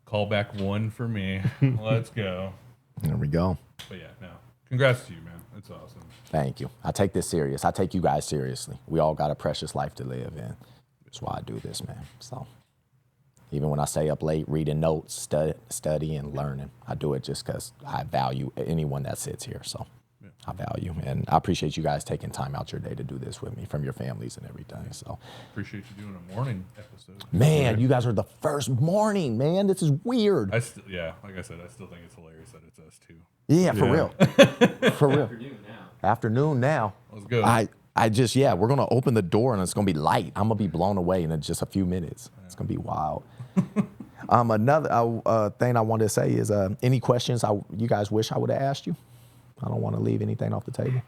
Call back 1 for me. Let's go. There we go. But yeah, no. Congrats to you, man. It's awesome. Thank you. I take this serious. I take you guys seriously. We all got a precious life to live, and that's why I do this, man. So even when I stay up late reading notes, studying, learning, I do it just because I value anyone that sits here. So I value, and I appreciate you guys taking time out your day to do this with me, from your families and everything. So Appreciate you doing a morning episode. man, you guys are the first morning, man. This is weird. Like I said, I still think it's hilarious that it's us too. Yeah, for real. For real. Afternoon now. Afternoon now. Let's go. We're going to open the door and it's going to be light. I'm going to be blown away in just a few minutes. It's going to be wild. Another thing I wanted to say is any questions you guys wish I would have asked you? I don't want to leave anything off the table.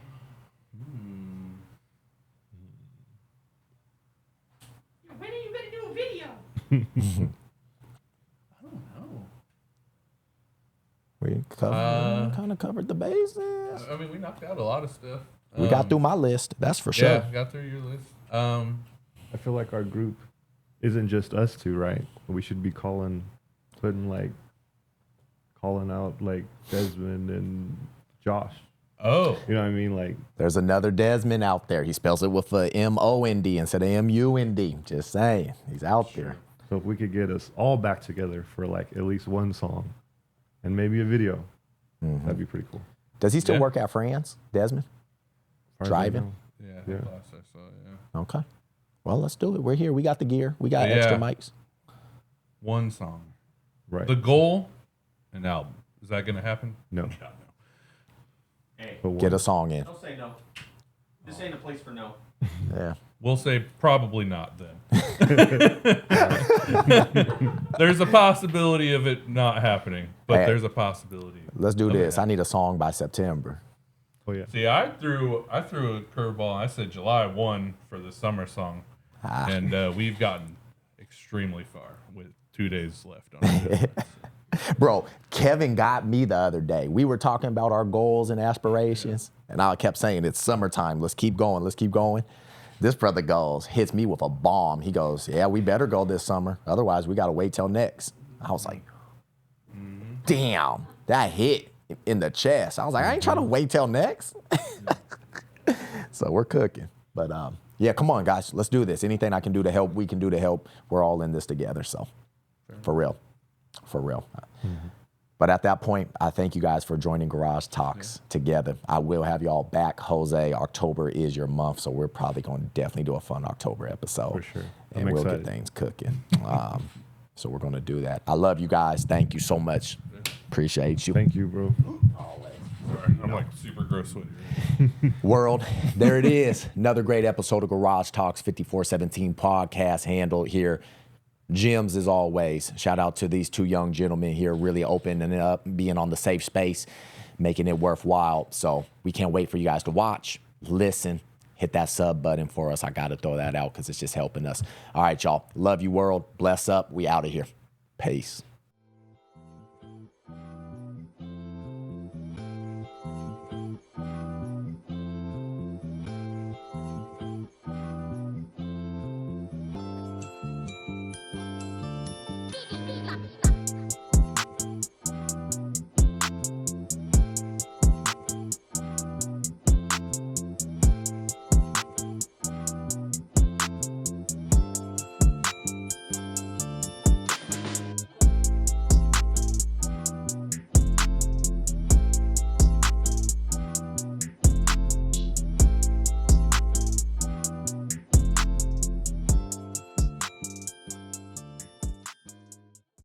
When are you gonna do a video? I don't know. We kind of covered the bases. I mean, we knocked out a lot of stuff. We got through my list, that's for sure. Yeah, got through your list. I feel like our group isn't just us two, right? We should be calling out like Desmond and Josh. Oh, You know what I mean? Like, There's another Desmond out there. He spells it with a M-O-N-D instead of M-U-N-D. Just saying. He's out there. so if we could get us all back together for like at least one song and maybe a video, that'd be pretty cool. Does he still Yeah. work at France, Desmond? As far as I Driving? know. yeah. Yeah. Last I saw, yeah. Okay. Well, let's do it. We're here. We got the gear. We got extra mics. One song. Right. The goal, an album. Is that gonna happen? No. God, no. Hey, But Get one. a song in. don't say no. This ain't a place for no. Yeah. We'll say probably not then. There's a possibility of it not happening, but Hey. there's a possibility. Let's do of it this. I happening. need a song by September. Oh yeah. See, I threw a curveball. I said July 1 for the summer song, and we've gotten extremely far with 2 days left on it. Bro, Kevin got me the other day. We were talking about our goals and aspirations, and I kept saying, it's summertime. Let's keep going. Let's keep going. This brother hits me with a bomb. He goes, yeah, we better go this summer. Otherwise, we got to wait till next. I was like, damn, that hit in the chest. I was like, I ain't trying to wait till next. So we're cooking. But yeah, come on, guys. Let's do this. Anything I can do to help, we can do to help. We're all in this together. So for real. For real. But at that point, I thank you guys for joining Garage Talks together. I will have y'all back. Jose, October is your month, so we're probably going to definitely do a fun October episode. For sure. And I'm we'll excited. get things cooking. So we're going to do that. I love you guys. Thank you so much. Appreciate you. Thank you, bro. Sorry, I'm like super gross sweaty. World, there it is. Another great episode of Garage Talks 5417 podcast handled here. Gems as always. Shout out to these two young gentlemen here, really opening it up, being on the safe space, making it worthwhile. So we can't wait for you guys to watch, listen, hit that sub button for us. I got to throw that out because it's just helping us. All right, y'all. Love you, world. Bless up. We out of here. Peace.